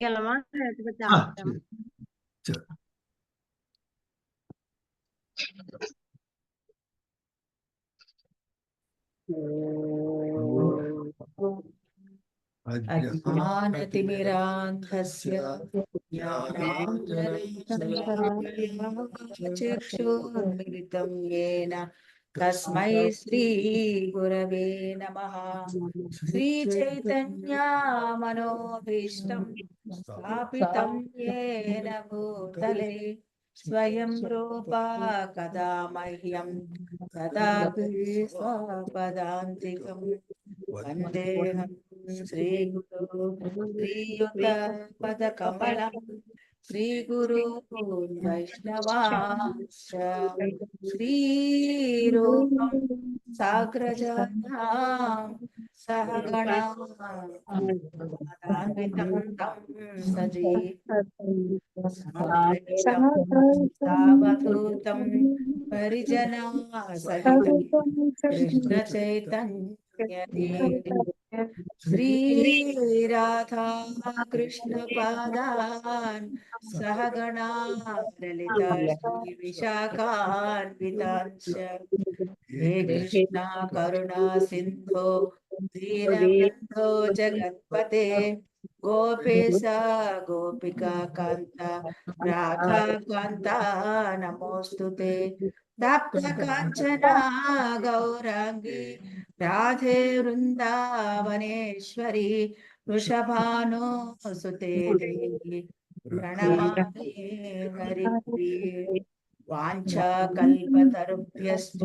వెళ్ళమా లేకపోతే ఆ, ఆపుతామా? సరే. अज्ञानतिमिरान्धस्य चक्षुर्मिलितं येन तस्मै श्रीगुरवे नमः। श्रीचैतन्यमनोभीष्टं स्थापितं येन भूतले स्वयं रूपा कदा मह्यं ददाति स्वपदान्तिकम्। वन्देऽहं श्रीगुरो श्रीयुत पदकमलं श्रीगुरो वैष्णवांश्च श्रीरूपं साग्रजानां सहगणा सान्वितं तं सजीवं सावधूतं परिजना सहितं कृष्ण चैतन्य श्री राधा कृष्ण पादान सहगणा ललिता श्री विशाखान्वितांश्च हे कृष्णा करुणा सिंधो दीनबन्धो जगत्पते गोपेशा गोपिका कांता राधा कांता नमोस्तुते तप्त कांचना गौरांगी राधे वृंदावनेश्वरी वृषभानुसुते देवी प्रणमामि हरिप्रिये वाञ्छाकल्पतरुभ्यश्च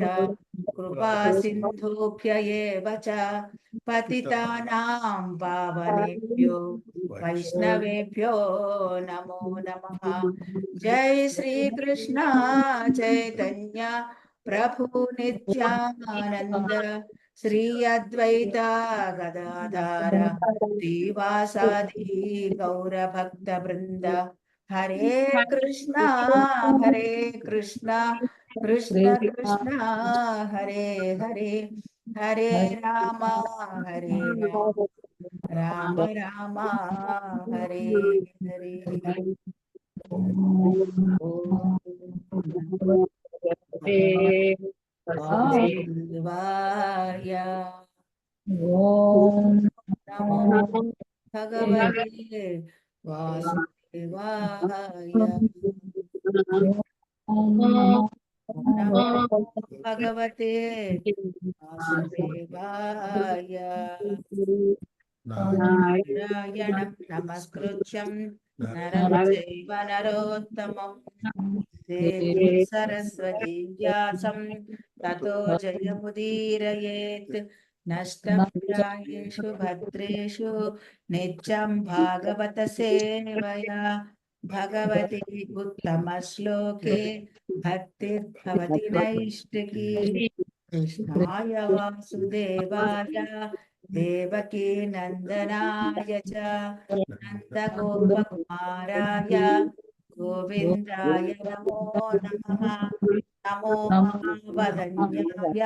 कृपा सिन्धुभ्य एव च पतितानां पावनेभ्यो वैष्णवेभ्यो नमो नमः। जय श्री कृष्ण चैतन्य प्रभु नित्यानंद श्री अद्वैता गदाधर श्रीवासादि गौर भक्त वृंद हरे कृष्णा कृष्ण कृष्ण हरे हरे हरे राम राम राम हरे हरे। वासुदेवाय ओम नमो भगवते वासुदेवाय नमो भगवते वासुदेवाय नारायणं नमस्कृत्यं नरं चैव नरोत्तमं देवीं सरस्वतीं व्यासं ततो जयमुदीरयेत्। नष्टं प्रायेषु भद्रेषु नित्यं भागवत सेवया भगवती उत्तमश्लोके भक्तिर्भवति नैष्टिकी। कृष्णाय वासुदेवाय देवकी नंदनाय च नन्दगोपकुमाराय गोविन्दाय नमो नमः। नमो महावदन्याय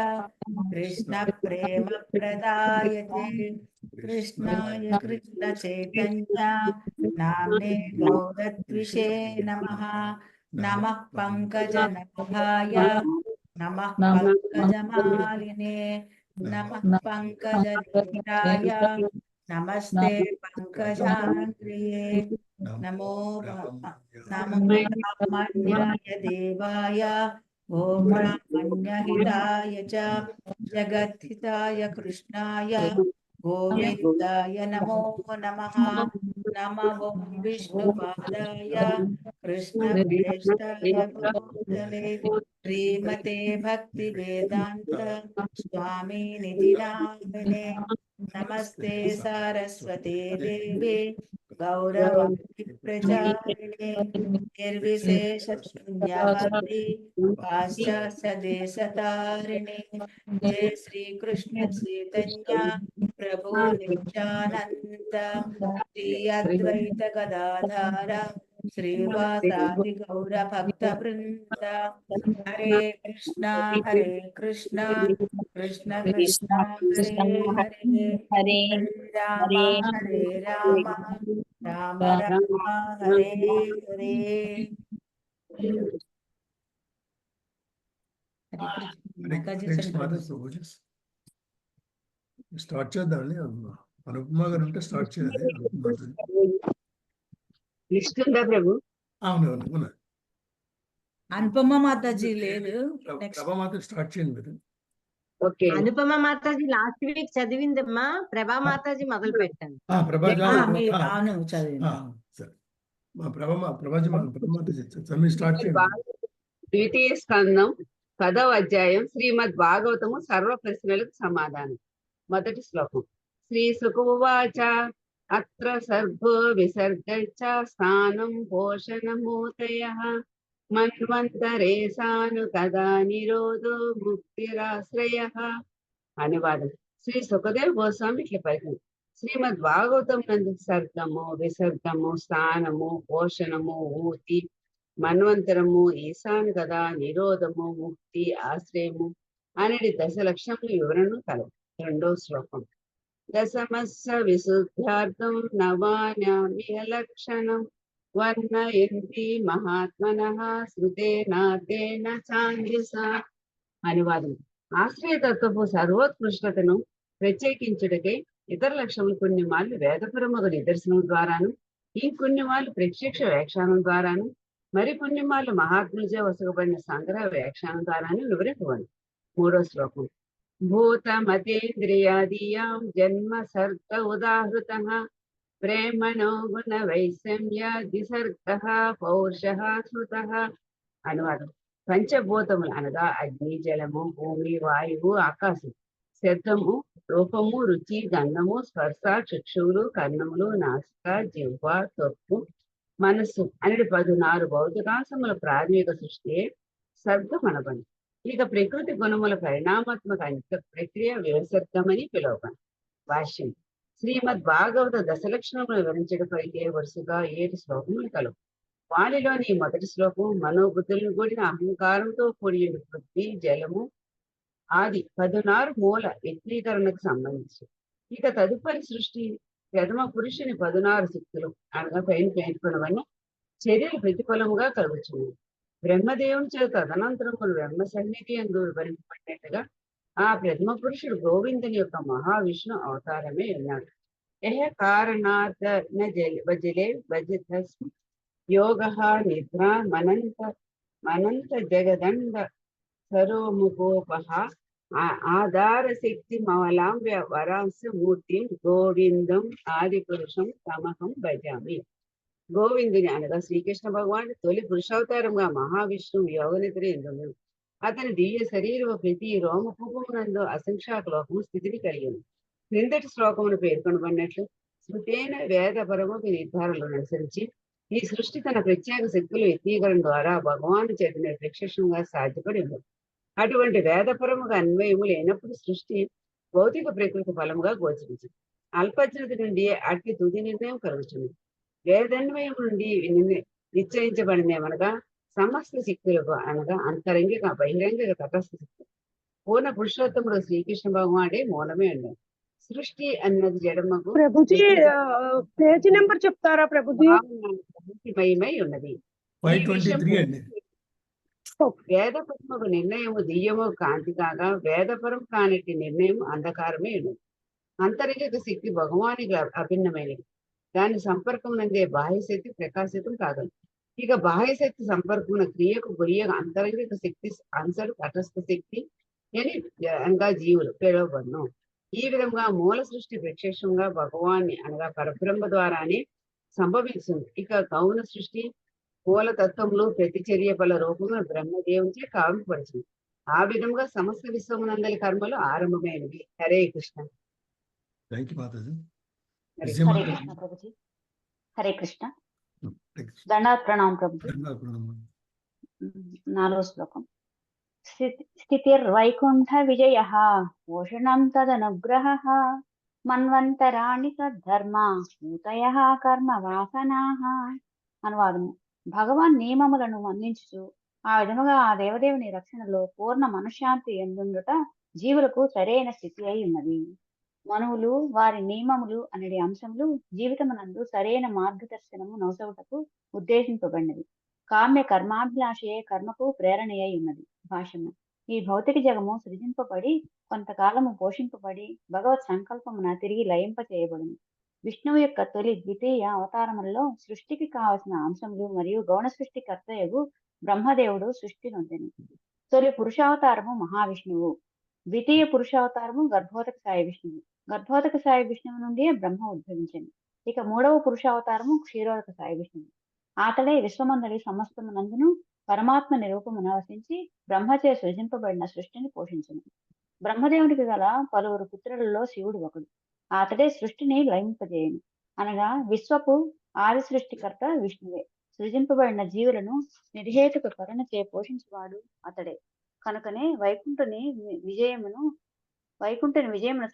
कृष्णप्रेमप्रदायते कृष्णाय कृष्णचैतन्य नाम्ने गौरद्विषे नमः। नमः पङ्कजनाभाय नमः पङ्कजमालिने नमः पङ्कजनेत्राय नमस्ते पङ्कजाङ्घ्रिये नमो ब्राह्मण्याय देवाय गो ब्राह्मण्यहिताय च जगद्धिताय कृष्णाय गोविन्दाय नमो नमः। नमो विष्णुपादाय कृष्णप्रेष्ठाय भूतले श्रीमते भक्ति वेदांत स्वामी निधि नामिने नमस्ते सारस्वते देवे गौरवाणी प्रचारिणे निर्विशेष शून्यवादी पाश्चात्य देशतारिणे। जय श्री कृष्ण चैतन्य प्रभु नित्यानंद श्री अद्वैत गदाधर श्रीवासादि गौर भक्त वृंद हरे कृष्णा कृष्ण कृष्ण हरे हरे हरे हरे राम రామ రామ హరే హరే. స్టార్ట్ చేద్దామండి. అనుపమా గారు ఉంటే స్టార్ట్ చేయాలి. లిస్ట్ ఉందా ప్రభు? అవునవును. అనుపమ మాతాజీ లేదు. ప్రభామాత స్టార్ట్ చేయండి మీరు. Okay. Anupama mataji last week చదివిందమ్మా. ప్రభా మాతాజీ మొదలు పెట్టండి. అవును చదివింది. సరే, ప్రభామాత స్టార్ట్ చేయండి. ద్వితీయ స్కందం 10వ అధ్యాయం శ్రీమద్ భాగవతము సర్వ ప్రశ్నలకు సమాధానం. మొదటి శ్లోకం. శ్రీ శుక ఉవాచ అత్ర సర్గో విసర్గచ్చ స్థానం పోషణమూతయః మన్వంతరే సాను కదా నిరోధో ముక్తిరాశ్రయః. అనువాదం. శ్రీ సుఖదేవ్ గోస్వామి ఇట్లా పలికింది. శ్రీమద్ భాగవతం నందు సర్గము విసర్గము స్థానము పోషణము ఊతి మన్వంతరము ఈశాను కదా నిరోధము ముక్తి ఆశ్రయము అనేది దశలక్షణముల వివరణను కలవు. రెండో శ్లోకం. దశమస్స విశుద్ధ్యార్థం నవాన్యామిహ లక్షణం వర్ణయంతి మహాత్మనః శృతేనార్థేన ఛాందస. అనువాదం. ఆశ్రయతత్వపు సర్వోత్కృష్టతను ప్రత్యేకించుటకై ఇతర లక్షణములు కొన్ని మార్లు వేదపరమగు నిదర్శనం ద్వారాను ఇంకొన్ని మార్లు ప్రత్యక్ష వ్యాఖ్యానం ద్వారాను మరి కొన్ని మార్లు మహాత్ములచే వసగబడిన సంగ్రహ వ్యాఖ్యానం ద్వారాను వివరింపబడి. మూడో శ్లోకం. భూతమతేంద్రియాదీయాం జన్మ సర్గ ఉదాహృతః ప్రేమణో గుణ వైషమ్య దిసర్గః పౌరుషః శృతః. అనువాదం. పంచభూతములు అనగా అగ్ని జలము భూమి వాయువు ఆకాశం శబ్దము రూపము రుచి గంధము స్పర్శ చక్షువులు కర్ణములు నాసిక జిహ్వ తొక్కు మనస్సు అనేది 14 భౌతికాంశముల ప్రాథమిక సృష్టియే సర్గం అనబడి. ఇక ప్రకృతి గుణముల పరిణామాత్మక అంత ప్రక్రియ విసర్గమని పిలువబడి. భాష్యం. శ్రీమద్ భాగవత దశలక్షణములు వివరించకపోతే వరుసగా 7 శ్లోకములు కలవు. వానిలోని మొదటి శ్లోకం మనోబుద్ధులను కూడిన అహంకారంతో కూడిన పృథ్వీ జలము ఆది 16 మూల వ్యక్తీకరణకు సంబంధించి. ఇక తదుపరి సృష్టి ప్రథమ పురుషుని 16 శక్తులు అనగా పైన పేర్కొనవన్నీ చర్యలు ప్రతిఫలముగా కలుగుచున్నాయి. బ్రహ్మదేవుని చేత తదనంతరములు బ్రహ్మ సన్నిధి అందు వివరింపబడినట్టుగా ఆ ప్రథమ పురుషుడు గోవిందుని యొక్క మహావిష్ణు అవతారమే ఉన్నాడు. యః కారణార్థ వజలే వజతస్మి యోగ నిద్ర మనంత జగదండ సరోముఖోపహ ఆధార శక్తి మవలాం వరాంశ మూర్తిం గోవిందం ఆది పురుషం తమహం భజామి. గోవిందుని అనగా శ్రీకృష్ణ భగవానుడు తొలి పురుషావతారంగా మహావిష్ణువు యోగనిద్ర ఎందును అతని దివ్య శరీరము ప్రతి రోమకూపమునందు అసంఖ్యాక లోకము స్థితిని కలిగింది. క్రిందటి శ్లోకమును పేర్కొనబడినట్లు శృతేన వేదపరముకు నిర్ధారణలను అనుసరించి ఈ సృష్టి తన ప్రత్యేక శక్తుల వ్యక్తీకరణ ద్వారా భగవాను చేతనే ప్రత్యక్షంగా సాధ్యపడింది. అటువంటి వేదపరముగా అన్వయము లేనప్పుడు సృష్టి భౌతిక ప్రకృతి ఫలముగా గోచరించింది. అల్పజ్ఞత నుండి అట్టి తుది నిర్ణయం కలుగుతుంది. వేదన్వయం నుండి నిశ్చయించబడిందేమనగా సమస్త శక్తులకు అనగా అంతరంగిక బహిరంగిక తటస్థ శక్తి పూర్ణ పురుషోత్తముడు శ్రీకృష్ణ భగవానుడే మూలమే అన్నారు. సృష్టి అన్నది జడమకు పేజీ నెంబర్ చెప్తారా ప్రభుజీ? మయమై ఉన్నది. వేదపరముకు నిర్ణయము దియ్యము కాంతి కాగా వేదపరం కానిటి నిర్ణయం అంధకారమే ఉన్నది. అంతరంగిక శక్తి భగవానికి అభిన్నమైనది. దాని సంపర్కం నందే బాహ్యశక్తి ప్రకాశితం కాగలదు. ఇక బాహ్యశక్తి సంపర్కం క్రియకు గురియగా అంతరంగిక శక్తి అంశడు తటస్థ శక్తి అని అనగా జీవులు పిలువబడును. ఈ విధంగా మూల సృష్టి ప్రత్యక్షంగా భగవాన్ని అనగా పరబ్రహ్మ ద్వారానే సంభవిస్తుంది. ఇక గౌణ సృష్టి మూల తత్వములు ప్రతిచర్య ఫల రూపంలో బ్రహ్మదేవునిచే కావింపబడుతుంది. ఆ విధంగా సమస్త విశ్వమునందలి కర్మలు ఆరంభమైనవి. హరే కృష్ణ. హరే కృష్ణ. దండాత్ ప్రణామం ప్రభుజీ. 4వ శ్లోకం. స్థితిర్వైకుంఠ విజయః పోషణం తదనుగ్రహః మన్వంతరాణి తద్ధర్మా మూతయః కర్మ వాసనాః. అనువాదము. భగవాన్ నియమములను మన్నించుచు ఆ విధముగా ఆ దేవదేవుని రక్షణలో పూర్ణ మనశ్శాంతి ఎందుండుట జీవులకు సరైన స్థితి అయి ఉన్నది. మనువులు వారి నియమములు అనేది అంశములు జీవితమునందు సరైన మార్గదర్శనము నొసగుటకు ఉద్దేశింపబడినది. కామ్య కర్మాభిలాషయే కర్మకు ప్రేరణయై ఉన్నది. భాష్యము. ఈ భౌతిక జగము సృజింపబడి కొంతకాలము పోషింపబడి భగవత్ సంకల్పమున తిరిగి లయింప చేయబడింది. విష్ణువు యొక్క తొలి ద్వితీయ అవతారములలో సృష్టికి కావలసిన అంశములు మరియు గౌణ సృష్టికర్తయగు బ్రహ్మదేవుడు సృష్టి నొందెను. తొలి పురుషావతారము మహావిష్ణువు, ద్వితీయ పురుషావతారము గర్భోదక సాయి విష్ణువు. గర్భోదక సాయి విష్ణువు నుండి బ్రహ్మ ఉద్భవించింది. ఇక మూడవ పురుషావతారము క్షీరోదక సాయి విష్ణువు. అతడే విశ్వమందలి సమస్తమునందును పరమాత్మ నిరూపమున వసించి బ్రహ్మచే సృజింపబడిన సృష్టిని పోషించును. బ్రహ్మదేవునికి గల పలువురు పుత్రులలో శివుడు ఒకడు. అతడే సృష్టిని లయింపజేయును. అనగా విశ్వపు ఆది సృష్టికర్త విష్ణువే. సృజింపబడిన జీవులను నిర్హేతుక కరుణచే పోషించువాడు అతడే. కనుకనే వైకుంఠుని విజయమును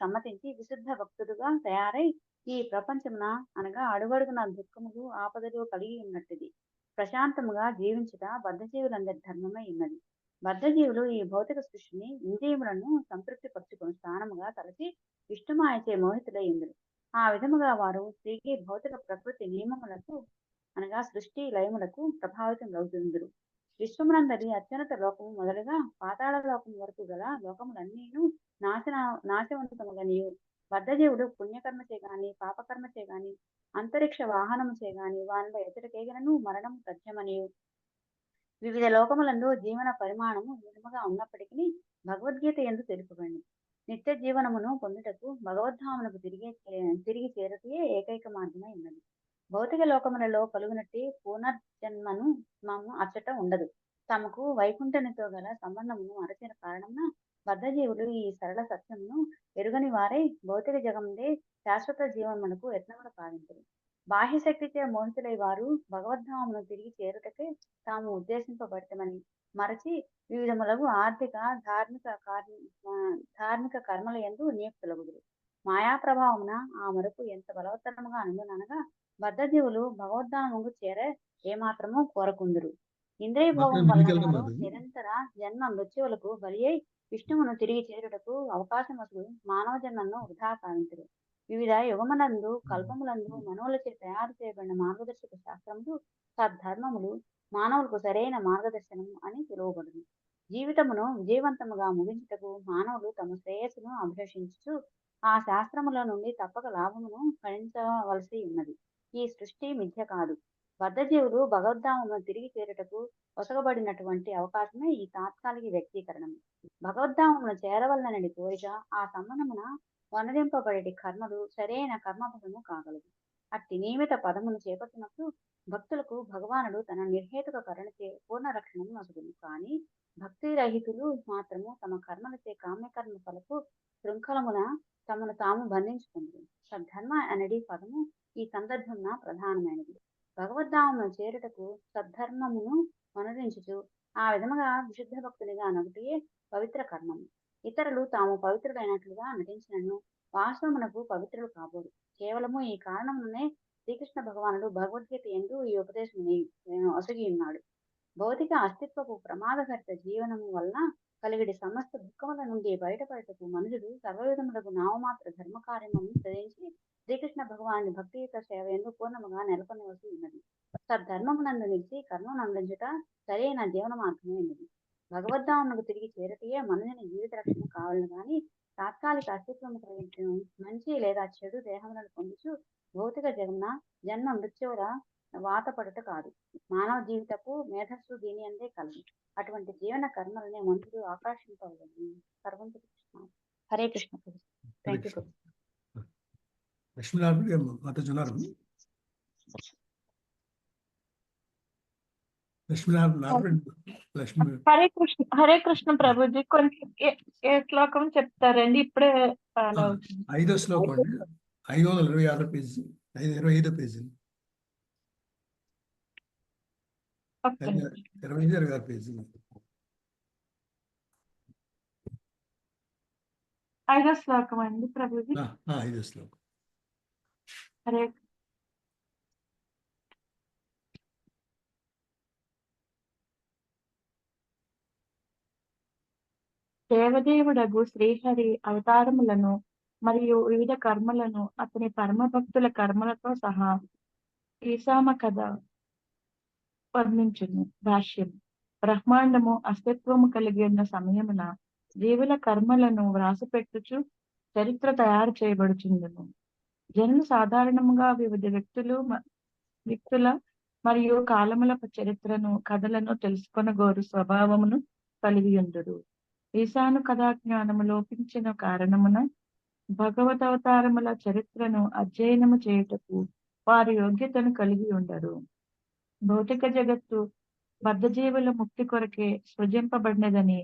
సమ్మతించి విశుద్ధ భక్తుడుగా తయారై ఈ ప్రపంచమున అనగా అడుగడుగున దుఃఖములు ఆపదలు కలిగి ఉన్నట్టుది ప్రశాంతముగా జీవించుట బద్ధజీవులందరి ధర్మమై ఉన్నది. బద్ధజీవులు ఈ భౌతిక సృష్టిని ఇంద్రియములను సంతృప్తి పరుచుకుని స్థానముగా తలచి విష్ణుమాయచే మోహితులై ఇందురు. ఆ విధముగా వారు తిరిగి భౌతిక ప్రకృతి నియమములకు అనగా సృష్టి లయములకు ప్రభావితం అవుతుందురు. విశ్వమునందరి అత్యున్నత లోకము మొదలుగా పాతాళ లోకము వరకు గల లోకములన్నీను నాశవంతములనియు బద్ధజీవుడు పుణ్యకర్మచే గాని పాపకర్మచే గాని అంతరిక్ష వాహనముచే గాని వానిలో ఎచ్చటకేగినను మరణము తథ్యమనియు వివిధ లోకములందు జీవన పరిమాణము విధముగా ఉన్నప్పటికీ భగవద్గీత యందు తెలుపబడింది. నిత్య జీవనమును పొందుటకు భగవద్ధామునకు తిరిగి చేరుటయే ఏకైక మార్గమై ఉన్నది. భౌతిక లోకములలో కలుగునట్టి పునర్జన్మను అచ్చట ఉండదు. తమకు వైకుంఠనితో గల సంబంధమును అరచిన కారణమున బద్ధజీవులు ఈ సరళ సత్యమును ఎరుగని వారై భౌతిక జగముందే శాశ్వత జీవనమునకు యత్నములు సాగించరు. బాహ్య శక్తిచే మోహితులై వారు భగవద్ధామును తిరిగి చేరుటకే తాము ఉద్దేశింపబడతామని మరచి వివిధములకు ఆర్థిక ధార్మిక కర్మల యందు నియుక్తులగుదురు. మాయా ప్రభావమున ఆ మరుపు ఎంత బలవత్తరముగా అందుననగా బద్ధజీవులు భగవద్ధామముకు చేరే ఏమాత్రము కోరకుందురు. ఇంద్రియ భోగం వలన వారు నిరంతర జన్మ మృత్యువులకు బలి అయి విష్ణువును తిరిగి చేరుటకు అవకాశమసు మానవ జన్మను వృధా కావించరు. వివిధ యుగములందు కల్పములందు మనవులచే తయారు చేయబడిన మార్గదర్శక శాస్త్రములు సద్ధర్మములు మానవులకు సరైన మార్గదర్శనము అని పిలువబడును. జీవితమును విజయవంతముగా ముగించుటకు మానవులు తమ శ్రేయస్సును అభిలషించు ఆ శాస్త్రముల నుండి తప్పక లాభమును గణించవలసి ఉన్నది. ఈ సృష్టి మిథ్య కాదు. బద్ధజీవులు భగవద్ధామమును తిరిగి చేరుటకు ఒసగబడినటువంటి అవకాశమే ఈ తాత్కాలిక వ్యక్తీకరణము. భగవద్ధామమును చేరవలనని కోరిక ఆ సంబంధమున వనరింపబడే కర్మలు సరైన కర్మఫలము కాగలదు. అట్టి నియమిత పదమును చేపట్టినప్పుడు భక్తులకు భగవానుడు తన నిర్హేతుక కరుణచే పూర్ణ రక్షణము నొసగును. కానీ భక్తి రహితులు మాత్రము తమ కర్మలచే కామ్యకర్మ ఫలకు శృంఖలమున తమను తాము బంధించుకుంటారు. సద్ధర్మ అనేది పదము ఈ సందర్భమున ప్రధానమైనది. భగవద్ధామమును చేరుటకు సద్ధర్మమును అనుసరించుచు ఆ విధముగా విశుద్ధ భక్తునిగా నగుటయే పవిత్ర కర్మము. ఇతరులు తాము పవిత్రులైనట్లుగా నటించినను వాస్తవమునకు పవిత్రులు కాబోరు. కేవలము ఈ కారణమునే శ్రీకృష్ణ భగవానుడు భగవద్గీత యందు ఈ ఉపదేశముని ఒసగి ఉన్నాడు. భౌతిక అస్తిత్వపు ప్రమాదకరిత జీవనము వలన కలిగిడి సమస్త దుఃఖముల నుండి బయటపడటకు మనుషుడు సర్వవిధములకు నామమాత్ర ధర్మ కార్యమును ధరించి శ్రీకృష్ణ భగవాను భక్తియుత సేవ యందు పూర్ణముగా నెలకొనవలసి ఉన్నది. సద్ధర్మమునందు నిలిచి కర్మను అందించుట సరైన జీవన మార్గమే ఉన్నది. భగవద్ధామునకు తిరిగి చేరటయే మనుషుని జీవిత రక్షణ కావాలని గాని తాత్కాలిక అస్తిత్వము కలిగించిన మంచి లేదా చెడు దేహములను పొందుచు భౌతిక జన్మ మృత్యువుల వాతపడుట కాదు. మానవ జీవితపు మేధస్సు దీని అందే కలదు. అటువంటి జీవన కర్మలనే మనుషుడు ఆకర్షింపవలను. సర్వంతు కృష్ణ. హరే కృష్ణ. Thank you. లక్ష్మీనారాయణ మాతాజున్నారు. లక్ష్మీ హరే కృష్ణ ప్రభుజీ. కొంచెం ఏ శ్లోకం చెప్తారండి? ఇప్పుడే 5వ శ్లోకం అండి. 526 పేజీ, 25 పేజీ, 25-26 పేజీ. 5వ శ్లోకం అండి ప్రభుజీ. 5వ శ్లోకం. హరే దేవదేవుడగు శ్రీహరి అవతారములను మరియు వివిధ కర్మలను అతని పరమ భక్తుల కర్మలతో సహా ఈశామ కథ వర్ణించును. భాష్యం. బ్రహ్మాండము అస్తిత్వము కలిగి ఉన్న సమయమున జీవుల కర్మలను వ్రాసిపెట్టుచు చరిత్ర తయారు చేయబడుచుండును. జనులు సాధారణంగా వివిధ వ్యక్తుల మరియు కాలముల చరిత్రను కథలను తెలుసుకొనగోరు స్వభావమును కలిగి ఉండురు. ఈశాను కథా జ్ఞానము లోపించిన కారణమున భగవదవతారముల చరిత్రను అధ్యయనము చేయుటకు వారి యోగ్యతను కలిగి ఉండరు. భౌతిక జగత్తు బద్ధజీవుల ముక్తి కొరకే సృజింపబడినదని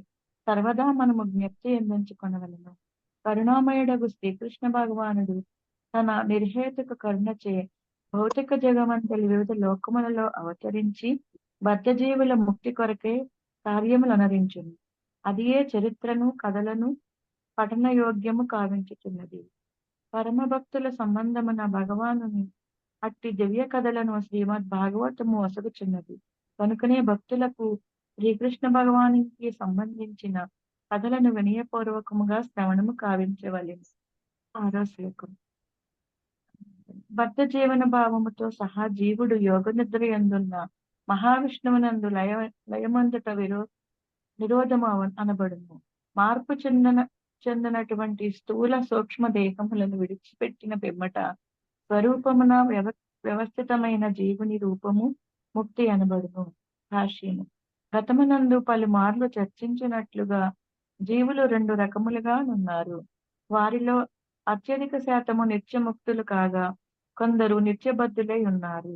సర్వదా మనము జ్ఞప్తి ఎందించుకొనవలెను. కరుణామయుడగు శ్రీకృష్ణ భగవానుడు తన నిర్హేతుక కరుణచే భౌతిక జగమంతలి వివిధ లోకములలో అవతరించి బద్ధజీవుల ముక్తి కొరకే కార్యములు అనరించును. అదియే చరిత్రను కథలను పఠన యోగ్యము కావించుతున్నది. పరమ భక్తుల సంబంధమున భగవానుని అట్టి దివ్య కథలను శ్రీమద్ భాగవతము వసగుచున్నది. కనుకనే భక్తులకు శ్రీకృష్ణ భగవానికి సంబంధించిన కథలను వినయపూర్వకముగా శ్రవణము కావించవలెను. 6వ శ్లోకం. బద్ధ జీవన భావముతో సహా జీవుడు యోగ నిద్ర యందున్న మహావిష్ణువునందు లయమందుట నిరోధము అనబడును. మార్పు చెందినటువంటి స్థూల సూక్ష్మ దేహములను విడిచిపెట్టిన పిమ్మట స్వరూపమున వ్యవస్థితమైన జీవుని రూపము ముక్తి అనబడును. భాష్యము. గతమునందు పలుమార్లు చర్చించినట్లుగా జీవులు 2 రకములుగా ఉన్నారు. వారిలో అత్యధిక శాతము నిత్యముక్తులు కాగా కొందరు నిత్యబద్ధులై ఉన్నారు.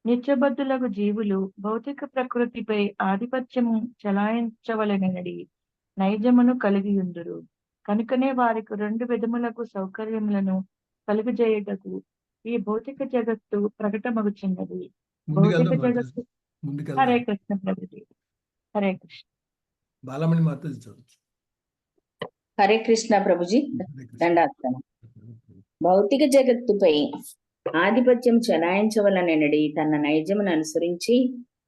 నిత్యబద్ధులకు జీవులు భౌతిక ప్రకృతిపై ఆధిపత్యము చెలాయించవలెనడి నైజమును కలిగి ఉందురు. కనుకనే వారికి 2 విధములకు సౌకర్యములను కలుగజేయుటకు ఈ భౌతిక జగత్తు ప్రకటమగుచున్నది. భౌతిక జగత్తు. హరే కృష్ణ ప్రభుజీ. హరే కృష్ణ. బాలమణి మాతాజీ చదవచ్చు. హరే కృష్ణ ప్రభుజీ. దండాత్మ. భౌతిక జగత్తుపై ఆధిపత్యం చెలాయించవలనడి తన నైజమును అనుసరించి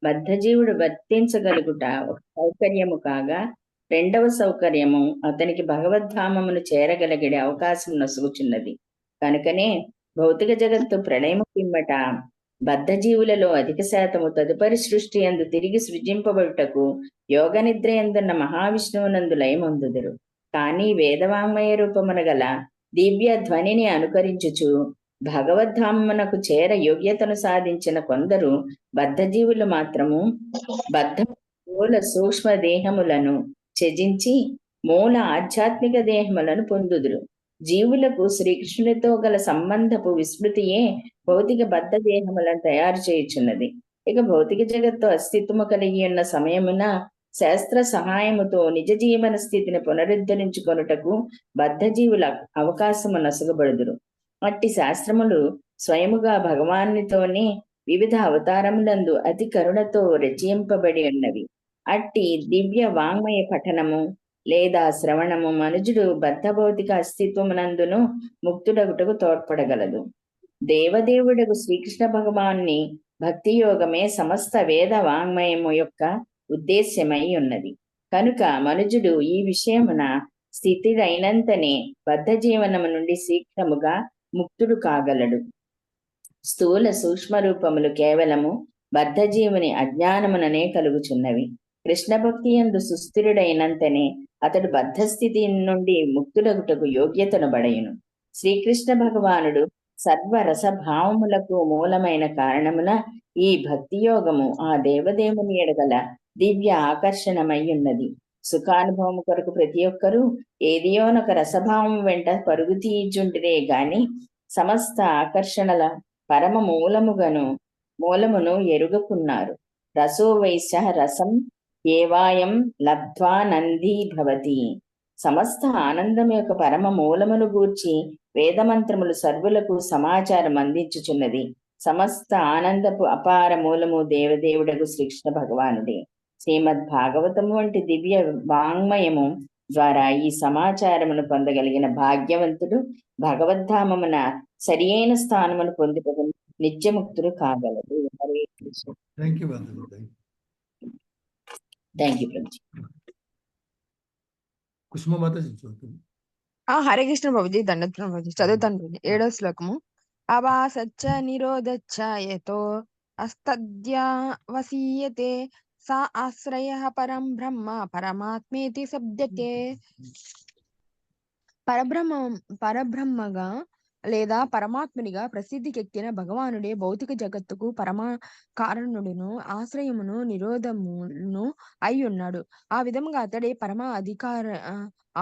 బద్ధజీవుడు వర్తించగలుగుట ఒక సౌకర్యము కాగా, 2వ సౌకర్యము అతనికి భగవద్ధామమును చేరగలిగే అవకాశం నొసుగుచున్నది. కనుకనే భౌతిక జగత్తు ప్రళయము పిమ్మట బద్ధజీవులలో అధిక శాతము తదుపరి సృష్టి యందు తిరిగి సృజింపబడుటకు యోగ నిద్ర యందున్న మహావిష్ణువునందు లయమొందుదురు. కానీ వేదవాంగ్మయ రూపమున గల దివ్య ధ్వనిని అనుకరించుచు భగవద్ధామమునకు చేర యోగ్యతను సాధించిన కొందరు బద్ధజీవులు మాత్రము మూల సూక్ష్మ దేహములను త్యజించి మూల ఆధ్యాత్మిక దేహములను పొందుదురు. జీవులకు శ్రీకృష్ణునితో గల సంబంధపు విస్మృతియే భౌతిక బద్ధ దేహములను తయారు చేయుచున్నది. ఇక భౌతిక జగత్తు అస్తిత్వము కలిగి ఉన్న సమయమున శాస్త్ర సహాయముతో నిజ జీవన స్థితిని పునరుద్ధరించుకొనుటకు బద్ధజీవుల అవకాశము నసుగబడుదురు. అట్టి శాస్త్రములు స్వయముగా భగవానునితోనే వివిధ అవతారములందు అతి కరుణతో రచయింపబడి ఉన్నవి. అట్టి దివ్య వాంగ్మయ పఠనము లేదా శ్రవణము మనుజుడు బద్ధ భౌతిక అస్తిత్వమునందును ముక్తుడగుటకు తోడ్పడగలదు. దేవదేవుడకు శ్రీకృష్ణ భగవాన్ని భక్తి యోగమే సమస్త వేద వాంగ్మయము యొక్క ఉద్దేశ్యమై ఉన్నది. కనుక మనుజుడు ఈ విషయమున స్థితిదైనంతనే బద్ధ జీవనము నుండి శీఘ్రముగా ముక్తుడు కాగలడు. స్థూల సూక్ష్మ రూపములు కేవలము బద్ధజీవుని అజ్ఞానముననే కలుగుచున్నవి. కృష్ణ భక్తి యందు సుస్థిరుడైనంతనే అతడు బద్ధస్థితి నుండి ముక్తుడగుటకు యోగ్యతను బడయును. శ్రీకృష్ణ భగవానుడు సర్వరసభావములకు మూలమైన కారణమున ఈ భక్తి యోగము ఆ దేవదేవుని ఎడగల దివ్య ఆకర్షణమై ఉన్నది. సుఖానుభవము కొరకు ప్రతి ఒక్కరూ ఏదియోనొక రసభావము వెంట పరుగు తీయుచుంటిరే గాని సమస్త ఆకర్షణల పరమ మూలమును ఎరుగకున్నారు. రసో వైశ్య రసం ఏవాయం లబ్ధ్వానందీ భవతి. సమస్త ఆనందం యొక్క పరమ మూలమును గూర్చి వేదమంత్రములు సర్వులకు సమాచారం అందించుచున్నది. సమస్త ఆనందపు అపార మూలము దేవదేవుడకు శ్రీకృష్ణ భగవానుడే. శ్రీమద్ భాగవతము వంటి దివ్య వాంగ్మయము ద్వారా ఈ సమాచారమును పొందగలిగిన భాగ్యవంతుడు భగవద్ధామమున సరి అయిన స్థానమును పొందుటకు నిత్యముక్తుడు కాగలడు. హరే కృష్ణ. Thank you Prabhuji. కుసుమ మాతాజీ చదువుతుంది. హరే కృష్ణ ప్రభుజీ, దండోత్తరం ప్రభుజీ, చదువుతాను ప్రభుజీ. 7వ శ్లోకము. అవాసచ్చ నిరోధచ్చ యతో అస్తద్యావసీయతే సా ఆశ్రయ పరం బ్రహ్మ పరమాత్మేతి శబ్దతే. పరబ్రహ్మగా లేదా పరమాత్మునిగా ప్రసిద్ధికెక్కిన భగవానుడే భౌతిక జగత్తుకు పరమ కారణుడును ఆశ్రయమును నిరోధమును అయి ఉన్నాడు. ఆ విధముగా అతడే పరమ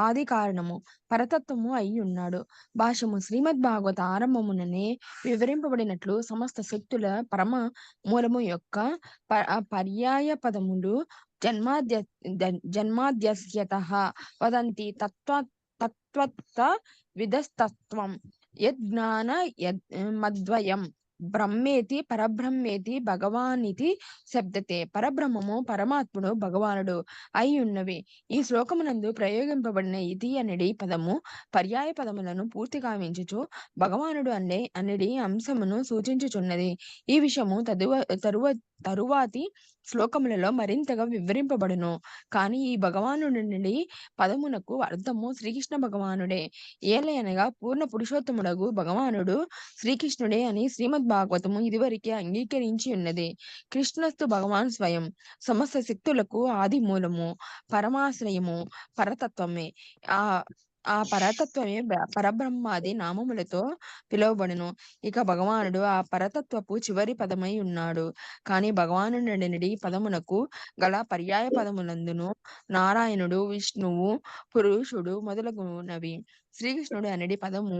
ఆది కారణము పరతత్వము అయి ఉన్నాడు. భాష్యము. శ్రీమద్ భాగవత ఆరంభముననే వివరింపబడినట్లు సమస్త శక్తుల పరమ మూలము యొక్క పర్యాయ పదములు జన్మాద్యస్యతః వదంతి తత్వత విదస్తత్వం యజ్ఞాన మద్వయం బ్రహ్మేతి పరబ్రహ్మేతి భగవానితి శబ్దతే. పరబ్రహ్మము పరమాత్ముడు భగవానుడు అయి ఉన్నవి. ఈ శ్లోకమునందు ప్రయోగింపబడిన ఇతి అనడి పదము పర్యాయ పదములను పూర్తిగా వించుచు భగవానుడు అనడి అంశమును సూచించుచున్నది. ఈ విషయము తరువాతి శ్లోకములలో మరింతగా వివరింపబడును. కానీ ఈ భగవానుడి పదమునకు అర్థము శ్రీకృష్ణ భగవానుడే. ఏలయనగా పూర్ణ పురుషోత్తముడగు భగవానుడు శ్రీకృష్ణుడే అని శ్రీమద్ భాగవతము ఇదివరకే అంగీకరించి ఉన్నది. కృష్ణస్తు భగవాన్ స్వయం. సమస్త శక్తులకు ఆది మూలము, పరమాశ్రయము, పరతత్వమే. ఆ పరతత్వమే పరబ్రహ్మాది నామములతో పిలువబడును. ఇక భగవానుడు ఆ పరతత్వపు చివరి పదమై ఉన్నాడు. కానీ భగవానుడి పదమునకు గల పర్యాయ పదములందును నారాయణుడు, విష్ణువు, పురుషుడు మొదలగునవి. శ్రీకృష్ణుడు అనడి పదము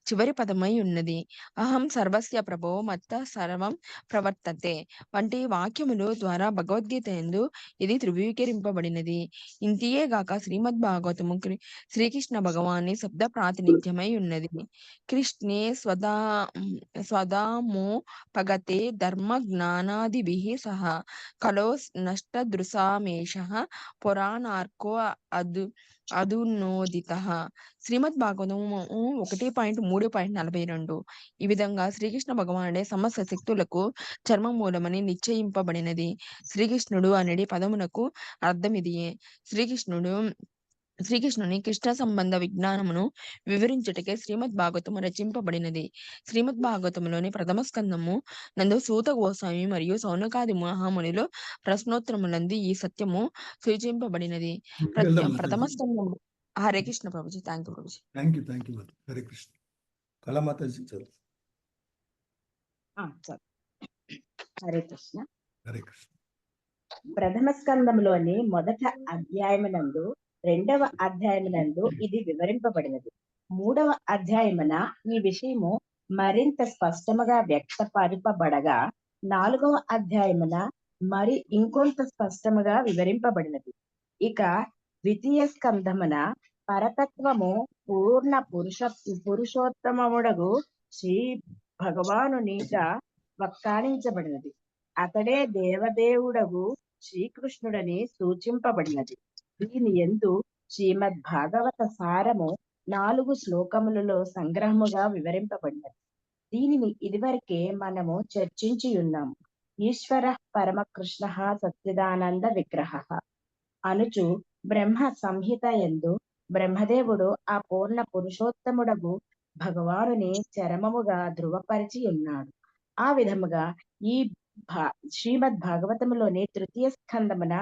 చివరి పదమై ఉన్నది. అహం సర్వస్య ప్రభో మత్త సర్వం ప్రవర్తతే వంటి వాక్యములు ద్వారా భగవద్గీత యందు ఇది ధృవీకరింపబడినది. ఇంతియే గాక శ్రీమద్ భాగవతము శ్రీకృష్ణ భగవాని శబ్ద ప్రాతినిధ్యమై ఉన్నది. కృష్ణే స్వదామో పగతే ధర్మ జ్ఞానాదిభిః సహ కలో నష్టదృశామేషః పురాణార్కో అధునోదితః. శ్రీమద్ భాగవతము 1.3.42. ఈ విధంగా శ్రీకృష్ణ భగవానుడే సమస్త శక్తులకు చర్మ మూలమని నిశ్చయింపబడినది. శ్రీకృష్ణుడు అనడి పదమునకు అర్థమిదియే. శ్రీకృష్ణుని కృష్ణ సంబంధ విజ్ఞానమును వివరించుటకే శ్రీమద్ భాగవతము రచింపబడినది. శ్రీమద్ భాగవతములోని ప్రథమ స్కందము నందు సూత గోస్వామి మరియు సౌనకాది మహామునిలో ప్రశ్నోత్తరములందు ఈ సత్యము సూచింపబడినది. ప్రథమ స్కందము. Hare Krishna prabhuji. Thank you prabhuji. Thank you. Hare Krishna. Kalamataji చదువు. హరే కృష్ణ. హరే కృష్ణ. ప్రథమ స్కందములోని మొదట అధ్యాయమునందు 2వ అధ్యాయమునందు ఇది వివరింపబడినది. 3వ అధ్యాయమున ఈ విషయము మరింత స్పష్టముగా వ్యక్తపరపబడగా 4వ అధ్యాయమున మరి ఇంకొంత స్పష్టముగా వివరింపబడినది. ఇక ద్వితీయ స్కందమున పరతత్వము పూర్ణ పురుషోత్తముడగు శ్రీ భగవానునిగా వక్కాణించబడినది. అతడే దేవదేవుడగు శ్రీకృష్ణుడని సూచింపబడినది. దీని యందు శ్రీమద్ భాగవత సారము 4 శ్లోకములలో సంగ్రహముగా వివరింపబడినది. దీనిని ఇదివరకే మనము చర్చించి ఉన్నాము. ఈశ్వర పరమకృష్ణ సచ్చిదానంద విగ్రహ అనుచు బ్రహ్మ సంహిత యందు బ్రహ్మదేవుడు ఆ పూర్ణ పురుషోత్తముడగు భగవానుని చరమముగా ధృవపరిచి ఉన్నాడు. ఆ విధముగా ఈ శ్రీమద్ భాగవతములోని తృతీయ స్కందమున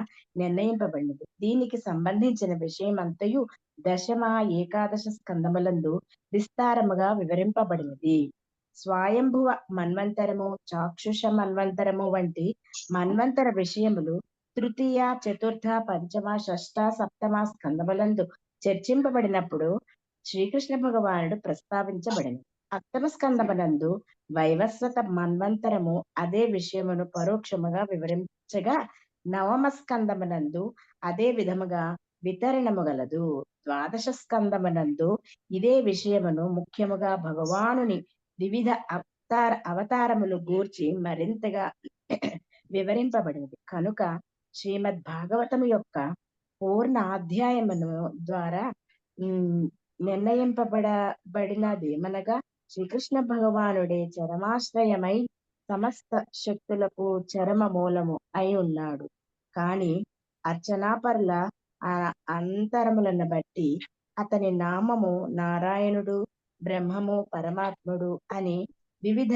నిర్ణయింపబడినది. దీనికి సంబంధించిన విషయమంతయు దశమ ఏకాదశ స్కందములందు విస్తారముగా వివరింపబడినది. స్వయంభువ మన్వంతరము, చాక్షుష మన్వంతరము వంటి మన్వంతర విషయములు తృతీయ, చతుర్థ, పంచమ, షష్ఠ, సప్తమ స్కందములందు చర్చింపబడినప్పుడు శ్రీకృష్ణ భగవానుడు ప్రస్తావించబడింది. అష్టమ స్కందమునందు వైవస్వత మన్వంతరము అదే విషయమును పరోక్షముగా వివరించగా 9వ స్కందమునందు అదే విధముగా వితరణము గలదు. 12వ స్కందమునందు ఇదే విషయమును ముఖ్యముగా భగవానుని వివిధ అవతారములు గూర్చి మరింతగా వివరింపబడినది. కనుక శ్రీమద్ భాగవతము యొక్క పూర్ణ అధ్యాయమును ద్వారా నిర్ణయింపబడినది మనగా శ్రీకృష్ణ భగవానుడే చరమాశ్రయమై సమస్త శక్తులకు చరమ మూలము అయి ఉన్నాడు. కాని అర్చనాపరుల అంతరములను బట్టి అతని నామము నారాయణుడు, బ్రహ్మము, పరమాత్ముడు అని వివిధ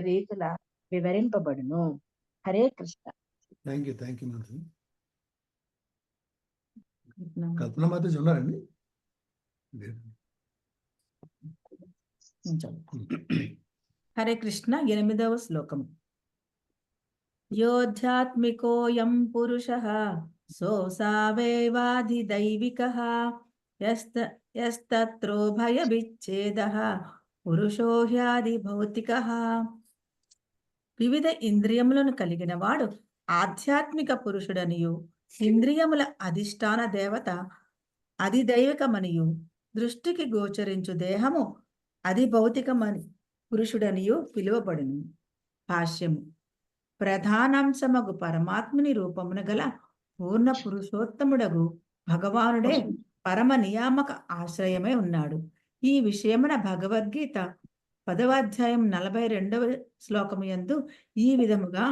రీతుల వివరింపబడును. హరే కృష్ణ. Thank you Madhavi. కల్పన మాతాజీ ఉన్నారండి? హరే కృష్ణ. 8వ శ్లోకము. యోధ్యాత్మికోయం పురుషః సోసావేవాధిదైవికః యస్తత్రో భయవిచ్ఛేదః పురుషో హ్యాది భౌతికః. వివిధ ఇంద్రియములను కలిగిన వాడు ఆధ్యాత్మిక పురుషుడనియు, ఇంద్రియముల అధిష్టాన దేవత అధిదైవికమనియు, దృష్టికి గోచరించు దేహము అధిభౌతికమని పురుషుడనియు పిలువబడును. భాష్యము. ప్రధానాంశమగు పరమాత్ముని రూపమున గల పూర్ణ పురుషోత్తముడగు భగవానుడే పరమ నియామక ఆశ్రయమై ఉన్నాడు. ఈ విషయమున భగవద్గీత 10వ అధ్యాయం 42వ శ్లోకము యందు ఈ విధముగా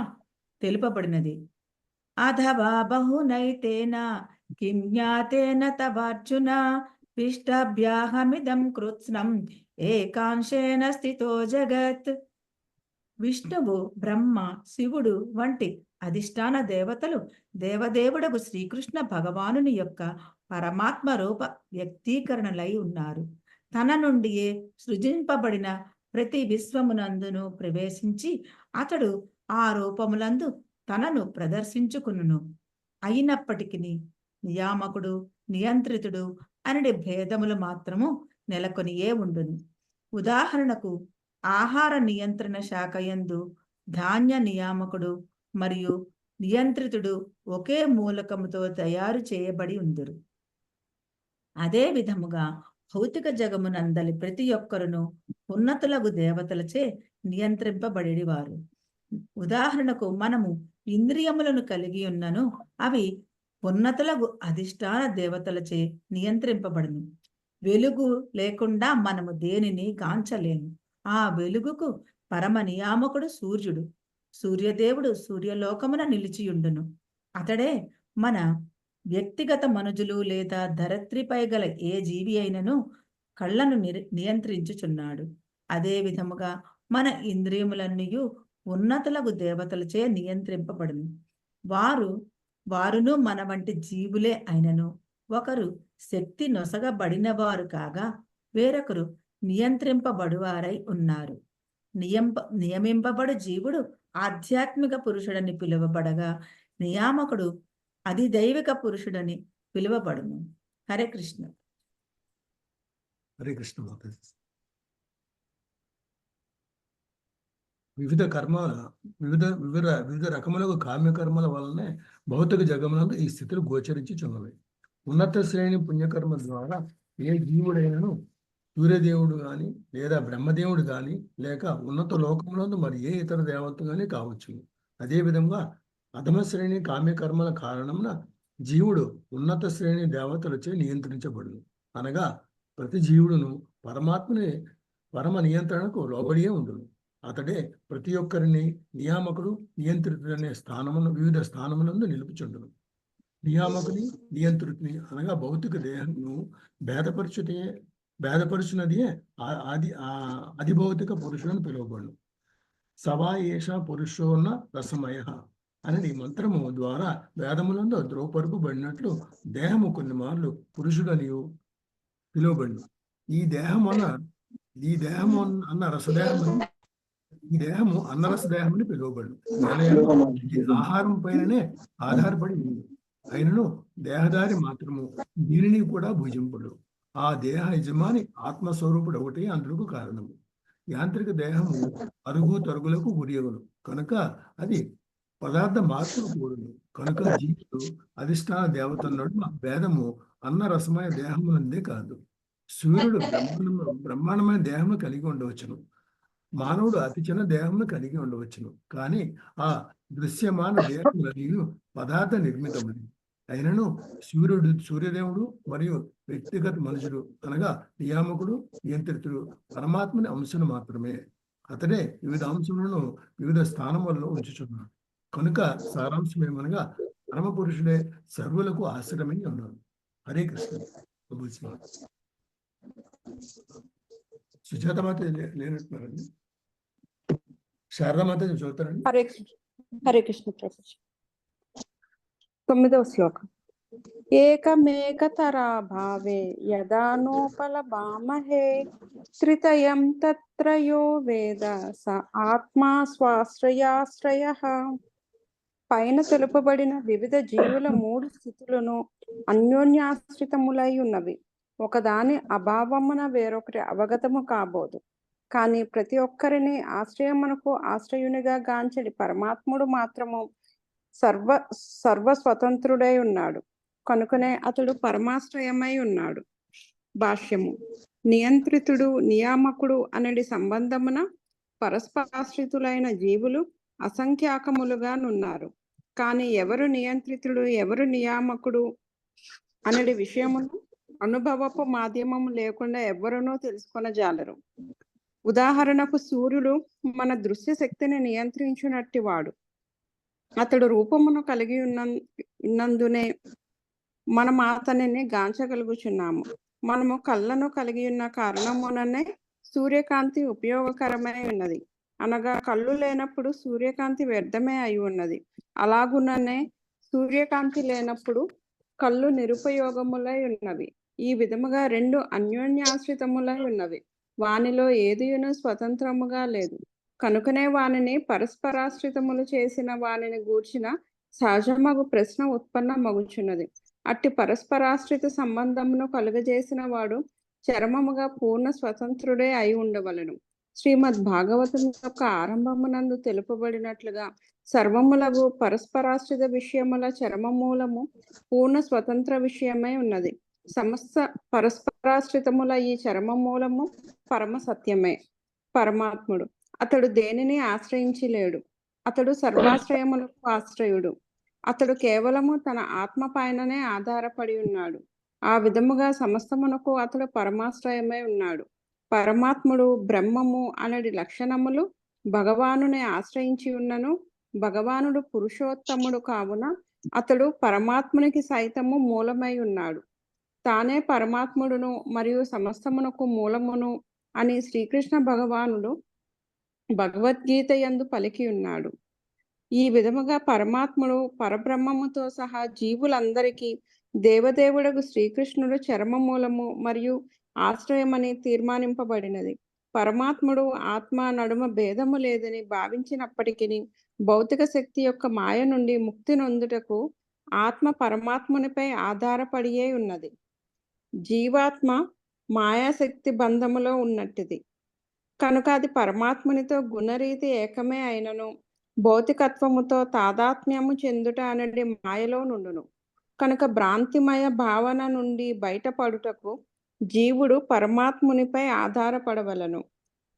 తెలుపబడినది. అథవా బహునైతేన కిం జ్ఞాతేన తవార్జున విష్టాభ్యాహమిదం కృత్స్నం ఏకాంశేన స్థితో జగత్. విష్ణువు, బ్రహ్మ, శివుడు వంటి అధిష్టాన దేవతలు దేవదేవుడకు శ్రీకృష్ణ భగవానుని యొక్క పరమాత్మ రూప వ్యక్తీకరణలై ఉన్నారు. తన నుండియే సృజింపబడిన ప్రతి విశ్వమునందును ప్రవేశించి అతడు ఆ రూపములందు తనను ప్రదర్శించుకును. అయినప్పటికీ నియామకుడు, నియంత్రితుడు అనడి భేదములు మాత్రము నెలకొనియే ఉండును. ఉదాహరణకు ఆహార నియంత్రణ శాఖ యందు ధాన్య నియామకుడు మరియు నియంత్రితుడు ఒకే మూలకముతో తయారు చేయబడి ఉందురు. అదే విధముగా భౌతిక జగమునందలి ప్రతి ఒక్కరును ఉన్నతులగు దేవతలచే నియంత్రింపబడేవారు. ఉదాహరణకు మనము ఇంద్రియములను కలిగి ఉన్నను, అవి ఉన్నతులగు అధిష్టాన దేవతలచే నియంత్రింపబడును. వెలుగు లేకుండా మనము దేనిని గాంచలేము. ఆ వెలుగుకు పరమ నియామకుడు సూర్యుడు. సూర్యదేవుడు సూర్యలోకమున నిలిచియుండును. అతడే మన వ్యక్తిగత మనుజులు లేదా ధరత్రిపై గల ఏ జీవి అయినను కళ్ళను నియంత్రించుచున్నాడు. అదే విధముగా మన ఇంద్రియములన్నీ ఉన్నతులకు దేవతలచే నియంత్రింపబడును. వారును మన వంటి జీవులే అయినను ఒకరు శక్తి నొసగబడినవారు కాగా వేరొకరు నియంత్రింపబడువారై ఉన్నారు. నియమింపబడు జీవుడు ఆధ్యాత్మిక పురుషుడని పిలువబడగా నియామకుడు అధిదైవిక పురుషుడని పిలువబడును. హరే కృష్ణ. హరే కృష్ణ మాతాజీ. వివిధ రకములకు కామ్యకర్మల వలనే భౌతిక జగమునందు ఈ స్థితులు గోచరించుచున్నవి. ఉన్నత శ్రేణి పుణ్యకర్మ ద్వారా ఏ జీవుడైనను సూర్యదేవుడు గాని లేదా బ్రహ్మదేవుడు గాని లేక ఉన్నత లోకములందు మరి ఏ ఇతర దేవతలు గాని కావచ్చు. అదేవిధంగా అధమ శ్రేణి కామ్యకర్మల కారణమున జీవుడు ఉన్నత శ్రేణి దేవతలచే నియంత్రించబడును. అనగా ప్రతి జీవుడును పరమ నియంత్రణకు లోబడియే ఉండును. అతడే ప్రతి ఒక్కరిని నియామకుడు, నియంత్రితుడనే వివిధ స్థానములందు నిలుపుచుండును. నియామకుని, నియంత్రితుని అనగా భౌతిక దేహమును భేదపరుచున్నదియే అధిభౌతిక పురుషులను పిలువబడును. సవా ఏష పురుషోన్న రసమయ అని మంత్రము ద్వారా వేదములందు ద్రోపరుపబడినట్లు దేహము కొన్ని మార్లు పురుషుడనియు పిలువబడును. ఈ దేహము అన్నరసదేహమని పిలువబడును. ఆహారం పైననే ఆధారపడి ఉంది. అయినను దేహదారి మాత్రము దీనిని కూడా భుజింపడు. ఆ దేహ యజమాని ఆత్మస్వరూపుడు ఒకటి అందుకు కారణము. యాంత్రిక దేహము అరుగు తరుగులకు గురియగును కనుక అది పదార్థ మార్పులు కూడును. కనుక జీవుడు అధిష్టాన దేవతన్నడు భేదము అన్న రసమైన దేహమునందే కాదు. సూర్యుడు బ్రహ్మాండమైన దేహము కలిగి ఉండవచ్చును. మానవుడు అతి చిన్న దేహమును కలిగి ఉండవచ్చును. కానీ ఆ దృశ్యమాన దేహములను పదార్థ నిర్మితములు. అయినను సూర్యదేవుడు మరియు వ్యక్తిగత మనుషుడు అనగా నియామకుడు, నియంత్రితుడు పరమాత్మని అంశను మాత్రమే. అతడే వివిధ అంశములను వివిధ స్థానములలో ఉంచుచున్నాడు. కనుక సారాంశం ఏమనగా పరమ పురుషుడే సర్వులకు ఆశ్రమని ఉన్నాడు. హరే కృష్ణ. ప్రభుజీ. సుజాత మాత లేనట్టున్నారండి. శారదా మాత చదువుతారండి. హరే కృష్ణ ప్రభుజీ. 9వ శ్లోకం. ఏకమేకతరా భావే యదా నోపలభామహే త్రితయం తత్రయో వేద స ఆత్మా స్వాశ్రయాశ్రయః. పైన తెలుపబడిన వివిధ జీవుల 3 స్థితులను అన్యోన్యాశ్రితములై ఉన్నవి. ఒకదాని అభావమున వేరొకటి అవగతము కాబోదు. కానీ ప్రతి ఒక్కరిని ఆశ్రయమునకు ఆశ్రయునిగా గాంచడి పరమాత్ముడు మాత్రము సర్వస్వతంత్రుడై ఉన్నాడు. కనుకనే అతడు పరమాశ్రయమై ఉన్నాడు. భాష్యము. నియంత్రితుడు నియామకుడు అనడి సంబంధమున పరస్పరాశ్రితులైన జీవులు అసంఖ్యాకములుగా నున్నారు. కానీ ఎవరు నియంత్రితుడు ఎవరు నియామకుడు అనడి విషయమును అనుభవపు మాధ్యమము లేకుండా ఎవ్వరునూ తెలుసుకొనజాలరు. ఉదాహరణకు సూర్యుడు మన దృశ్య శక్తిని నియంత్రించునట్టి వాడు. అతడు రూపమును కలిగి ఉన్నందునే మనం అతనిని గాంచగలుగుచున్నాము. మనము కళ్ళను కలిగి ఉన్న కారణముననే సూర్యకాంతి ఉపయోగకరమై ఉన్నది. అనగా కళ్ళు లేనప్పుడు సూర్యకాంతి వ్యర్థమే అయి ఉన్నది. అలాగుననే సూర్యకాంతి లేనప్పుడు కళ్ళు నిరుపయోగములై ఉన్నవి. ఈ విధముగా 2 అన్యోన్యాశ్రితములై ఉన్నవి. వానిలో ఏదియును స్వతంత్రముగా లేదు. కనుకనే వానిని పరస్పరాశ్రితములు చేసిన వానిని గూర్చిన సహజమగు ప్రశ్న ఉత్పన్నమగుచున్నది. అట్టి పరస్పరాశ్రిత సంబంధమును కలుగజేసిన వాడు చరమముగా పూర్ణ స్వతంత్రుడే అయి ఉండవలెను. శ్రీమద్ భాగవతం యొక్క ఆరంభమునందు తెలుపబడినట్లుగా సర్వములగు పరస్పరాశ్రిత విషయముల చరమమూలము పూర్ణ స్వతంత్ర విషయమై ఉన్నది. సమస్త పరస్పరాశ్రితముల ఈ చరమమూలము పరమ సత్యమే, పరమాత్ముడు. అతడు దేనిని ఆశ్రయించి లేడు. అతడు సర్వాశ్రయములకు ఆశ్రయుడు. అతడు కేవలము తన ఆత్మ పైననే ఆధారపడి ఉన్నాడు. ఆ విధముగా సమస్తమునకు అతడు పరమాశ్రయమై ఉన్నాడు. పరమాత్ముడు బ్రహ్మము అనడి లక్షణములు భగవానుని ఆశ్రయించి ఉన్నను. భగవానుడు పురుషోత్తముడు కావున అతడు పరమాత్మునికి సైతము మూలమై ఉన్నాడు. తానే పరమాత్ముడును మరియు సమస్తమునకు మూలమును అని శ్రీకృష్ణ భగవానుడు భగవద్గీత యందు పలికి ఉన్నాడు. ఈ విధముగా పరమాత్ముడు పరబ్రహ్మముతో సహా జీవులందరికీ దేవదేవుడకు శ్రీకృష్ణుడు చరమమూలము మరియు ఆశ్రయమని తీర్మానింపబడినది. పరమాత్ముడు ఆత్మ నడుమ భేదము లేదని భావించినప్పటికీ భౌతిక శక్తి యొక్క మాయ నుండి ముక్తి నొందుటకు ఆత్మ పరమాత్మునిపై ఆధారపడియే ఉన్నది. జీవాత్మ మాయాశక్తి బంధములో ఉన్నట్టిది. కనుక అది పరమాత్మునితో గుణరీతి ఏకమే అయినను భౌతికత్వముతో తాదాత్మ్యము చెందుట అనేది మాయలో నుండును. కనుక భ్రాంతిమయ భావన నుండి బయటపడుటకు జీవుడు పరమాత్మునిపై ఆధారపడవలను.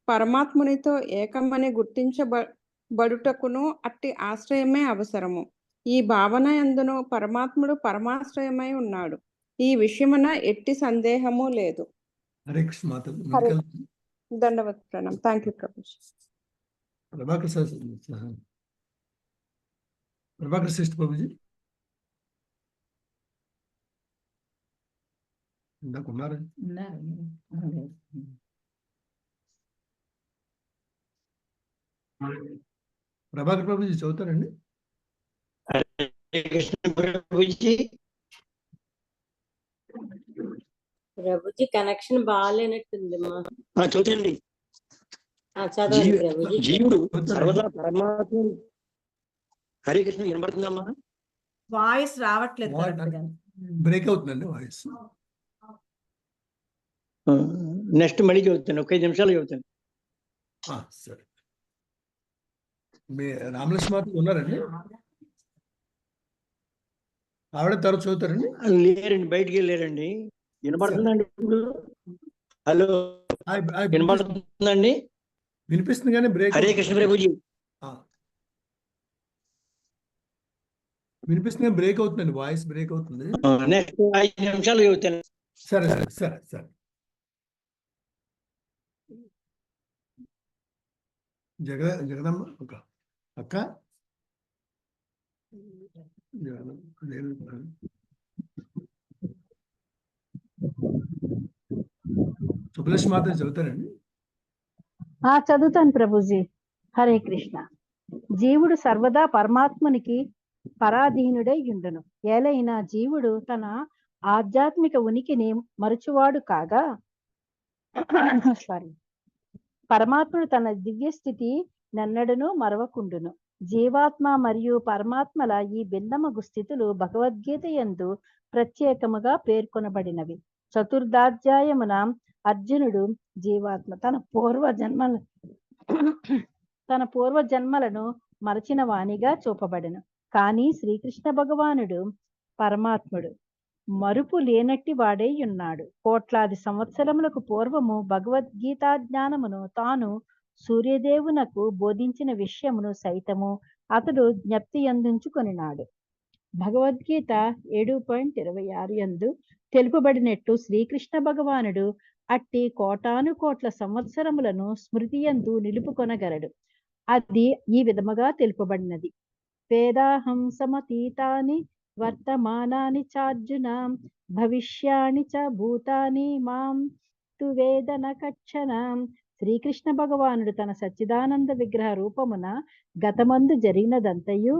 పరమాత్మునితో ఏకమని గుర్తించబడుటకును అట్టి ఆశ్రయమే అవసరము. ఈ భావన యందును పరమాత్ముడు పరమాశ్రయమై ఉన్నాడు. ఈ విషయమున ఎట్టి సందేహము లేదు. హరే కృష్ణ మాత. దండవత్ ప్రణామం. Thank you Prabhuji. Prabhakar sister Prabhuji ఇందాక ఉన్నారు. ప్రభాకర్ ప్రభుజీ చదువుతారండి. ప్రభుజీ కనెక్షన్ బాగాలేనట్టుందమ్మా. చదువుతండి. చదవండి ప్రభుజీ. జీవుడు సర్వదా పరమాత్మ. హరే కృష్ణ వినబడుతుందమ్మా? వాయిస్ రావట్లేదు. బ్రేక్ అవుతుందండి వాయిస్. నెక్స్ట్ మళ్ళీ చదువుతాను. 5 నిమిషాలు చదువుతాను. సరే. మీ రామలక్ష్మి ఉన్నారండి? ఆవిడ తరచు చదువుతారండి? లేరండి, బయటికి వెళ్ళారండి. వినబడుతుందండి ఇప్పుడు? హలో, వినబడుతుందండి? వినిపిస్తుంది కానీ బ్రేక్. హరే కృష్ణ ప్రభుజీ. వినిపిస్తుంది కానీ బ్రేక్ అవుతుందండి, వాయిస్ బ్రేక్ అవుతుంది. నెక్స్ట్ 5 నిమిషాలు చదువుతాను. సరే సరే సరే సరే. జగదమ్మ ఒక అక్క తులసి మాత చదువుతారండి. చదువుతాను ప్రభుజీ. హరే కృష్ణ. జీవుడు సర్వదా పరమాత్మునికి పరాధీనుడై ఉండును. ఏలైనా జీవుడు తన ఆధ్యాత్మిక ఉనికిని మరచువాడు కాగా పరమాత్ముడు తన దివ్య స్థితి నన్నడును మరవకుండును. జీవాత్మ మరియు పరమాత్మల ఈ భిన్నమగు స్థితులు భగవద్గీత యందు ప్రత్యేకముగా పేర్కొనబడినవి. చతుర్థాధ్యాయమున అర్జునుడు జీవాత్మ తన పూర్వ జన్మలను మరచిన వాణిగా చూపబడెను. కానీ శ్రీకృష్ణ భగవానుడు పరమాత్ముడు మరుపు లేనట్టి వాడై ఉన్నాడు. కోట్లాది సంవత్సరములకు పూర్వము భగవద్గీతా జ్ఞానమును తాను సూర్యదేవునకు బోధించిన విషయమును సైతము అతడు జ్ఞప్తి అందించుకొనినాడు. భగవద్గీత 7.26 యందు తెలుపబడినట్టు శ్రీకృష్ణ భగవానుడు అట్టి కోటాను కోట్ల సంవత్సరములను స్మృతి యందు నిలుపుకొనగలడు. అది ఈ విధముగా తెలుపబడినది. వేదాహం సమతీతాని వర్తమానాని చార్జున భవిష్యాని చ భూతాని మాం తు వేదన కచ్చన. శ్రీకృష్ణ భగవానుడు తన సచ్చిదానంద విగ్రహ రూపమున గతమందు జరిగినదంతయు,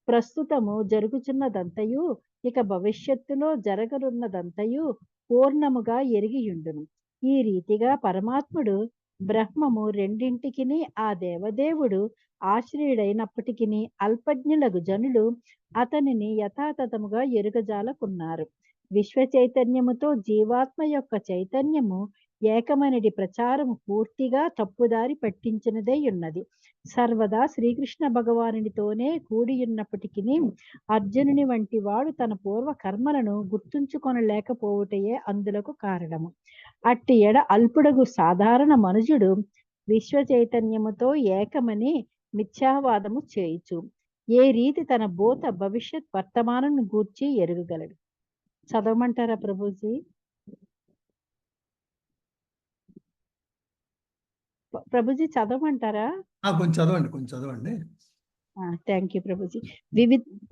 ప్రస్తుతము జరుగుచున్నదంతయు, ఇక భవిష్యత్తులో జరగనున్నదంతయు పూర్ణముగా ఎరిగియుండును. ఈ రీతిగా పరమాత్ముడు బ్రహ్మము రెండింటికిని ఆ దేవదేవుడు ఆశ్రయుడైనప్పటికీ అల్పజ్ఞులకు జనులు అతనిని యథాతథముగా ఎరుగజాలకున్నారు. విశ్వ చైతన్యముతో జీవాత్మ యొక్క చైతన్యము ఏకమనడి ప్రచారము పూర్తిగా తప్పుదారి పట్టించినదై ఉన్నది. సర్వదా శ్రీకృష్ణ భగవానునితోనే కూడియున్నప్పటికీ అర్జునుని వంటి వాడు తన పూర్వ కర్మలను గుర్తుంచుకొనలేకపోవుటయే అందులకు కారణము. అట్టి ఎడ అల్పుడగు సాధారణ మనుజుడు విశ్వ చైతన్యముతో ఏకమని మిథ్యావాదము చేయుచు ఏ రీతి తన భూత భవిష్యత్ వర్తమానం గూర్చి ఎరుగగలడు. చదవమంటారా ప్రభుజీ? ప్రభుజీ చదవమంటారా? కొంచెం చదవండి. Thank you Prabhuji.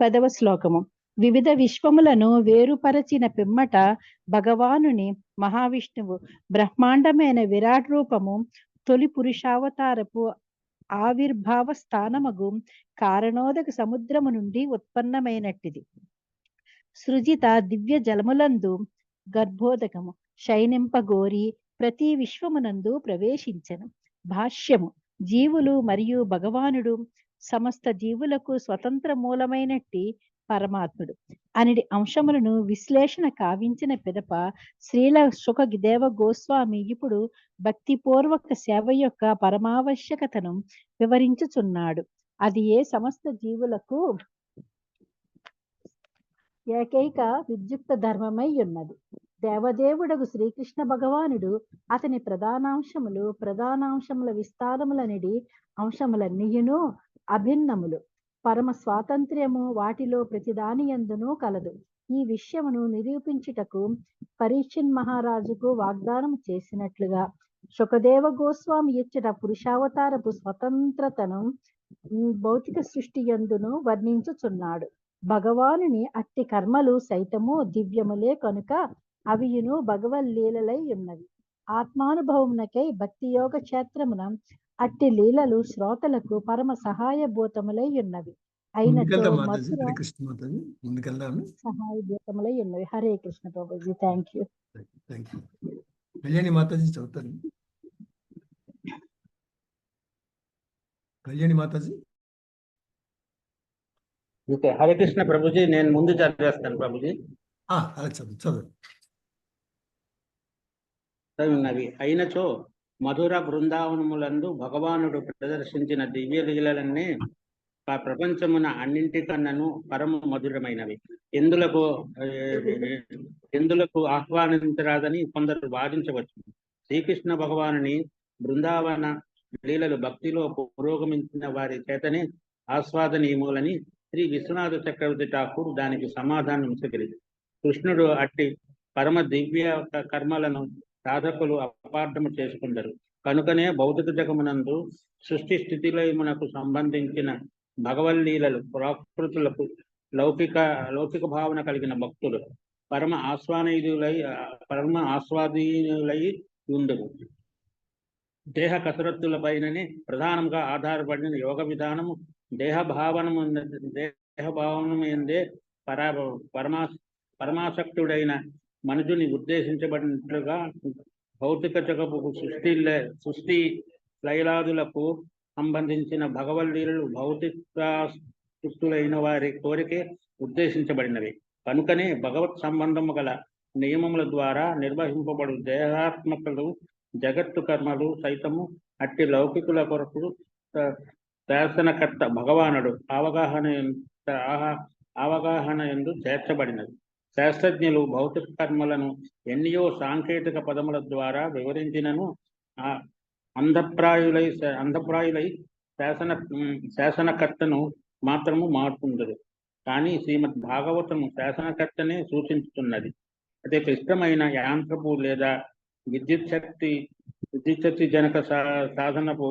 10వ శ్లోకము. వివిధ విశ్వములను వేరుపరచిన పిమ్మట భగవానుని మహావిష్ణువు బ్రహ్మాండమైన విరాట్ రూపము తొలి పురుషావతారపు ఆవిర్భావ స్థానమగు కారణోదక సముద్రము నుండి ఉత్పన్నమైనట్టిది. సృజిత దివ్య జలములందు గర్భోదకము శయనింపగోరి ప్రతి విశ్వమునందు ప్రవేశించెను. భాష్యము. జీవులు మరియు భగవానుడు సమస్త జీవులకు స్వతంత్ర మూలమైనట్టి పరమాత్ముడు అనిడి అంశములను విశ్లేషణ కావించిన పిదప శ్రీల సుఖదేవ గోస్వామి ఇప్పుడు భక్తిపూర్వక సేవ యొక్క పరమావశ్యకతను వివరించుచున్నాడు. అది ఏ సమస్త జీవులకు ఏకైక విద్యుక్త ధర్మమై ఉన్నది. దేవదేవుడగు శ్రీకృష్ణ భగవానుడు అతని ప్రధానాంశముల విస్తారములనిడి అంశములన్నీయును అభిన్నములు. పరమ స్వాతంత్ర్యము వాటిలో ప్రతిదాని యందును కలదు. ఈ విషయమును నిరూపించుటకు పరీక్షిన్ మహారాజుకు వాగ్దానం చేసినట్లుగా సుఖదేవ గోస్వామి ఇచ్చట పురుషావతారపు స్వతంత్రతను భౌతిక సృష్టి యందును వర్ణించుచున్నాడు. భగవానుని అట్టి కర్మలు సైతము దివ్యములే కనుక అవియును భగవల్లీలలై ఉన్నవి. ఆత్మానుభవమునకై భక్తి యోగ క్షేత్రమున అట్టి లీలలు శ్రోతలకు పరమ సహాయభూతములై ఉన్నవి. అయినట్టు సహాయభూతములై ఉన్నవి. హరే కృష్ణ ప్రభుజీ. Thank you. కళ్యాణి మాతాజీ చదువుతారు. కళ్యాణి మాతాజీ. ఓకే. హరే కృష్ణ ప్రభుజీ. నేను ముందు చదివేస్తాను ప్రభుజీ. చదివినవి. అయినచో మధుర బృందావనములందు భగవానుడు ప్రదర్శించిన దివ్య లీలలన్నీ ప్రపంచమున అన్నింటికన్నను పరమ మధురమైనవి. ఎందులకు ఆహ్వానించరాదని కొందరు వాదించవచ్చు. శ్రీకృష్ణ భగవానుని బృందావన లీలలు భక్తిలో పురోగమించిన వారి చేతనే ఆస్వాదనీయములని శ్రీ విశ్వనాథ చక్రవర్తి ఠాకూర్ దానికి సమాధానం ఇచ్చగలిగి కృష్ణుడు అట్టి పరమ దివ్య కర్మలను సాధకులు అపార్థము చేసుకుంటారు. కనుకనే భౌతిక జగమునందు సృష్టి స్థితిలయమునకు సంబంధించిన భగవల్లీలలు ప్రాకృతులకు లౌకిక భావన కలిగిన భక్తులు పరమ ఆస్వాదీనులై ఉండును. దేహ కసరత్తులపైననే ప్రధానంగా ఆధారపడిన యోగ విధానము దేహభావనము ఎందే పరమాసక్తుడైన మనుషుని ఉద్దేశించబడినట్లుగా భౌతిక జగపు సృష్టి లైలాదులకు సంబంధించిన భగవద్లీలలు భౌతికస్తులైన వారి కోరికే ఉద్దేశించబడినవి. కనుకనే భగవత్ సంబంధము గల నియమముల ద్వారా నిర్వహింపబడు దేహాత్మకలు జగత్తు కర్మలు సైతము అట్టి లౌకికుల కొరకు శాసనకర్త భగవానుడు అవగాహన ఎందు చేర్చబడినది. శాస్త్రజ్ఞులు భౌతిక కర్మలను ఎన్నో సాంకేతిక పదముల ద్వారా వివరించినను అంధప్రాయులై శాసనకర్తను మాత్రము మార్పుందరు. కానీ శ్రీమద్ భాగవతము శాసనకర్తనే సూచించుతున్నది. అదే క్లిష్టమైన యాంత్రపు లేదా విద్యుత్ శక్తి జనక సాధనపు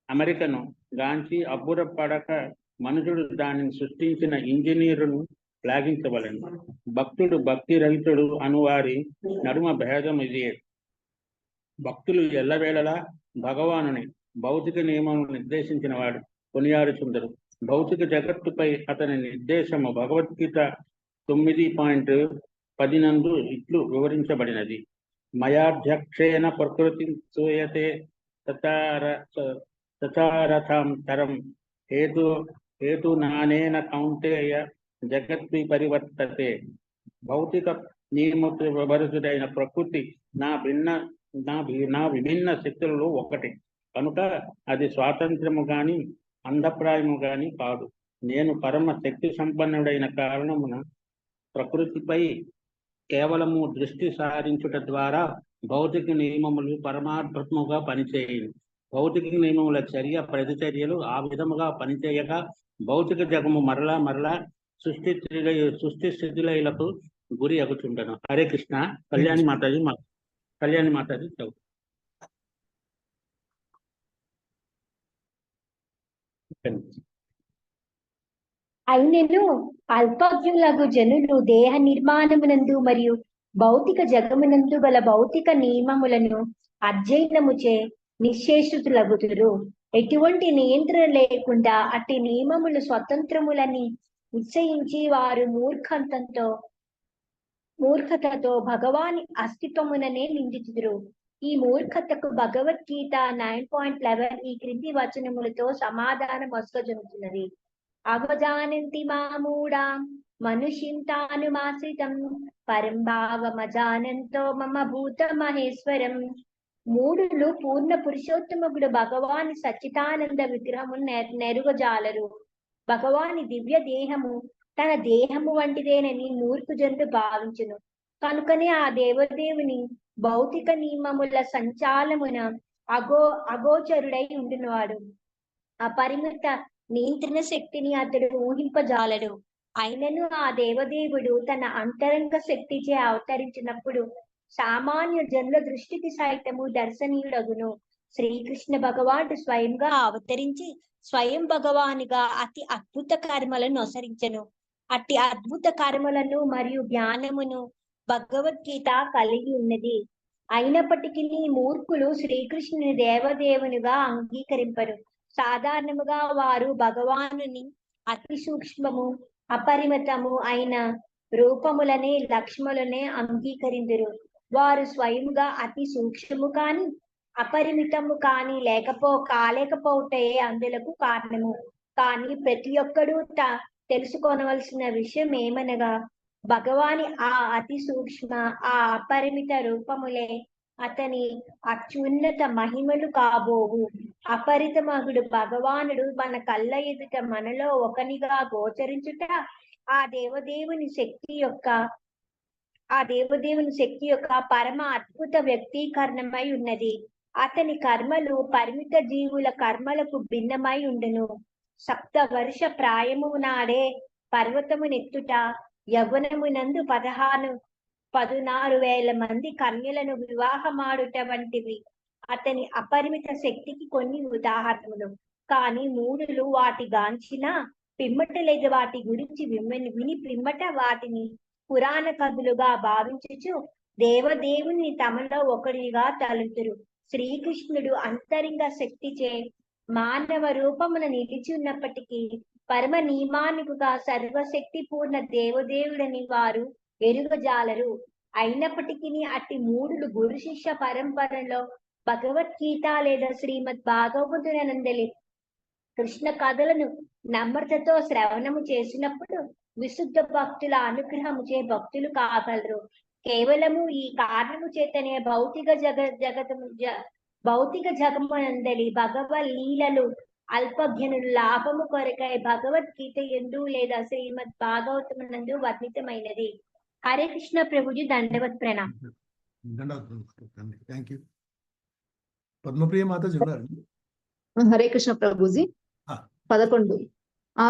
అమెరికను గాంచి అబ్బురపడక మనుషుడు దానిని సృష్టించిన ఇంజనీరును శ్లాఘించవలెను. భక్తుడు భక్తి రహితుడు అనువారి నడుమ భేదం ఇదే. భక్తులు ఎల్లవేళలా భగవానుని భౌతిక నియమములను నిర్దేశించిన వాడు కొనియాడుచుందరు. భౌతిక జగత్తుపై అతని నిర్దేశము భగవద్గీత 9.10 నందు ఇట్లు వివరించబడినది. మయాధ్యక్షేణ ప్రకృతి సూయతే తచారథం తరం హేతు నానేన కౌంటేయ జగత్తి పరివర్తతే. భౌతిక నియమబరుతుడైన ప్రకృతి నా విభిన్న శక్తులలో ఒకటి కనుక అది స్వాతంత్రము గాని అంధప్రాయము గాని కాదు. నేను పరమ శక్తి సంపన్నుడైన కారణమున ప్రకృతిపై కేవలము దృష్టి సారించుట ద్వారా భౌతిక నియమములు పరమాద్భుతముగా పనిచేయను. భౌతిక నియమముల చర్య ప్రతిచర్యలు ఆ విధముగా పనిచేయక భౌతిక జగము మరలా సృష్టి స్థితిలైలకు గురి అగుచుండను. హరే కృష్ణ. కళ్యాణి మాతాజీ చదువు. అయినను అల్పజ్ఞులకు జనులు దేహ నిర్మాణమునందు మరియు భౌతిక జగమునందు గల భౌతిక నియమములను అధ్యయనముచే నిశ్శేషులగుతురు. ఎటువంటి నియంత్రణ లేకుండా అట్టి నియమములు స్వతంత్రములని నిశ్చయించి వారు మూర్ఖతతో భగవాని అస్తిత్వముననే నిందితురు. ఈ మూర్ఖతకు భగవద్గీత 9.11 ఈ క్రింది వచనములతో సమాధానం వస్కజనుతున్నది. అవజానంతి మామూఢా మనుషింతానుమాశ్రితం పరం భావమజానంతో మమ భూత మహేశ్వరం. మూఢులు పూర్ణ పురుషోత్తముడు భగవాని సచ్చిదానంద విగ్రహము నెరుగజాలరు. భగవాని దివ్య దేహము తన దేహము వంటిదేనని మూర్ఖుజనులు భావించును. కనుకనే ఆ దేవదేవుని భౌతిక నియమముల సంచాలమున అగోచరుడై ఉండినవాడు. అపరిమిత నియంత్రణ శక్తిని అతడు ఊహింపజాలడు. అయినను ఆ దేవదేవుడు తన అంతరంగ శక్తిచే అవతరించినప్పుడు సామాన్య జనుల దృష్టికి సైతము దర్శనీయుడగును. శ్రీకృష్ణ భగవానుడు స్వయంగా అవతరించి స్వయం భగవానుగా అతి అద్భుత కర్మలను అనుసరించెను. అట్టి అద్భుత కర్మలను మరియు జ్ఞానమును భగవద్గీత కలిగి ఉన్నది. అయినప్పటికీ మూర్ఖులు శ్రీకృష్ణుని దేవదేవునిగా అంగీకరింపరు. సాధారణముగా వారు భగవానుని అతి సూక్ష్మము అపరిమితము అయిన రూపములనే లక్ష్మలనే అంగీకరిందురు. వారు స్వయముగా అతి సూక్ష్మము కాని అపరిమితము కాని కాలేకపోతే అందులకు కారణము. కానీ ప్రతి ఒక్కడూ తెలుసుకోనవలసిన విషయం ఏమనగా భగవాని ఆ అతి సూక్ష్మ ఆ అపరిమిత రూపములే అతని అత్యున్నత మహిమలు కాబోవు. అపరితమగుడు భగవానుడు మన కళ్ళ ఎదుట మనలో ఒకనిగా గోచరించుట ఆ దేవదేవుని శక్తి యొక్క పరమ అద్భుత వ్యక్తీకరణమై ఉన్నది. అతని కర్మలు పరిమిత జీవుల కర్మలకు భిన్నమై ఉండును. 7 వర్ష ప్రాయము నాడే పర్వతమునెత్తుట యవ్వనమునందు 16,000 మంది కన్యలను వివాహమాడుట వంటివి అతని అపరిమిత శక్తికి కొన్ని ఉదాహరణలు. కానీ మూఢులు వాటి గాంచిన పిమ్మట లేదా వాటి గురించి విని పిమ్మట వాటిని పురాణ కథలుగా భావించుచు దేవదేవుని తమలో ఒకడిగా తలుతురు. శ్రీకృష్ణుడు అంతరింగ శక్తిచే మానవ రూపమున నిలిచి ఉన్నప్పటికీ పరమ నియమానికుగా సర్వశక్తి పూర్ణ దేవదేవుడని వారు ఎరుగజాలరు. అయినప్పటికీ అట్టి మూడులు గురు శిష్య పరంపరలో భగవద్గీత లేదా శ్రీమద్ భాగవతునందలి కృష్ణ కథలను నమ్రతతో శ్రవణము చేసినప్పుడు విశుద్ధ భక్తుల అనుగ్రహముచే భక్తులు కాగలరు. కేవలము ఈ కారణము చేతనే భౌతిక జగమునందలి భగవద్ లీలలు అల్పజ్ఞనులు లాభము కొరకై భగవద్గీత ఎందు లేదా శ్రీమద్ భాగవతమునందు వర్ణితమైనది. హరే కృష్ణ ప్రభుజీ, దండవత్ ప్రణామ్. Thank you. పద్మప్రియ మాతాజీ ఉన్నారు? హరే కృష్ణ ప్రభుజీ. ఆ. 11. ఆ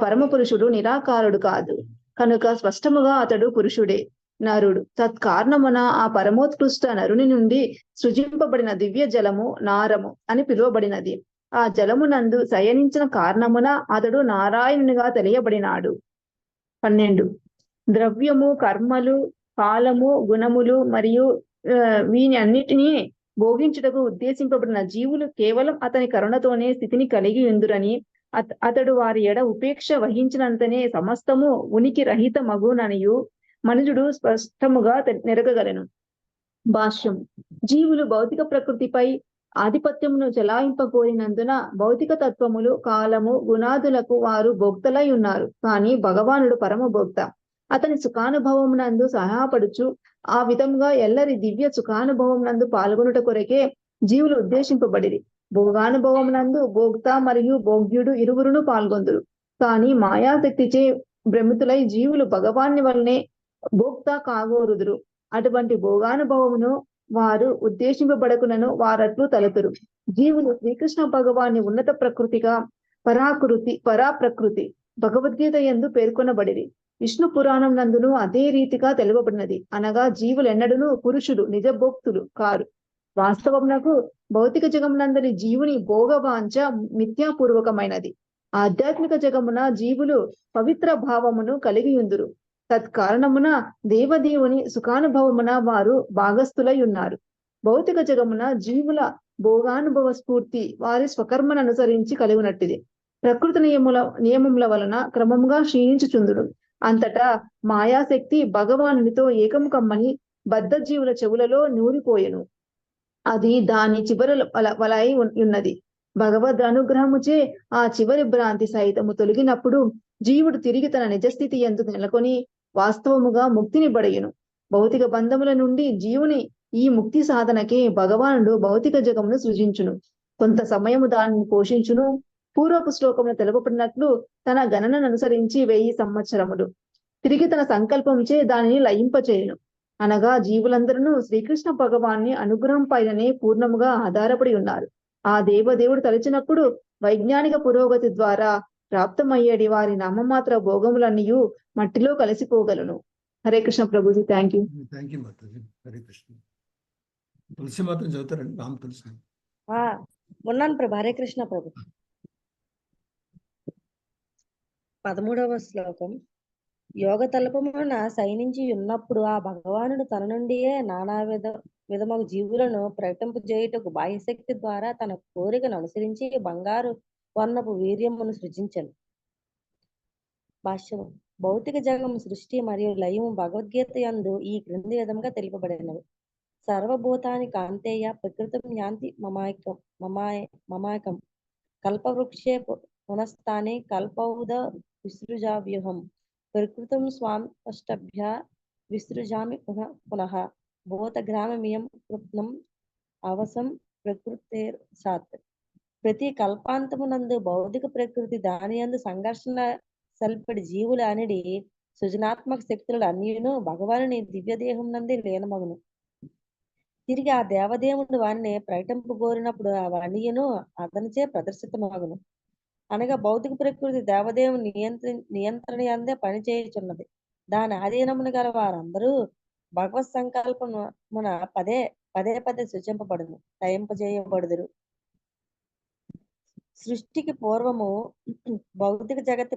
పరమ పురుషుడు నిరాకారుడు కాదు కనుక స్పష్టముగా అతడు పురుషుడే, నరుడు. తత్కారణమున ఆ పరమోత్కృష్ట నరుని నుండి సృజింపబడిన దివ్య జలము నారము అని పిలువబడినది. ఆ జలమునందు శయనించిన కారణమున అతడు నారాయణునిగా తెలియబడినాడు. 12. ద్రవ్యము, కర్మలు, కాలము, గుణములు మరియు వీని అన్నిటినీ భోగించుటకు ఉద్దేశింపబడిన జీవులు కేవలం అతని కరుణతోనే స్థితిని కలిగి ఉందురని, అతడు వారి ఎడ ఉపేక్ష వహించినంతనే సమస్తము ఉనికి రహిత మగుననియు మనుజుడు స్పష్టముగా నెరగగలను. భాష్యం. జీవులు భౌతిక ప్రకృతిపై ఆధిపత్యమును చెలాయింపకోరినందున భౌతిక తత్వములు, కాలము, గుణాదులకు వారు భోక్తలై ఉన్నారు. కానీ భగవానుడు పరమభోక్త. అతని సుఖానుభవమునందు సహాయపడుచు ఆ విధంగా ఎల్లరి దివ్య సుఖానుభవమునందు పాల్గొనుట కొరకే జీవులు ఉద్దేశింపబడిరి. భోగానుభవమునందు భోక్త మరియు భోగ్యుడు ఇరువురును పాల్గొందురు. కానీ మాయాశక్తిచే భ్రమితులై జీవులు భగవాన్ని వల్లనే భోక్త కాగోరుదురు. అటువంటి భోగానుభవమును వారు ఉద్దేశింపబడకునను వారట్లు తలతురు. జీవులు శ్రీకృష్ణ భగవాన్ని ఉన్నత ప్రకృతిగా పరాప్రకృతి భగవద్గీత యందు పేర్కొనబడిరి. విష్ణు పురాణం నందును అదే రీతిగా తెలుపబడినది. అనగా జీవులు ఎన్నడూను పురుషులు నిజభోక్తులు కారు. వాస్తవమునకు భౌతిక జగమునందరి జీవుని భోగవాంఛ మిథ్యాపూర్వకమైనది. ఆధ్యాత్మిక జగమున జీవులు పవిత్ర భావమును కలిగి ఉందురు. తత్కారణమున దేవదేవుని సుఖానుభవమున వారు భాగస్థులై ఉన్నారు. భౌతిక జగమున జీవుల భోగానుభవ స్ఫూర్తి వారి స్వకర్మను అనుసరించి కలిగినట్టిది. ప్రకృతి నియమముల వలన క్రమముగా క్షీణించుచుందుడు. అంతటా మాయాశక్తి భగవానునితో ఏకము కమ్మని బద్ధ జీవుల చెవులలో నూరిపోయెను. అది దాని చివరి వలై ఉన్నది. భగవద్ అనుగ్రహముచే ఆ చివరి భ్రాంతి సైతము తొలగినప్పుడు జీవుడు తిరిగి తన నిజస్థితి యందు నెలకొని వాస్తవముగా ముక్తిని బడయును. భౌతిక బంధముల నుండి జీవుని ఈ ముక్తి సాధనకే భగవానుడు భౌతిక జగమును సృజించును. కొంత సమయము దానిని పోషించును. పూర్వపు శ్లోకమును తెలుపబడినట్లు తన గణనను అనుసరించి 1000 సంవత్సరములు తిరిగి తన సంకల్పంచే దానిని లయింపచేయును. అనగా జీవులందరూ శ్రీకృష్ణ భగవాన్ని అనుగ్రహం పైననే పూర్ణముగా ఆధారపడి ఉన్నారు. ఆ దేవదేవుడు తలచినప్పుడు వైజ్ఞానిక పురోగతి ద్వారా ప్రాప్తమయ్యేది వారి నామమాత్ర భోగములన్నీయు మట్టిలో కలిసిపోగలను. Hare Krishna prabhuji. Thank you. Thank you mataji. Hare Krishna. Tulasi మాత్రం చదువుతారండి. రామ్ తులసి. ఉన్నాను ప్రభు. హరే కృష్ణ ప్రభు. 13వ శ్లోకం. యోగ తల్పమున సైనించి ఉన్నప్పుడు ఆ భగవానుడు తన నుండియే నానా విధముగు జీవులను ప్రకటింపజేయుటకు బాహ్యశక్తి ద్వారా తన కోరికను అనుసరించి బంగారు వర్ణపు వీర్యమును సృజించను. భాష్యము. భౌతిక జగము సృష్టి మరియు లయము భగవద్గీత యందు ఈ క్రింది విధంగా తెలుపబడినవి. సర్వభూతాని కాంతేయ ప్రకృతం యాంతి మమాయకం కల్పవృక్షే పునఃస్థానే కల్పౌద విసృజావ్యూహం ప్రకృతం స్వాంష్టభ్య విసృజామి పునః భూతగ్రామమియం కృత్నం అవసం ప్రకృతేర్సాత్. ప్రతి కల్పాంతమునందు భౌతిక ప్రకృతి దాని యందు సంఘర్షణ సల్పడి జీవుల అనిడి సృజనాత్మక శక్తులు అన్నియును భగవానుని దివ్యదేహం నందే లీనమగును. తిరిగి ఆ దేవదేవుడు వారిని ప్రకటింపగోరినప్పుడు అవన్నీయును అతనిచే ప్రదర్శితమగును. అనగా భౌతిక ప్రకృతి దేవదేవుని నియంత్రణ అందే పనిచేయుచున్నది. దాని ఆధీనమును గల వారందరూ భగవత్ సంకల్పమున పదే పదే సృజింపబడును, లయింపజేయబడుదురు. సృష్టికి పూర్వము భౌతిక జగత్తు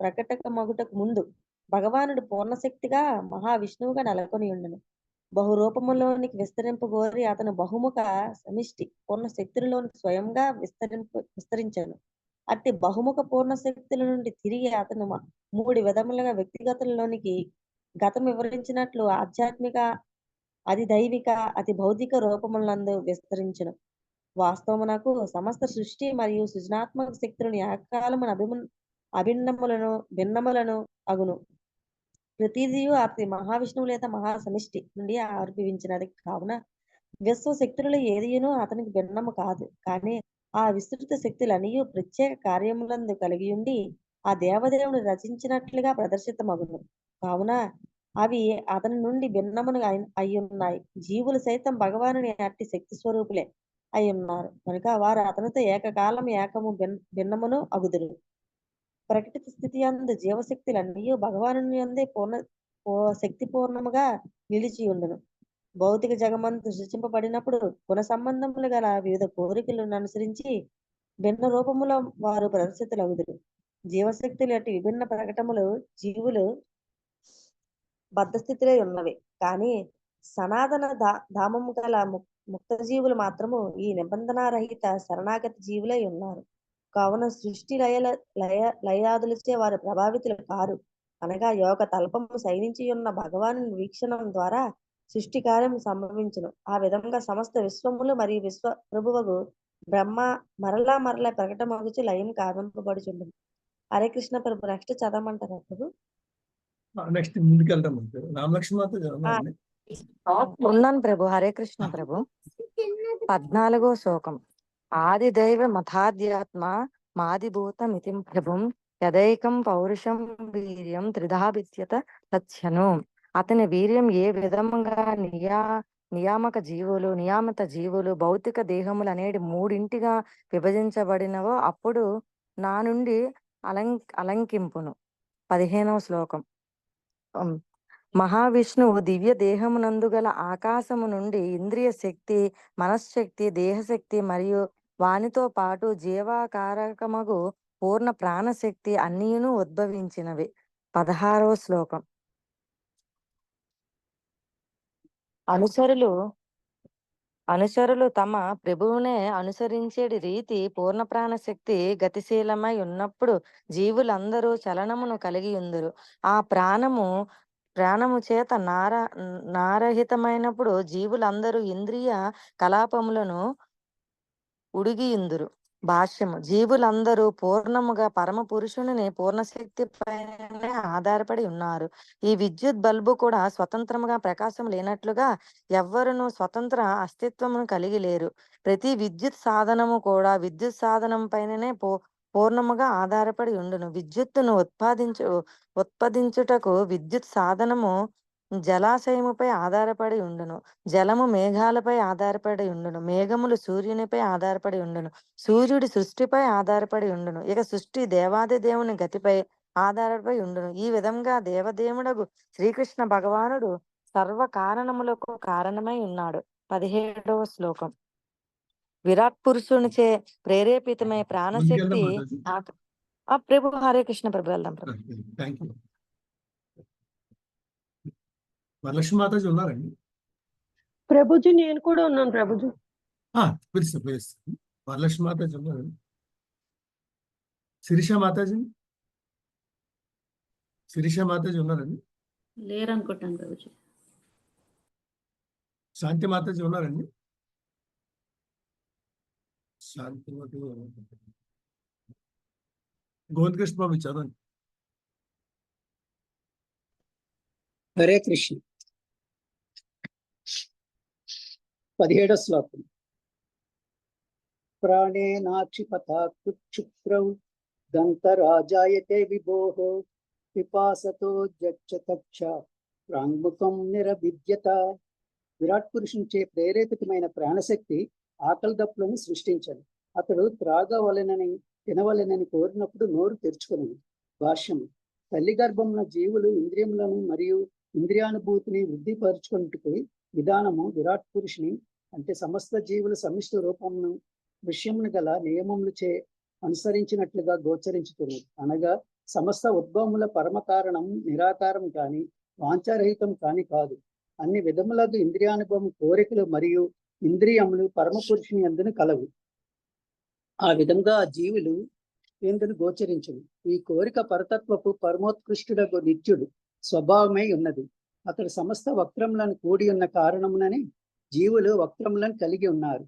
ప్రకటమగుటకు ముందు భగవానుడు పూర్ణశక్తిగా మహావిష్ణువుగా నెలకొని ఉండెను. బహురూపములోనికి విస్తరింపగోరి అతను బహుముఖ సమిష్టి పూర్ణ శక్తులలోనికి స్వయంగా విస్తరించాను. అట్టి బహుముఖ పూర్ణ శక్తుల నుండి తిరిగి అతను మూడు విధములుగా వ్యక్తిగతంలోనికి గతం వివరించినట్లు ఆధ్యాత్మిక, అతి దైవిక, అతి భౌతిక రూపములందు విస్తరించును. వాస్తవమునకు సమస్త సృష్టి మరియు సృజనాత్మక శక్తులను ఏకకాలమున భిన్నములను అగును. ప్రతిదియు అతి మహావిష్ణువు లేదా మహాసమిష్టి నుండి ఆవిర్భవించినది కావున విశ్వశక్తులలో ఏదియును అతనికి భిన్నము కాదు. కానీ ఆ విస్తృత శక్తులన్నీ ప్రత్యేక కార్యములందు కలిగి ఉండి ఆ దేవదేవుని రచించినట్లుగా ప్రదర్శితమగును. కావున అవి అతని నుండి భిన్నమును అయ్యున్నాయి. జీవులు సైతం భగవానుని అట్టి శక్తి స్వరూపులే అయ్యున్నారు కనుక వారు అతనితో ఏకకాలం ఏకము భిన్నమును అగుదురు. ప్రకటిత స్థితి అందు జీవశక్తులన్నీ భగవానుని అందే శక్తి పూర్ణముగా నిలిచి ఉండును. భౌతిక జగమంతు సృష్టింపబడినప్పుడు గుణ సంబంధములు గల వివిధ కోరికలను అనుసరించి భిన్న రూపముల వారు ప్రదర్శితులగుదురు. జీవశక్తులు అట్టి విభిన్న ప్రకటములు జీవులు బద్ధస్థితిలో ఉన్నవి. కానీ సనాతన ధామము గల ముక్త జీవులు మాత్రము ఈ నిబంధనారహిత శరణాగతి జీవులై ఉన్నారు. కావున సృష్టి లయాదులచే వారు ప్రభావితులు కారు. అనగా యోగ తల్పము సైనించి ఉన్న భగవాను వీక్షణం ద్వారా సృష్టి కార్యం సంభవించును. ఆ విధంగా సమస్త విశ్వములు మరియు విశ్వ ప్రభువగు బ్రహ్మ మరలా ప్రకటమగుచు లయం కావింపబడుచుండును. హరే కృష్ణ ప్రభు. నెక్స్ట్ చదవమంటారా ప్రభు? నెక్స్ట్ ముందుకెళ్దాం. రామలక్ష్మణతో చదవండి. ఉన్నాను ప్రభు. హరే కృష్ణ ప్రభు. 14వ శ్లోకం. ఆది దైవ మథాధ్యాత్మ మాదిభూతమితిం ప్రభుం యదైకం పౌరుషం వీర్యం త్రిధా విద్యత తథ్యను. అతని వీర్యం ఏ విధముగా నియామత జీవులు భౌతిక దేహములు అనేటి మూడింటిగా విభజించబడినవో అప్పుడు నా నుండి అలంకింపును. 15వ శ్లోకం. మహావిష్ణువు దివ్య దేహమునందు గల ఆకాశము నుండి ఇంద్రియ శక్తి, మనశ్శక్తి, దేహశక్తి మరియు వానితో పాటు జీవాకారకమగు పూర్ణ ప్రాణశక్తి అన్నీను ఉద్భవించినవి. 16వ శ్లోకం. అనుచరులు తమ ప్రభువునే అనుసరించేది రీతి పూర్ణ ప్రాణశక్తి గతిశీలమై ఉన్నప్పుడు జీవులందరూ చలనమును కలిగి ఉందురు. ఆ ప్రాణము చేత నారహితమైనప్పుడు జీవులందరూ ఇంద్రియ కలాపములను ఉడిగియుందురు. భాష్యము. జీవులందరూ పూర్ణముగా పరమ పురుషుని పూర్ణశక్తి పైన ఆధారపడి ఉన్నారు. ఈ విద్యుత్ బల్బు కూడా స్వతంత్రముగా ప్రకాశం లేనట్లుగా ఎవ్వరును స్వతంత్ర అస్తిత్వమును కలిగి లేరు. ప్రతి విద్యుత్ సాధనము కూడా విద్యుత్ సాధనం పైననే పూర్ణముగా ఆధారపడి ఉండును. విద్యుత్తును ఉత్పాదించుటకు విద్యుత్ సాధనము జలాశయముపై ఆధారపడి ఉండును. జలము మేఘాలపై ఆధారపడి ఉండును. మేఘములు సూర్యునిపై ఆధారపడి ఉండును. సూర్యుడి సృష్టిపై ఆధారపడి ఉండును. ఇక సృష్టి దేవాది దేవుని గతిపై ఆధారపడి ఉండును. ఈ విధంగా దేవదేవుడగు శ్రీకృష్ణ భగవానుడు సర్వ కారణములకు కారణమై ఉన్నాడు. 17వ శ్లోకం. విరాట్ పురుషునిచే ప్రేరేపితమై ప్రాణశక్తి ప్రభు. హరే కృష్ణ ప్రభు. వెళ్దాం ప్రభు. వరలక్ష్మి మాతాజీ ఉన్నారండి? ప్రభుజీ నేను కూడా ఉన్నాను ప్రభుజీ. వరలక్ష్మి మాతాజీ ఉన్నారండి? శిరీష మాతాజీ ఉన్నారండి? లేరనుకుంటాను ప్రభుజీ. శాంతి మాతాజీ ఉన్నారండి? గోవిందకృష్ణ బాబు చదవండి. హరే కృష్ణ. 17వ శ్లోకం. ప్రాణేనాక్షిపథాక్షుప్రౌ దంతరాజాయతే విభోః పిపాసతో జచ్చతక్ష ప్రాంగ్ముఖం నిరవిద్యత. విరాట్ పురుషునిచే ప్రేరేపితమైన ప్రాణశక్తి ఆకలి దప్పులను సృష్టించను. అతడు త్రాగవలెనని తినవలెనని కోరినప్పుడు నోరు తెరుచుకునను. భాష్యము. తల్లి గర్భమున జీవులు ఇంద్రియములను మరియు ఇంద్రియానుభూతిని వృద్ధిపరుచుకున్నట్టుకు విధానము విరాట్ పురుషుని అంటే సమస్త జీవుల సమిష్టి రూపమును విషయమును గల నియమములు చే అనుసరించినట్లుగా గోచరించుతున్నది. అనగా సమస్త ఉద్భవముల పరమ కారణం నిరాకారం కాని వాంఛారహితం కాని కాదు. అన్ని విధములకు ఇంద్రియానుభవం, కోరికలు మరియు ఇంద్రియములు పరమ పురుషుని అందును కలవు. ఆ విధంగా జీవులు ఎందును గోచరించును. ఈ కోరిక పరతత్వపు పరమోత్కృష్టుడకు నిత్యుడు స్వభావమై ఉన్నది. అతడు సమస్త వక్రములను కూడి ఉన్న కారణమునని జీవులు వక్రములను కలిగి ఉన్నారు.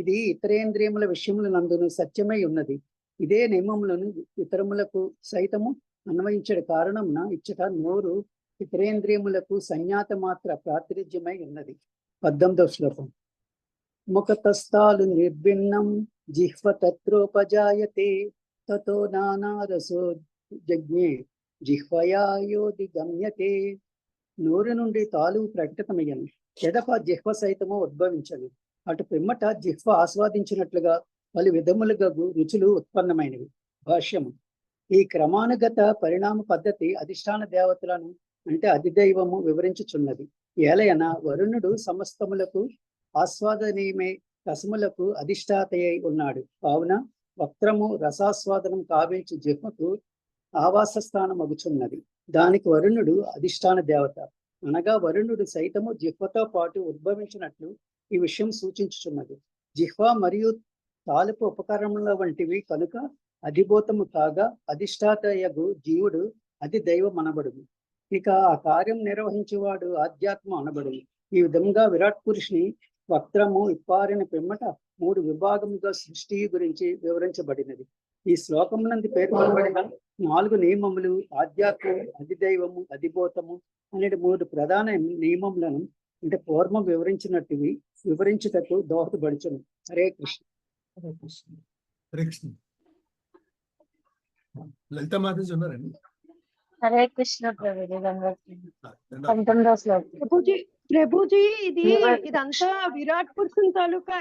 ఇది ఇతరేంద్రియముల విషయముల నందును సత్యమై ఉన్నది. ఇదే నియమములను ఇతరములకు సైతము అన్వయించడు కారణమున ఇచ్చట నోరు ఇతరేంద్రియములకు సంజ్ఞాత మాత్ర ప్రాతినిధ్యమై ఉన్నది. 18వ శ్లోకం. ముఖతస్థాలు నిర్భిన్నం జిహ్వ తత్రోపజాయతే తతో నానారసో జజ్ఞే జిహ్వయాయోది గమ్యతే. నోరు నుండి తాలు ప్రకటితమయ్యను, ఎదప జిహ్వ సైతము ఉద్భవించను. అటు పిమ్మట జిహ్వ ఆస్వాదించినట్లుగా పలు విధములుగా రుచులు ఉత్పన్నమైనవి. భాష్యము. ఈ క్రమానుగత పరిణామ పద్ధతి అధిష్టాన దేవతలను అంటే అధిదైవము వివరించుచున్నది. ఏలయన వరుణుడు సమస్తములకు ఆస్వాదనీయమే రసములకు అధిష్టాతయై ఉన్నాడు. కావున వక్రము రసాస్వాదనం కావించి జిహ్వకు ఆవాస స్థానం అగుచున్నది. దానికి వరుణుడు అధిష్టాన దేవత. అనగా వరుణుడు సైతము జిహ్వతో పాటు ఉద్భవించినట్లు ఈ విషయం సూచించుచున్నది. జిహ్వ మరియు తాలుపు ఉపకరణముల వంటివి కనుక అధిభూతము కాగా అధిష్టాతయగు జీవుడు అది దైవం అనబడును. ఇక ఆ కార్యం నిర్వహించేవాడు ఆధ్యాత్మ అనబడును. ఈ విధంగా విరాట్ పురుషుని వక్రము ఇప్పారిన పిమ్మట 3 విభాగముగా సృష్టి గురించి వివరించబడినది. ఈ శ్లోకమునందు పేర్కొనబడిన 4 నియమములు ఆధ్యాత్మం, అధిదైవము, అధిభూతము అనే 3 ప్రధాన నియమములను అంటే పూర్వం వివరించినట్టువి వివరించుటకు దోహదపడుచును. హరే కృష్ణ. హరే కృష్ణ. హరే కృష్ణ. లలిత మాతాజీ ఉన్నారండి? హరే కృష్ణ ప్రభుజీ. 19వ శ్లోకం. ప్రభుజీ ఇదంతా విరాట్ పురుషుని తాలూకా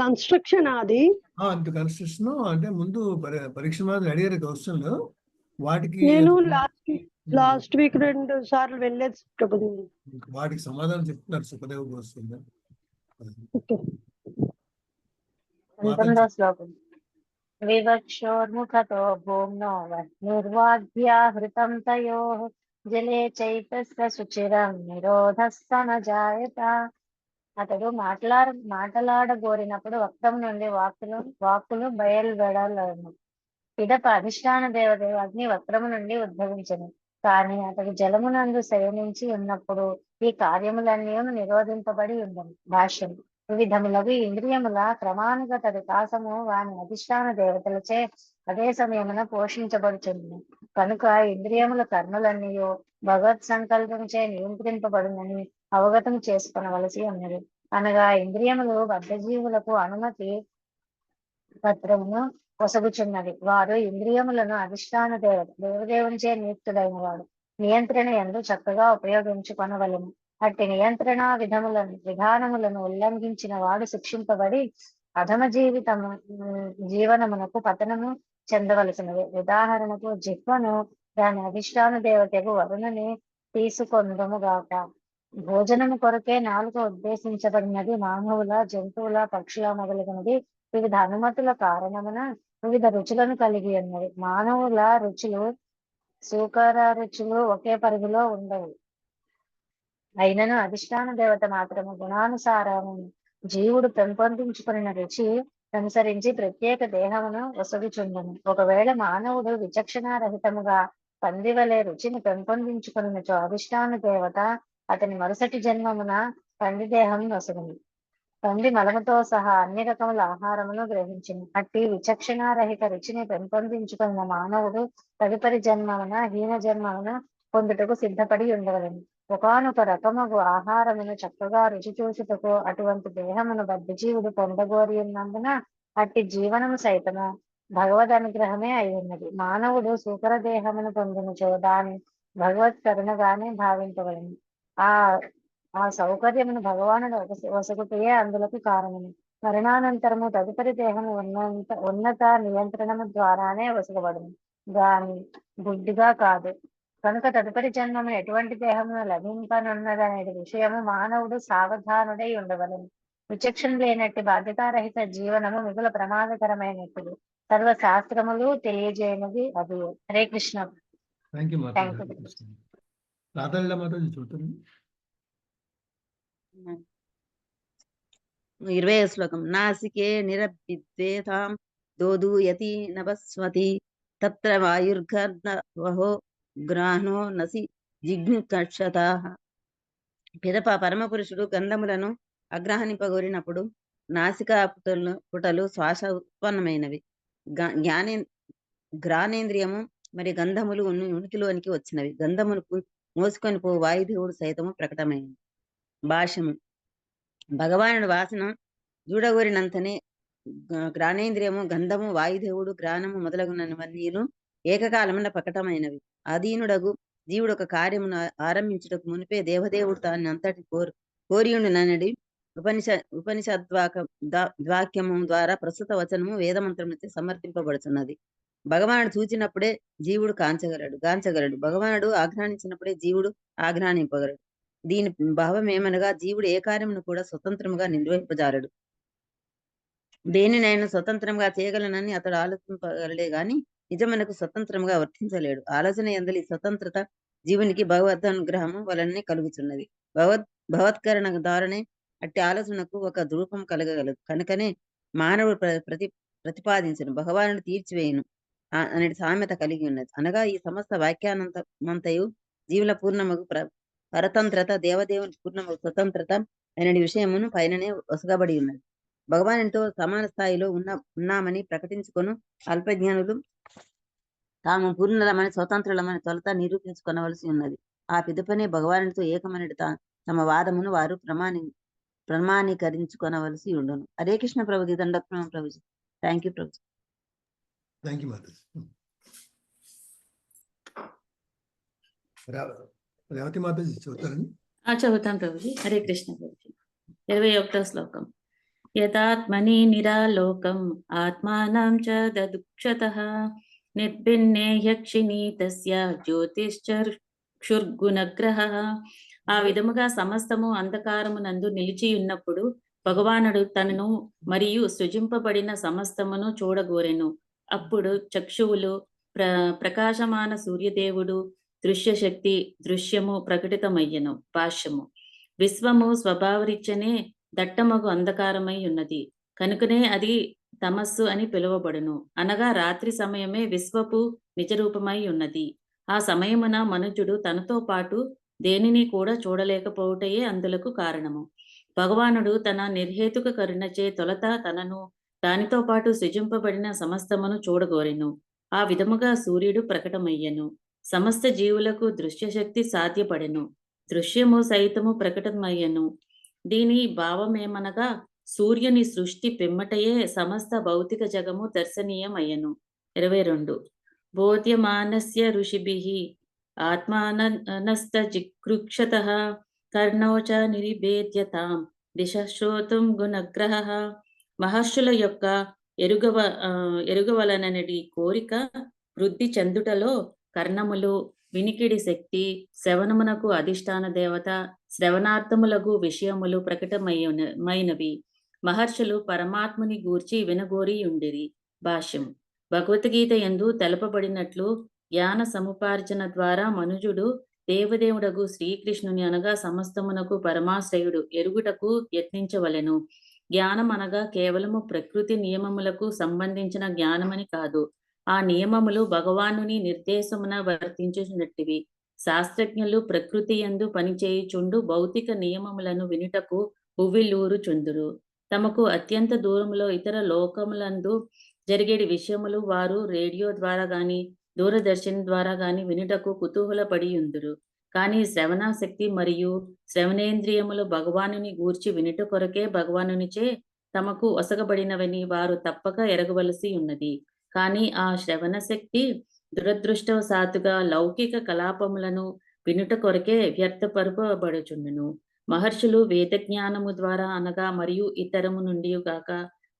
కన్స్ట్రక్షన్ అది. అంత కన్స్ట్రక్షన్ అంటే ముందు పరీక్ష మాదిరి అడిగారు క్వశ్చన్లు. వాటికి నేను లాస్ట్ వీక్ 2 సార్లు వెళ్ళలేదు ప్రభుజీ. వాటికి సమాధానం చెప్తున్నారు సుఖదేవ్ గోస్వామి. 19వ శ్లోకం. వివక్షోర్ముఖతో భూమ్నో నిర్వాధ్యాహృతం తయోః జలే చైతస్య శుచిరం నిరోధస్సన జాయత. అతడు మాటలాడగోరినప్పుడు వక్రం నుండి వాక్కులు బయలువెడలను. పిదప అధిష్టాన దేవత అగ్ని వక్రము నుండి ఉద్భవించను. కానీ అతడు జలమునందు శయనించి ఉన్నప్పుడు ఈ కార్యములన్నీ నిరోధింపబడి ఉండను. భాష్యం. వివిధములగు ఇంద్రియముల క్రమానుగత వికాసము వాని అధిష్టాన దేవతలచే అదే సమయమున పోషించబడుచుంది. కనుక ఇంద్రియముల కర్మలన్నీ భగవత్ సంకల్పంచే నియంత్రింపబడునని అవగతం చేసుకొనవలసి ఉన్నది. అనగా ఇంద్రియములు బద్ధజీవులకు అనుమతి పత్రమును కొసగుచున్నది. వారు ఇంద్రియములను అధిష్టాన దేవదేవునిచే నియుక్తుడైన వాడు నియంత్రణ యందు చక్కగా ఉపయోగించుకొనవలెను. అట్టి నియంత్రణ విధానములను ఉల్లంఘించిన వాడు శిక్షింపబడి అధమ జీవనమునకు పతనము చెందవలసినది. ఉదాహరణకు జిహ్వను దాని అధిష్టాన దేవతకు వరుణని తీసుకొందుముగాక. భోజనము కొరకే నాలుక ఉద్దేశించబడినది. మానవుల, జంతువుల, పక్షుల మొదలగునది వివిధ అనుమతుల కారణమున వివిధ రుచులను కలిగి ఉన్నది. మానవుల రుచులు, సూకర రుచులు ఒకే పరిధిలో ఉండవు. అయినను అధిష్టాన దేవత మాత్రము గుణానుసారము జీవుడు పెంపొందించుకున్న రుచి అనుసరించి ప్రత్యేక దేహమును ఒసగుచుండను. ఒకవేళ మానవుడు విచక్షణారహితముగా పందివలే రుచిని పెంపొందించుకున్నచో అధిష్టాన దేవత అతని మరుసటి జన్మమున పంది దేహం నొసగును. పంది మలముతో సహా అన్ని రకముల ఆహారమును గ్రహించును. అట్టి విచక్షణారహిత రుచిని పెంపొందించుకున్న మానవుడు తదుపరి జన్మమున హీన జన్మమున పొందుటకు సిద్ధపడి ఉండవలను. ఒకనొక రకముగు ఆహారమును చక్కగా రుచి చూచుటకు అటువంటి దేహమును బద్ధజీవుడు పొందగోరి ఉన్నందున అట్టి జీవనము సైతము భగవద్ అనుగ్రహమే అయి ఉన్నది. మానవుడు సూకర దేహమును పొందినచో దాని భగవత్ కరుణగానే భావింపవలను. ఆ సౌకర్యమును భగవానుడు వసగుటయే అందులకు కారణము. మరణానంతరము తదుపరి దేహము ఉన్నత నియంత్రణము ద్వారానే వసగబడును, గాని గుడ్డిగా కాదు. కనుక తదుపరి జన్మము ఎటువంటి దేహమును లభింపనున్నదనే విషయము మానవుడు సావధానుడై ఉండవలెను. విచక్షణ లేనట్టి బాధ్యతారహిత జీవనము మిగుల ప్రమాదకరమైనప్పుడు సర్వ శాస్త్రములు తెలియజేయనిది అది. Hare Krishna. Thank you mataji. Thank Hare you. Krishna. Radhaleela mataji చూడండి. 20వ శ్లోకం. నాసికే నిరభిద్వేతాం దోదూయతి నభస్వతి తత్ర వాయుర్గర్భవహో గ్రాహ్నో నసి జిఘ్నుకక్షతాః. పిదప పరమపురుషుడు గంధములను అగ్రహణింపగోరినప్పుడు నాసికా పుటలు శ్వాస ఉత్పన్నమైనవి. ఘ్రాణేంద్రియము మరి గంధములు ఉనికిలోనికి వచ్చినవి. గంధమును మోసుకొని పో వాయుదేవుడు సైతము ప్రకటమైనది. భాష్యము. భగవానుడు వాసన చూడగోరినంతనే ఘ్రాణేంద్రియము గంధము వాయుదేవుడు గ్రాణము మొదలగునవన్నీను ఏకకాలమున ప్రకటమైనవి. అధీనుడగు జీవుడు ఒక కార్యమును ఆరంభించుటకు మునిపే దేవదేవుడు తాను అంతటి కోరియుండుననడి ఉపనిషద్వాక్యము ద్వారా ప్రస్తుత వచనము వేదమంత్రములచే సమర్థింపబడుతున్నది. భగవానుడు చూచినప్పుడే జీవుడు గాంచగలడు. భగవానుడు ఆఘ్రానించినప్పుడే జీవుడు ఆఘ్రానింపగలడు. దీని భావం ఏమనగా జీవుడు ఏ కార్యమును కూడా స్వతంత్రముగా నిర్వహింపజాలడు. దేనినైనా స్వతంత్రంగా చేయగలనని అతడు ఆలోచింపగలడే గాని నిజమునకు స్వతంత్రంగా వర్తించలేడు. ఆలోచన యందలి స్వతంత్రత జీవునికి భగవదనుగ్రహము వలననే కలుగుతున్నది. భగవత్కరణ ద్వారానే అట్టి ఆలోచనకు ఒక రూపం కలగగలదు. కనుకనే మానవుడు ప్రతిపాదించను భగవానుడు తీర్చివేయును అనే సామెత కలిగి ఉన్నది. అనగా ఈ సమస్త వాక్యానంతమంతయు జీవుల పూర్ణమగు పరతంత్రత దేవదేవుని పూర్ణమగు స్వతంత్రత అనే విషయమును పైననే ఒసగబడి ఉన్నది. భగవానునితో సమాన స్థాయిలో ఉన్నామని ప్రకటించుకొను అల్పజ్ఞానులు తాము పూర్ణులమని స్వతంత్రులమని తొలత నిరూపించుకొనవలసి ఉన్నది. ఆ పిదపనే భగవానునితో ఏకమని తమ వాదమును వారు ప్రమాణీకరించుకొనవలసి ఉండును. హరే కృష్ణ ప్రభుజీ. దండప్రణ prabhuji. Thank you prabhuji. Thank you mataji. Revathi mataji చదువుతారండి. చదువుతాం ప్రభుజీ. హరే కృష్ణ ప్రభుజీ. 21వ శ్లోకం. యదాత్మని నిరాలోకం ఆత్మానం చ దదుక్షతః నిర్భిన్నే యక్షిణీ తస్య జ్యోతిశ్చక్షుర్గుణగ్రహః. ఆ విధముగా సమస్తము అంధకారమునందు నిలిచి ఉన్నప్పుడు భగవానుడు తనను మరియు సృజింపబడిన సమస్తమును చూడగోరెను. అప్పుడు చక్షువులు ప్రకాశమాన సూర్యదేవుడు దృశ్యశక్తి దృశ్యము ప్రకటితమయ్యను. భాష్యము. విశ్వము స్వభావరీత్యనే దట్టమగు అంధకారమై ఉన్నది. కనుకనే అది తమస్సు అని పిలువబడును. అనగా రాత్రి సమయమే విశ్వపు నిజరూపమై ఉన్నది. ఆ సమయమున మనుజుడు తనతో పాటు దేనిని కూడా చూడలేకపోవటయే అందులకు కారణము. భగవానుడు తన నిర్హేతుక కరుణచే తొలత తనను దానితో పాటు సృజింపబడిన సమస్తమును చూడగోరెను. ఆ విధముగా సూర్యుడు ప్రకటమయ్యను. సమస్త జీవులకు దృశ్యశక్తి సాధ్యపడెను. దృశ్యము సైతము ప్రకటమయ్యను. దీని భావమేమనగా సూర్యుని సృష్టి పిమ్మటయే సమస్త భౌతిక జగము దర్శనీయమయ్యను. 22. బోధ్యమానస్య ఋషిభిః ఆత్మానస్తజిగృక్షతః కర్ణౌ చ నిరిభేద్యతాం దిశ శ్రోతుం గుణగ్రహః. మహర్షుల యొక్క ఎరుగవలనని కోరిక వృద్ధి చెందుటలో కర్ణములు, వినికిడి శక్తి, శ్రవణమునకు అధిష్టాన దేవత, శ్రవణార్థములకు విషయములు ప్రకటమైనవి. మహర్షులు పరమాత్ముని గూర్చి వినగోరి ఉండిరి. భాష్యం. భగవద్గీత యందు తెలపబడినట్లు జ్ఞాన సముపార్జన ద్వారా మనుజుడు దేవదేవుడగు శ్రీకృష్ణుని అనగా సమస్తమునకు పరమాశ్రయుడు ఎరుగుటకు యత్నించవలెను. జ్ఞానం అనగా కేవలము ప్రకృతి నియమములకు సంబంధించిన జ్ఞానమని కాదు. ఆ నియమములు భగవానుని నిర్దేశమున వర్తించునట్టివి. శాస్త్రజ్ఞులు ప్రకృతి యందు పనిచేయుచుండు భౌతిక నియమములను వినుటకు ఉవ్విళ్ళూరుచుందురు. తమకు అత్యంత దూరములో ఇతర లోకములందు జరిగేటి విషయములు వారు రేడియో ద్వారా గాని దూరదర్శన్ ద్వారా గాని వినుటకు కుతూహలపడి ఉందురు. కానీ శ్రవణ శక్తి మరియు శ్రవణేంద్రియములు భగవానుని గూర్చి వినుట కొరకే భగవానునిచే తమకు ఒసగబడినవని వారు తప్పక ఎరగవలసి ఉన్నది. కానీ ఆ శ్రవణ శక్తి దురదృష్టవశాతుగా లౌకిక కలాపములను వినుట కొరకే వ్యర్థపరపబడుచుండును. మహర్షులు వేద జ్ఞానము ద్వారా అనగా మరియు ఇతరము నుండి గాక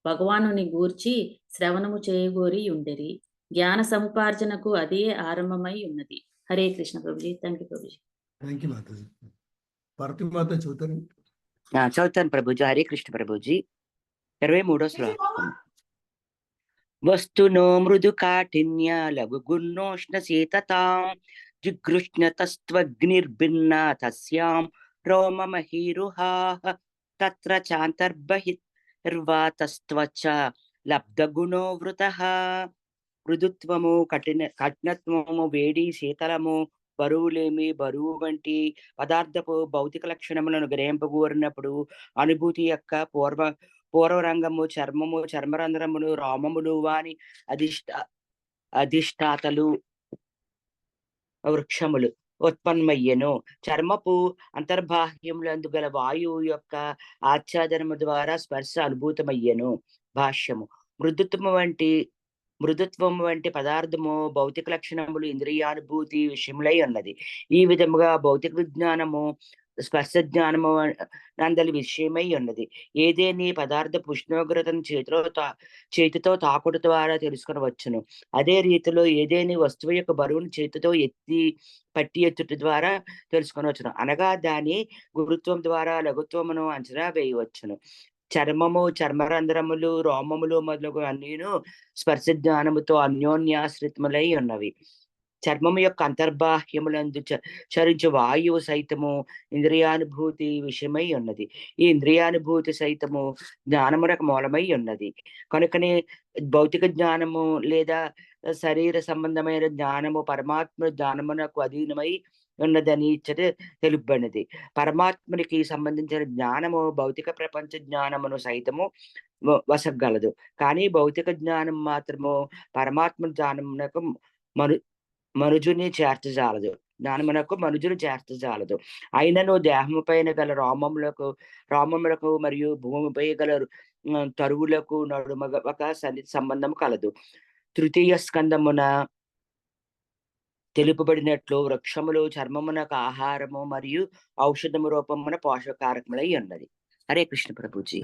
భగవానుని గూర్చి శ్రవణము చేయగోరి ఉండేరి. జ్ఞాన సముపార్జనకు అదే ఆరంభమై ఉన్నది. Hare Krishna prabhuji. Thank you prabhuji. Thank you mataji. Bharathi mata చదువుతారండి. చదువుతాను ప్రభుజీ. హరే కృష్ణ ప్రభుజీ. 23వ శ్లోకం. వస్తునో మృదు కాఠిన్య లఘు గుణోష్ణ శీతతాం జిగృష్ణతస్త్వగ్నిర్భిన్న తస్యాం రోమమహీరుహాః తత్ర చాంతర్బహిర్వాతస్త్వచ లబ్ధగుణో వృతః. మృదుత్వము, కఠినత్వము, వేడి, శీతలము, బరువులేమి, బరువు వంటి పదార్థపు భౌతిక లక్షణములను గ్రహింపగోరినప్పుడు అనుభూతి యొక్క పూర్వరంగము, చర్మము, చర్మరంధ్రములు, రోమములు వాని అధిష్టాతలు వృక్షములు ఉత్పన్నమయ్యెను. చర్మపు అంతర్బాహ్యములందు గల వాయువు యొక్క ఆచ్ఛాదనము ద్వారా స్పర్శ అనుభూతమయ్యెను. భాష్యము. మృదుత్వం వంటి పదార్థము భౌతిక లక్షణములు ఇంద్రియానుభూతి విషయములై ఉన్నది. ఈ విధముగా భౌతిక విజ్ఞానము స్పర్శ జ్ఞానము నందలి విషయమై ఉన్నది. ఏదేని పదార్థపు ఉష్ణోగ్రతను చేతితో తాకుట ద్వారా తెలుసుకొనవచ్చును. అదే రీతిలో ఏదేని వస్తువు యొక్క బరువును చేతితో పట్టి ఎత్తుట ద్వారా తెలుసుకొనవచ్చును. అనగా దాని గురుత్వం ద్వారా లఘుత్వమును అంచనా వేయవచ్చును. చర్మము, చర్మరంధ్రములు, రోమములు మొదలగు అన్నీను స్పర్శ జ్ఞానముతో అన్యోన్యాశ్రితములై ఉన్నవి. చర్మము యొక్క అంతర్బాహ్యములందు చరించు వాయువు సైతము ఇంద్రియానుభూతి విషయమై ఉన్నది. ఈ ఇంద్రియానుభూతి సైతము జ్ఞానమునకు మూలమై ఉన్నది. కనుకనే భౌతిక జ్ఞానము లేదా శరీర సంబంధమైన జ్ఞానము పరమాత్మ జ్ఞానమునకు అధీనమై ఉన్నదని తెలుపబడినది. పరమాత్మనికి సంబంధించిన జ్ఞానము భౌతిక ప్రపంచ జ్ఞానమును సైతము వసగలదు. కానీ భౌతిక జ్ఞానం మాత్రము పరమాత్మ జ్ఞానమునకు మనుజుని చేర్చజాలదు. జ్ఞానమునకు మనుజుని చేర్చజాలదు. అయినను దేహము పైన గల రోమములకు మరియు భూమిపై గల తరువులకు నడుమ ఒక సన్నిహిత సంబంధం కలదు. తృతీయ స్కందమున తెలుపబడినట్లు వృక్షములు చర్మమునకు ఆహారము మరియు ఔషధము రూపమున పోషకారకములై ఉన్నది. హరే కృష్ణ ప్రభుజీ.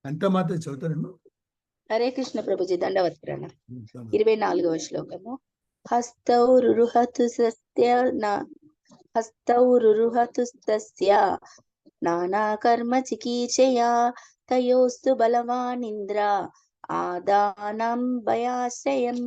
అంత మాత్రం చదువుతాను. హరే కృష్ణ ప్రభుజీ. దండవత్ ప్రణామం. 24వ శ్లోకము. హస్తౌ రురుహతుస్తస్య నానా కర్మ చికీర్షయా తయోస్తు బలవానింద్ర ఆదానం భయాశ్రయం.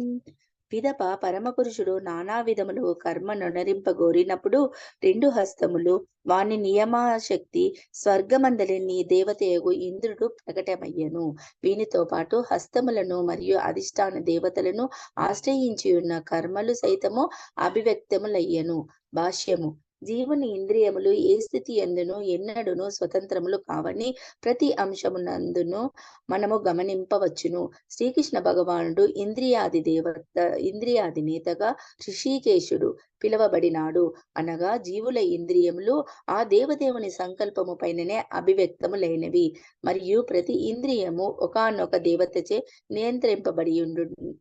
పిదప పరమపురుషుడు నానా విధములు కర్మను నరింపగోరినప్పుడు 2 హస్తములు వాని నియమశక్తి స్వర్గమందలి నీ దేవతయగు ఇంద్రుడు ప్రకటమయ్యను. వీనితో పాటు హస్తములను మరియు అధిష్టాన దేవతలను ఆశ్రయించి ఉన్న కర్మలు సైతము అభివ్యక్తములయ్యను. భాష్యము. జీవుని ఇంద్రియములు ఏ స్థితి ఎందును ఎన్నడును స్వతంత్రములు కావని ప్రతి అంశమునందును మనము గమనింపవచ్చును. శ్రీకృష్ణ భగవానుడు ఇంద్రియాధినేతగా ఋషికేశుడు పిలువబడినాడు. అనగా జీవుల ఇంద్రియములు ఆ దేవదేవుని సంకల్పము పైననే అభివ్యక్తములైనవి. మరియు ప్రతి ఇంద్రియము ఒకానొక దేవతచే నియంత్రింపబడి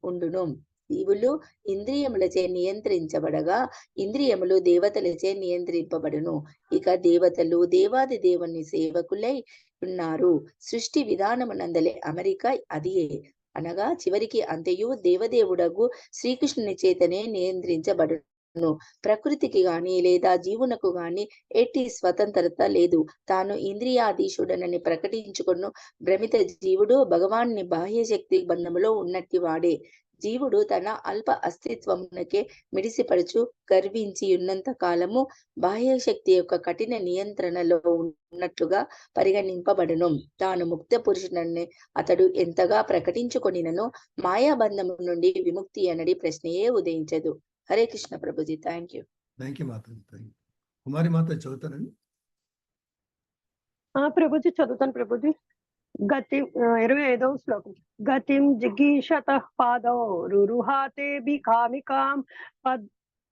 ఉండును. జీవులు ఇంద్రియములచే నియంత్రించబడగా ఇంద్రియములు దేవతలచే నియంత్రింపబడును. ఇక దేవతలు దేవాది దేవుని సేవకులై ఉన్నారు. సృష్టి విధానమునందలే అమరిక అదియే. అనగా చివరికి అంతయు దేవదేవుడగు శ్రీకృష్ణుని చేతనే నియంత్రించబడును. ప్రకృతికి గాని లేదా జీవునకు గాని ఎట్టి స్వతంత్రత లేదు. తాను ఇంద్రియాధీశుడనని ప్రకటించుకును భ్రమిత జీవుడు భగవాన్ని బాహ్యశక్తి బంధములో ఉన్నట్టి వాడే. జీవుడు తన అల్ప అస్తిత్వమునకే మిడిసిపడుచు గర్వించి ఉన్నంత కాలము బాహ్యశక్తి యొక్క కఠిన నియంత్రణలో ఉన్నట్లుగా పరిగణింపబడును. తాను ముక్త పురుషుడని అతడు ఎంతగా ప్రకటించుకొనినను మాయాబంధము నుండి విముక్తి అనడి ప్రశ్నయే ఉదయించదు. హరే కృష్ణ ప్రభుజీ. Thank you. కుమారి మాత చదువుతానండి. ప్రభుజీ చదువుతాను ప్రభుజీ. 25వ శ్లోకం. గతిం జిగీషత పాదౌ రురుహాతే బికామికాం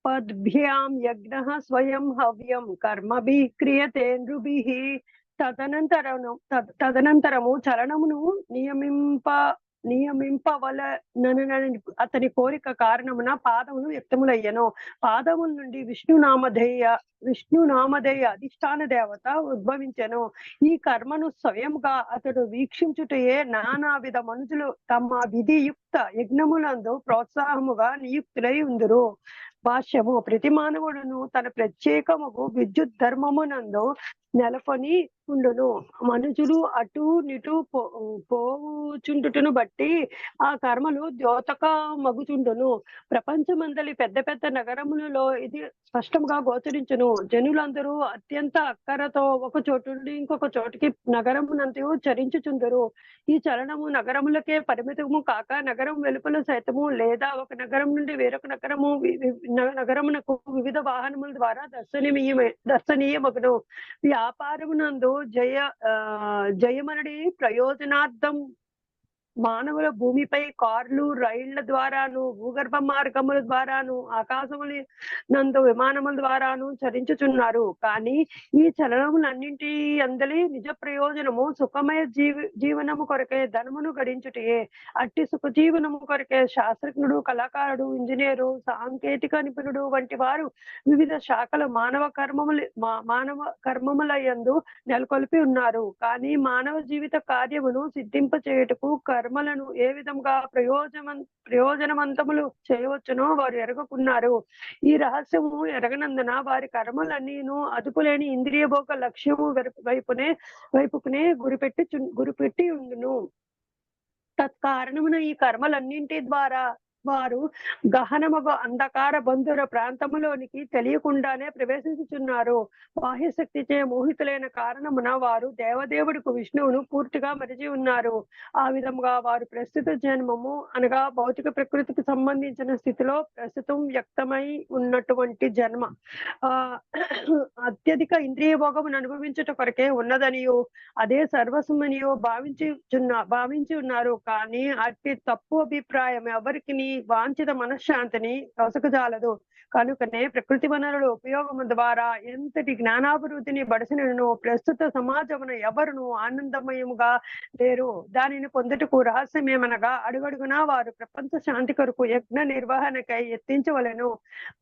పద్భ్యాం యజ్ఞః స్వయం హవ్యం కర్మభిః క్రియతే నృభిః. తదనంతరము చలనమును నియమింపవలనని అతని కోరిక కారణమున పాదములు వ్యక్తములయ్యను. పాదముల నుండి విష్ణునామధేయ అధిష్టాన దేవత ఉద్భవించెను. ఈ కర్మను స్వయంగా అతడు వీక్షించుటయే నానావిధ మనుషులు తమ విధియుక్త యజ్ఞములందు ప్రోత్సాహముగా నియుక్తులై ఉందురు. భాష్యము: ప్రతి మానవుడును తన ప్రత్యేకముకు విద్యుత్ ధర్మమునందు నెలకొని ఉండును. మనుషులు అటు నిటు పోవుచుండుటను బట్టి ఆ కర్మలు ద్యోతక మగుచుండును. ప్రపంచమందలి పెద్ద పెద్ద నగరములలో ఇది స్పష్టంగా గోచరించును. జనులందరూ అత్యంత అక్కరతో ఒక చోటు నుండి ఇంకొక చోటుకి నగరమునంతయు చరించుచుందరు. ఈ చలనము నగరములకే పరిమితము కాక నగరం వెలుపల సైతము లేదా ఒక నగరం నుండి వేరొక నగరమునకు వివిధ వాహనముల ద్వారా దర్శనీయమగును. వ్యాపారమునందు జయమనడి ప్రయోజనార్థం మానవుల భూమిపై కార్లు, రైళ్ల ద్వారాను, భూగర్భ మార్గముల ద్వారాను, ఆకాశముల నందు విమానముల ద్వారాను చరించుచున్నారు. కానీ ఈ చలనములన్నింటి అందలి నిజ ప్రయోజనము సుఖమయ జీవనము కొరకే ధనమును గడించుటయే. అట్టి సుఖ జీవనము కొరకే శాస్త్రజ్ఞుడు, కళాకారుడు, ఇంజనీరు, సాంకేతిక నిపుణుడు వంటి వారు వివిధ శాఖల మానవ కర్మముల యందు నెలకొల్పి ఉన్నారు. కానీ మానవ జీవిత కార్యమును సిద్ధింప చేయుటకు కర్మలను ఏ విధంగా ప్రయోజనవంతములు చేయవచ్చునో వారు ఎరగకున్నారు. ఈ రహస్యము ఎరగనందున వారి కర్మలన్నీను అదుపులేని ఇంద్రియ భోగ లక్ష్యము వైపుకునే గురిపెట్టి ఉండును. తత్కారణమున ఈ కర్మలన్నింటి ద్వారా వారు గహనమగు అంధకార బంధుర ప్రాంతములోనికి తెలియకుండానే ప్రవేశించుచున్నారు. బాహ్యశక్తిచే మోహితులైన కారణమున వారు దేవదేవుడికి విష్ణువును పూర్తిగా మరిచి ఉన్నారు. ఆ విధముగా వారు ప్రస్తుత జన్మము అనగా భౌతిక ప్రకృతికి సంబంధించిన స్థితిలో ప్రస్తుతం వ్యక్తమై ఉన్నటువంటి జన్మ అత్యధిక ఇంద్రియ భోగమును అనుభవించుట కొరకే ఉన్నదనియో అదే సర్వస్వమనియో భావించి ఉన్నారు. కానీ అట్టి తప్పు అభిప్రాయం ఎవరికి వాంఛిత మనశ్శాంతిని కసకజాలదు. కనుకనే ప్రకృతి వనరుల ఉపయోగము ద్వారా ఎంతటి జ్ఞానాభివృద్ధిని బడసినను ప్రస్తుత సమాజమున ఎవరును ఆనందమయముగా లేరు. దానిని పొందుటకు రహస్యమేమనగా అడుగడుగునా వారు ప్రపంచ శాంతి కొరకు యజ్ఞ నిర్వహణకై యత్నించవలెను.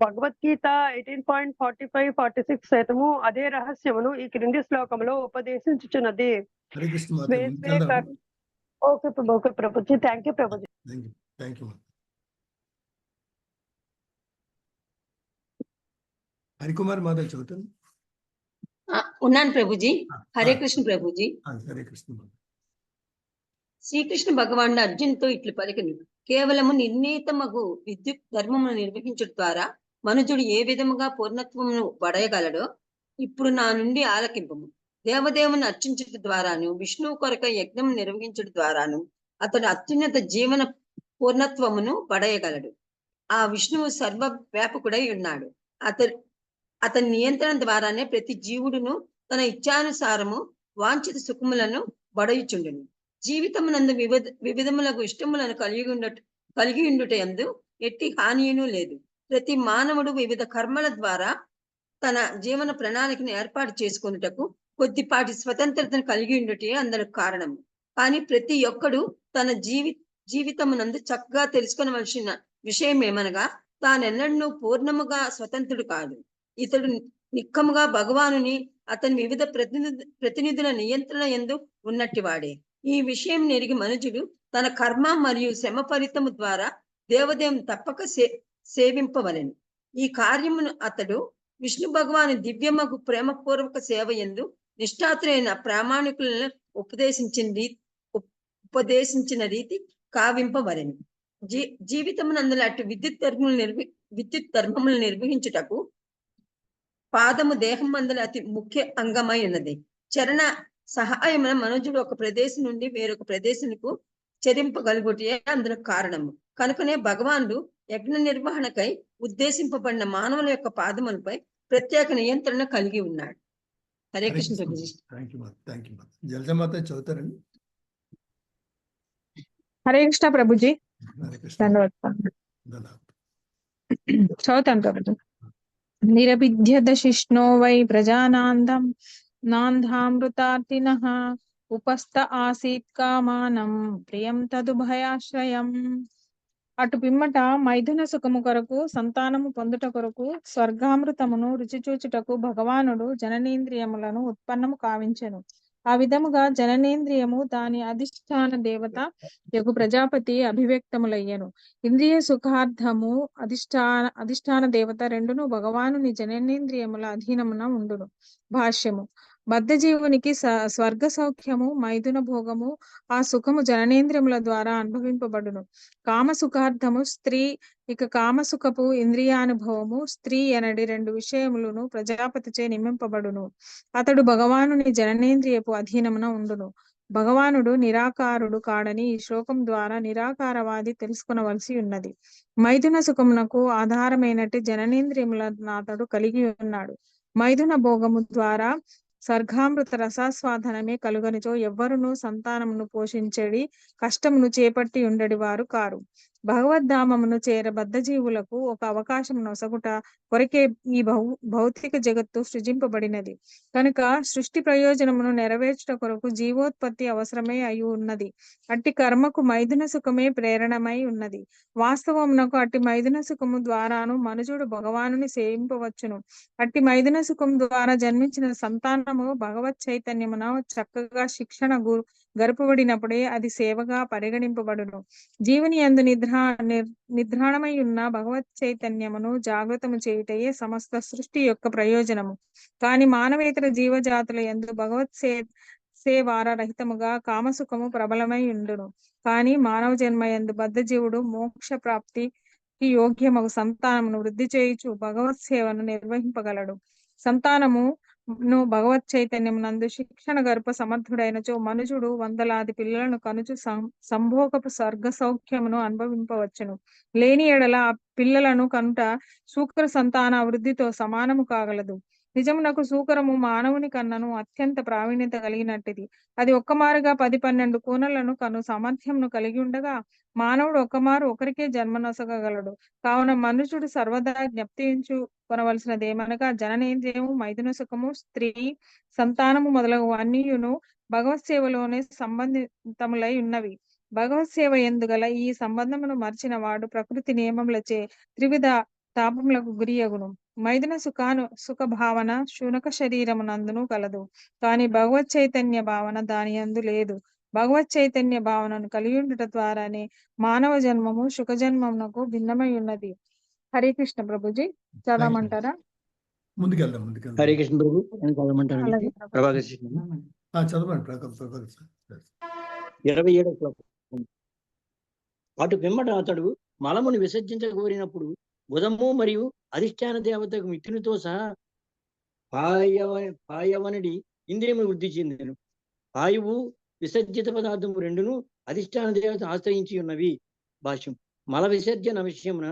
భగవద్గీత 18.45-46 సైతము అదే రహస్యమును ఈ క్రింది శ్లోకంలో ఉపదేశించుచున్నది. Okay Prabhuji, thank you Prabhuji. Harikumar Madhav చదువుతాను. ఉన్నాను ప్రభుజీ. హరే కృష్ణ ప్రభుజీ. హరే కృష్ణ. శ్రీకృష్ణ భగవానుడు అర్జున్తో ఇట్లు పలికెను: కేవలము నిర్ణీతమగు విద్యుత్ ధర్మమును నిర్వహించడం ద్వారా మనుజుడు ఏ విధముగా పూర్ణత్వమును పడయగలడో ఇప్పుడు నా నుండి ఆలకింపము. దేవదేవుని అర్చించడం ద్వారాను విష్ణువు కొరక యజ్ఞం నిర్వహించడం ద్వారాను అతడు అత్యున్నత జీవన పూర్ణత్వమును పడయగలడు. ఆ విష్ణువు సర్వవ్యాపకుడై ఉన్నాడు. అతని నియంత్రణ ద్వారానే ప్రతి జీవుడును తన ఇచ్ఛానుసారము వాంఛిత సుఖములను బడయుచుండును. జీవితమునందు వివిధములకు ఇష్టములను కలిగి ఉండుట యందు ఎట్టి హానియును లేదు. ప్రతి మానవుడు వివిధ కర్మల ద్వారా తన జీవన ప్రణాళికను ఏర్పాటు చేసుకొనుటకు కొద్దిపాటి స్వతంత్రతను కలిగి ఉండుటే అందరికి కారణము. కానీ ప్రతి ఒక్కడు తన జీవితమునందు చక్కగా తెలుసుకొనవలసిన విషయం ఏమనగా తానెన్నడూ పూర్ణముగా స్వతంత్రుడు కాదు. ఇతడు నిక్కముగా భగవానుని అతని వివిధ ప్రతినిధుల నియంత్రణ యందు ఉన్నట్టి వాడే. ఈ విషయం నెరిగి మనుజుడు తన కర్మ మరియు శ్రమ ఫలితము ద్వారా దేవదేవుని తప్పక సేవింపవలెను. ఈ కార్యమును అతడు విష్ణు భగవాను దివ్యమగు ప్రేమపూర్వక సేవ యందు నిష్ఠాతులైన ప్రామాణికులను ఉపదేశించిన రీతి కావింపవలెను. జీవితమునందుల అటు విద్యుత్ ధర్మములు నిర్వహించుటకు పాదము దేహం మందుల అతి ముఖ్య అంగమై ఉన్నది. చరణ సహాయమున మనుజుడు ఒక ప్రదేశం నుండి వేరొక ప్రదేశంకు చరింపగలుగుటే అందుకు కారణము. కనుకనే భగవానుడు యజ్ఞ నిర్వహణకై ఉద్దేశింపబడిన మానవుల యొక్క పాదములపై ప్రత్యేక నియంత్రణ కలిగి ఉన్నాడు. హరే కృష్ణ ప్రభుజీ. జలజమాత చదువుతారండి. హరే కృష్ణ ప్రభుజీ. చదువుతాను ప్రభుజీ. నిరభిద్యత శిష్ణో వై ప్రజానాందం నాంధామృతార్తినః ఉపస్థ ఆసీత్ కామానం ప్రియం తదుభయాశ్రయం. అటు పిమ్మట మైథున సుఖము కొరకు సంతానము పొందుట కొరకు స్వర్గామృతమును రుచి చూచుటకు భగవానుడు జననేంద్రియములను ఉత్పన్నము కావించెను. ఆ విధముగా జననేంద్రియము దాని అధిష్టాన దేవత యగు ప్రజాపతి అభివ్యక్తములయ్యను. ఇంద్రియ సుఖార్థము అధిష్టాన దేవత రెండును భగవానుని జననేంద్రియముల అధీనమున ఉండును. భాష్యము. బద్ధజీవునికి స్వర్గ సౌఖ్యము మైథున భోగము ఆ సుఖము జననేంద్రియముల ద్వారా అనుభవింపబడును. కామ సుఖార్థము స్త్రీ, ఇక కామసుఖపు ఇంద్రియానుభవము స్త్రీ అనడి రెండు విషయములను ప్రజాపతిచే నియమింపబడును. అతడు భగవానుని జననేంద్రియపు అధీనమున ఉండును. భగవానుడు నిరాకారుడు కాడని ఈ శ్లోకం ద్వారా నిరాకారవాది తెలుసుకొనవలసి ఉన్నది. మైథున సుఖమునకు ఆధారమైనట్టి జననేంద్రియములను అతడు కలిగి ఉన్నాడు. మైథున భోగము ద్వారా స్వర్గామృత రసాస్వాదనమే కలుగనిచో ఎవ్వరును సంతానమును పోషించడి కష్టమును చేపట్టి ఉండడి వారు కారు. భగవద్ధామమును చేర బద్ధజీవులకు ఒక అవకాశం నొసగుట కొరకే ఈ భౌతిక జగత్తు సృజింపబడినది. కనుక సృష్టి ప్రయోజనమును నెరవేర్చుట కొరకు జీవోత్పత్తి అవసరమే అయి ఉన్నది. అట్టి కర్మకు మైథున సుఖమే ప్రేరణమై ఉన్నది. వాస్తవమునకు అట్టి మైథున సుఖము ద్వారాను మనుజుడు భగవానుని సేవింపవచ్చును. అట్టి మైథున సుఖం ద్వారా జన్మించిన సంతానము భగవత్ చైతన్యమున చక్కగా శిక్షణ గరుపబడినప్పుడే అది సేవగా పరిగణింపబడును. జీవుని యందు నిద్రాణమై ఉన్న భగవత్ చైతన్యమును జాగృతము చేయుటయే సమస్త సృష్టి యొక్క ప్రయోజనము. కాని మానవేతర జీవజాతుల యందు భగవత్ సేవార రహితముగా కామసుఖము ప్రబలమై ఉండును. కానీ మానవ జన్మ యందు బద్ధజీవుడు మోక్ష ప్రాప్తికి యోగ్యమగు సంతానమును వృద్ధి చేయుచు భగవత్ సేవను నిర్వహింపగలడు. సంతానము భగవత్ చైతన్యమునందు శిక్షణ గర్భ సమర్థుడైనచో మనుజుడు వందలాది పిల్లలను కనుచు సంభోగపు స్వర్గ సౌఖ్యమును అనుభవింపవచ్చును. లేని ఎడల ఆ పిల్లలను కనుట శూకర సంతాన వృద్ధితో సమానము కాగలదు. నిజమునకు శూకరము మానవుని కన్నను అత్యంత ప్రావీణ్యత కలిగినట్టిది. అది ఒక్కమారుగా 10-12 కూనలను కను సామర్థ్యమును కలిగి ఉండగా మానవుడు ఒక్కమారు ఒకరికే జన్మనొసగలడు. కావున మనుషుడు సర్వదా జ్ఞప్తించు కొనవలసినదేమనగా జననేంద్రియము మైథున సుఖము స్త్రీ సంతానము మొదలగు అన్నియును భగవత్ సేవలోనే సంబంధితములై ఉన్నవి. భగవత్ సేవ ఎందుగల ఈ సంబంధమును మర్చిన వాడు ప్రకృతి నియమములచే త్రివిధ తాపములకు గురియగును. మైథున సుఖ భావన శూనక శరీరమునందును కలదు. కానీ భగవత్ చైతన్య భావన దాని యందు లేదు. భగవత్ చైతన్య భావనను కలిగిండుట ద్వారానే మానవ జన్మము సుఖ జన్మమునకు భిన్నమై ఉన్నది. హరే కృష్ణ ప్రభుజీ, చదవమంటారా? ముందుకెళ్దాం. హరే కృష్ణ ప్రభు, నేను చదవమంటానండి. అలాగే ప్రభు. ప్రభాకర్ కృష్ణ. చదవండి. 27వ శ్లోకం. అటు పిమ్మట అతడు మలమును విసర్జించగోరినప్పుడు బుధము మరియు అధిష్టాన దేవతకు మిత్రునితో సహా పాయవనడి ఇంద్రియములు వృద్ధి చెందెను. వాయువు విసర్జిత పదార్థము రెండును అధిష్టాన దేవత ఆశ్రయించి ఉన్నవి. భాష్యం. మల విసర్జన విషయమున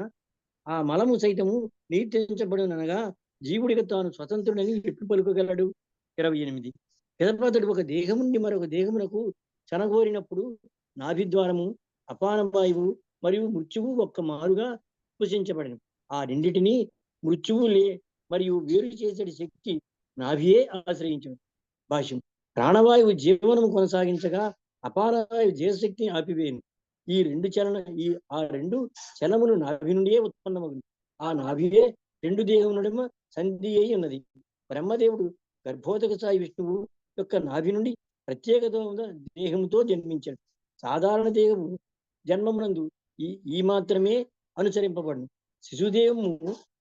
ఆ మలము సైతము నియంత్రించబడుననగా జీవుడిగా తాను స్వతంత్రుడని ఎట్లు పలుకగలడు? 28. పిదపతడు ఒక దేహము నుండి మరొక దేహమునకు చనగోరినప్పుడు నాభిద్వారము అపాన వాయువు మరియు మృత్యువు ఒక్క మారుగా సూచించబడిన ఆ రెండిటిని మృత్యువు మరియు వేరు చేసే శక్తి నాభియే ఆశ్రయించను. భాష్యం. ప్రాణవాయువు జీవనము కొనసాగించగా అపానవాయువు జీవశక్తిని ఆపివేయను. ఆ రెండు చలములు నాభి నుండియే ఉత్పన్నమగును. ఆ నాభియే రెండు దేహముల సంధి అయి ఉన్నది. బ్రహ్మదేవుడు గర్భోదక సాయి విష్ణువు యొక్క నాభి నుండి ప్రత్యేకత దేహముతో జన్మించాడు. సాధారణ దేహము జన్మమునందు ఈ మాత్రమే అనుసరింపబడును. శిశుదేహము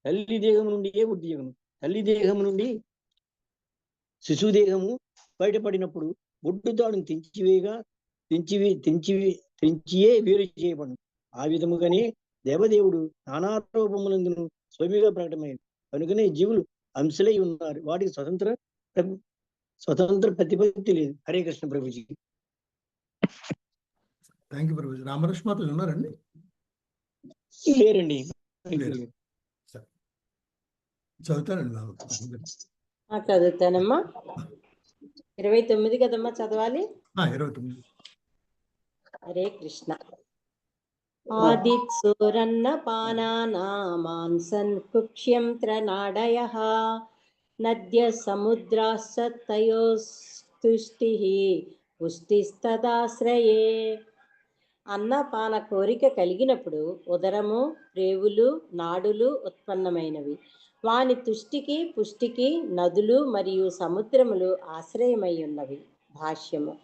తల్లి దేహము నుండియే వృద్ధియగును. తల్లి దేహము నుండి శిశుదేహము బయటపడినప్పుడు బొడ్డు తాడును తెంచియే వేరు చేయబడును. ఆ విధముగానే దేవదేవుడు నానారూపములందును స్వమిగా ప్రకటమైనది. కనుకనే జీవులు అంశలై ఉన్నారు. వాటికి స్వతంత్ర ప్రతిపత్తి లేదు. హరే కృష్ణ ప్రభుజీ. Thank you Prabhuji. రామలక్ష్మణులు ఉన్నారండి? లేరండి. చదువుతానండి. చదువుతానమ్మా. 29 కదమ్మా చదవాలి. 29. హరే కృష్ణ. ఆదిత్సూరన్న పానానామాంసన్ కుక్ష్యం త్రనాడయః నద్య సముద్రాస్సత్తయోస్తుష్టిః పుష్టిస్తదాశ్రయే. అన్నపాన కోరిక కలిగినప్పుడు ఉదరము, రేవులు, నాడులు ఉత్పన్నమైనవి. వాని తుష్టికి పుష్టికి నదులు మరియు సముద్రములు ఆశ్రయమై ఉన్నవి. భాష్యము.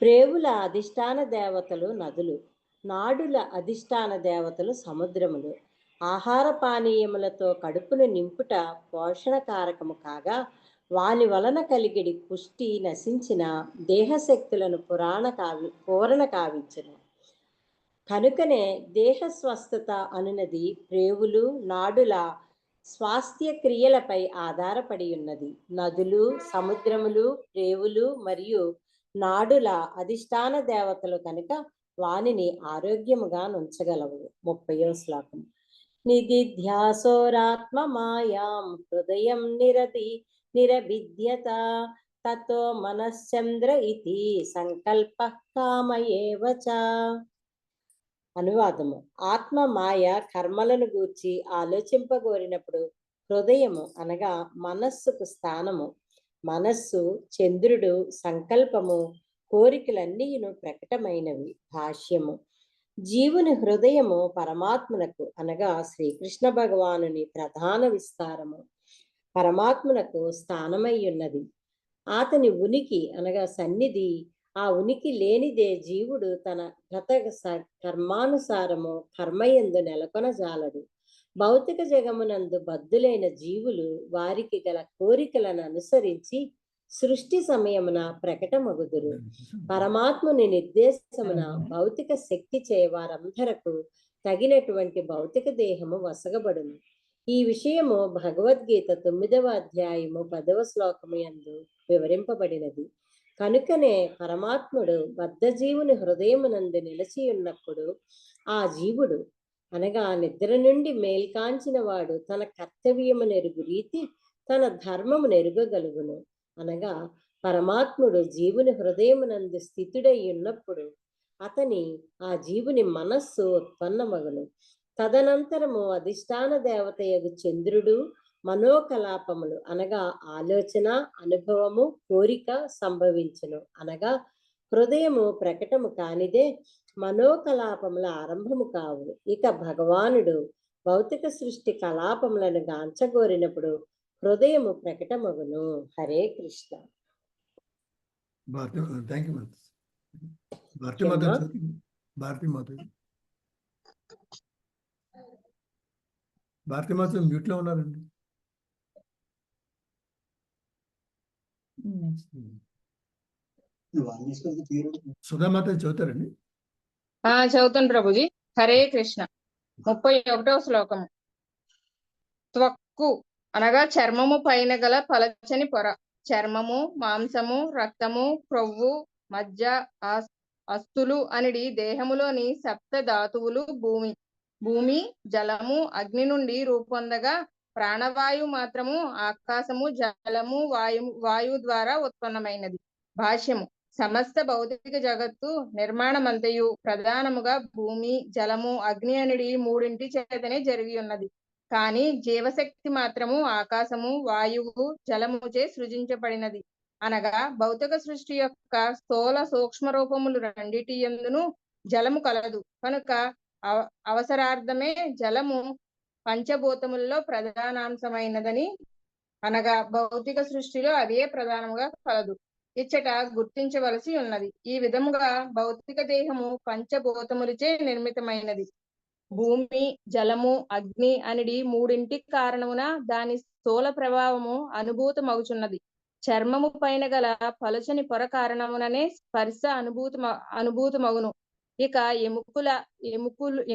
ప్రేవుల అధిష్టాన దేవతలు నదులు, నాడుల అధిష్టాన దేవతలు సముద్రములు. ఆహార పానీయములతో కడుపును నింపుట పోషణ కారకము కాగా, వాని వలన కలిగిడి పుష్టి నశించిన దేహశక్తులను పూరణ కావించును. కనుకనే దేహ స్వస్థత అనునది ప్రేవులు, నాడుల స్వాస్థ్య క్రియలపై ఆధారపడి ఉన్నది. నదులు, సముద్రములు, ప్రేవులు మరియు నాడుల అధిష్టాన దేవతలు కనుక వానిని ఆరోగ్యముగా నుంచగలవు. 30వ శ్లోకం. నిదిధ్యాసోరాత్మ మాయాం హృదయం నిరభిద్యత తతో మనశ్చంద్ర ఇతి సంకల్ప కామయేవ చ. అనువాదము. ఆత్మ మాయ కర్మలను గూర్చి ఆలోచింపగోరినప్పుడు హృదయము అనగా మనస్సుకు స్థానము. మనస్సు, చంద్రుడు, సంకల్పము, కోరికలన్నీను ప్రకటమైనవి. భాష్యము. జీవుని హృదయము పరమాత్మనకు అనగా శ్రీకృష్ణ భగవానుని ప్రధాన విస్తారము. పరమాత్మనకు స్థానమై ఉన్నది. అతని ఉనికి అనగా సన్నిధి. ఆ ఉనికి లేనిదే జీవుడు తన గత కర్మానుసారము కర్మయందు నెలకొనజాలడు. భౌతిక జగమునందు బద్ధులైన జీవులు వారికి గల కోరికలను అనుసరించి సృష్టి సమయమున ప్రకటమగుదురు. పరమాత్ముని నిర్దేశమున భౌతిక శక్తి చే వారందరకు తగినటువంటి భౌతిక దేహము వసగబడును. ఈ విషయము భగవద్గీత 9వ అధ్యాయము 10వ శ్లోకము యందు వివరింపబడినది. కనుకనే పరమాత్ముడు బద్ధ జీవుని హృదయమునందు నిలిచి ఉన్నప్పుడు ఆ జీవుడు అనగా నిద్ర నుండి మేల్కాంచిన వాడు తన కర్తవ్యము నెరుగు రీతి తన ధర్మము నెరుగగలుగును. అనగా పరమాత్ముడు జీవుని హృదయమునందు స్థితుడై ఉన్నప్పుడు ఆ జీవుని మనస్సు ఉత్పన్నమగును. తదనంతరము అధిష్టాన దేవతయగు చంద్రుడు మనోకలాపములు అనగా ఆలోచన, అనుభవము, కోరిక సంభవించును. అనగా హృదయము ప్రకటము కానిదే మనోకలాపముల ఆరంభము కావు. ఇక భగవానుడు భౌతిక సృష్టి కలాపములను గాంచగోరినప్పుడు హృదయము ప్రకటమగును. Hare Krishna. Thank you. Bharathi mata mute లో ఉన్నారండి. సుధామాత చదువుతారండి. చదువుతాను ప్రభుజీ. హరే కృష్ణ. 31వ శ్లోకము. త్వక్కు అనగా చర్మము పైన గల పలచని పొర. చర్మము, మాంసము, రక్తము, క్రొవ్వు, మజ్జ, అస్థులు అనిడి దేహములోని సప్త ధాతువులు భూమి, జలము, అగ్ని నుండి రూపొందగా ప్రాణవాయువు మాత్రము ఆకాశము, జలము, వాయువు ద్వారా ఉత్పన్నమైనది. భాష్యము. సమస్త భౌతిక జగత్తు నిర్మాణమంతయు ప్రధానముగా భూమి, జలము, అగ్ని అనిడి మూడింటి చేతనే జరిగి ఉన్నది. కానీ జీవశక్తి మాత్రము ఆకాశము, వాయువు, జలముచే సృజించబడినది. అనగా భౌతిక సృష్టి యొక్క స్థూల సూక్ష్మ రూపములు రెండిటి యందును జలము కలదు. కనుక అవసరార్థమే జలము పంచభూతములలో ప్రధానాంశమైనదని అనగా భౌతిక సృష్టిలో అదే ప్రధానముగా కలదు. ఇచ్చట గుర్తించవలసి ఉన్నది. ఈ విధముగా భౌతిక దేహము పంచభూతములచే నిర్మితమైనది. భూమి, జలము, అగ్ని అనిడి మూడింటి కారణమున దాని స్థూల ప్రభావము అనుభూతమగుచున్నది. చర్మము పైన గల పలుచని పొర కారణముననే స్పర్శ అనుభూతమగును. ఇక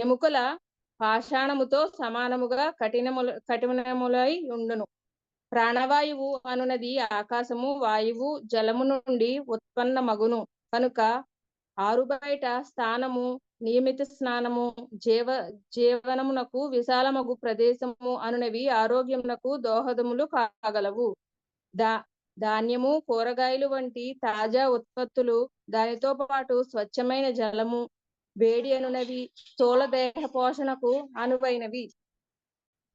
ఎముకల పాషాణముతో సమానముగా కఠినములై ఉండును. ప్రాణవాయువు అనునది ఆకాశము, వాయువు, జలము నుండి ఉత్పన్నమగును. కనుక ఆరుబయట స్థానము, నియమిత స్నానము, జీవనమునకు విశాలమగు ప్రదేశము అనునవి ఆరోగ్యమునకు దోహదములు కాగలవు. ధాన్యము, కూరగాయలు వంటి తాజా ఉత్పత్తులు, దానితో పాటు స్వచ్ఛమైన జలము, వేడి అనునవి స్థూల దేహ పోషణకు అనువైనవి.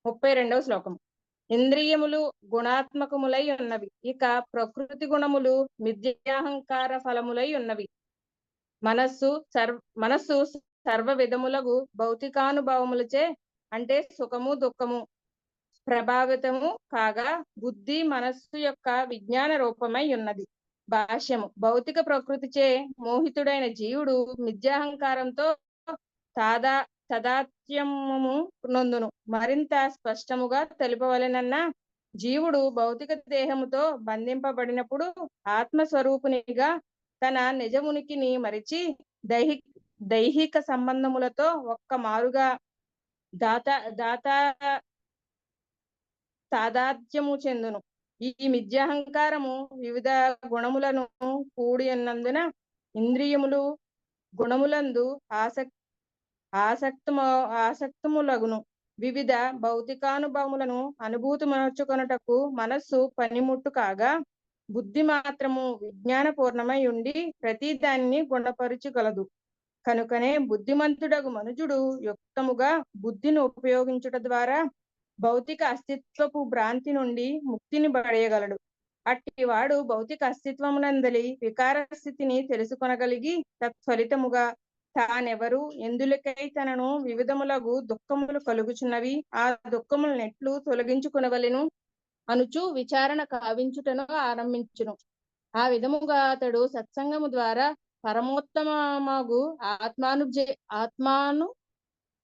32వ శ్లోకం. ఇంద్రియములు గుణాత్మకములై ఉన్నవి. ఇక ప్రకృతి గుణములు మిథ్యాహంకార ఫలములై ఉన్నవి. మనస్సు సర్వ విధములకు భౌతికానుభవములచే అంటే సుఖము దుఃఖము ప్రభావితము కాగా బుద్ధి మనస్సు యొక్క విజ్ఞాన రూపమై ఉన్నది. భాష్యము. భౌతిక ప్రకృతిచే మోహితుడైన జీవుడు మిథ్యాహంకారంతో తదాత్మ్యము నొందును. మరింత స్పష్టముగా తెలుపవలెనన్న జీవుడు భౌతిక దేహముతో బంధింపబడినప్పుడు ఆత్మస్వరూపునిగా తన నిజమునికిని మరిచి దైహిక సంబంధములతో ఒక్క మారుగా తాదాత్మ్యము చెందును. ఈ మిథ్యాహంకారము వివిధ గుణములను కూడి ఉన్నందున ఇంద్రియములు గుణములందు ఆసక్తములగును. వివిధ భౌతికానుభవములను అనుభూతి మార్చుకొనుటకు మనస్సు పనిముట్టు కాగా బుద్ధి మాత్రము విజ్ఞానపూర్ణమై ఉండి ప్రతి దాన్ని గుణపరుచగలదు. కనుకనే బుద్ధిమంతుడగు మనుజుడు యుక్తముగా బుద్ధిని ఉపయోగించుట ద్వారా భౌతిక అస్తిత్వపు భ్రాంతి నుండి ముక్తిని పడేయగలడు. అట్టివాడు భౌతిక అస్తిత్వమునందలి వికార స్థితిని తెలుసుకొనగలిగి తత్ఫలితముగా తానెవరు ఎందులకై తనను వివిధములగు దుఃఖములు కలుగుచున్నవి ఆ దుఃఖములనెట్లు తొలగించుకునవలెను అనుచు విచారణ కావించుటను ఆరంభించును. ఆ విధముగా అతడు సత్సంగము ద్వారా పరమోత్తమగు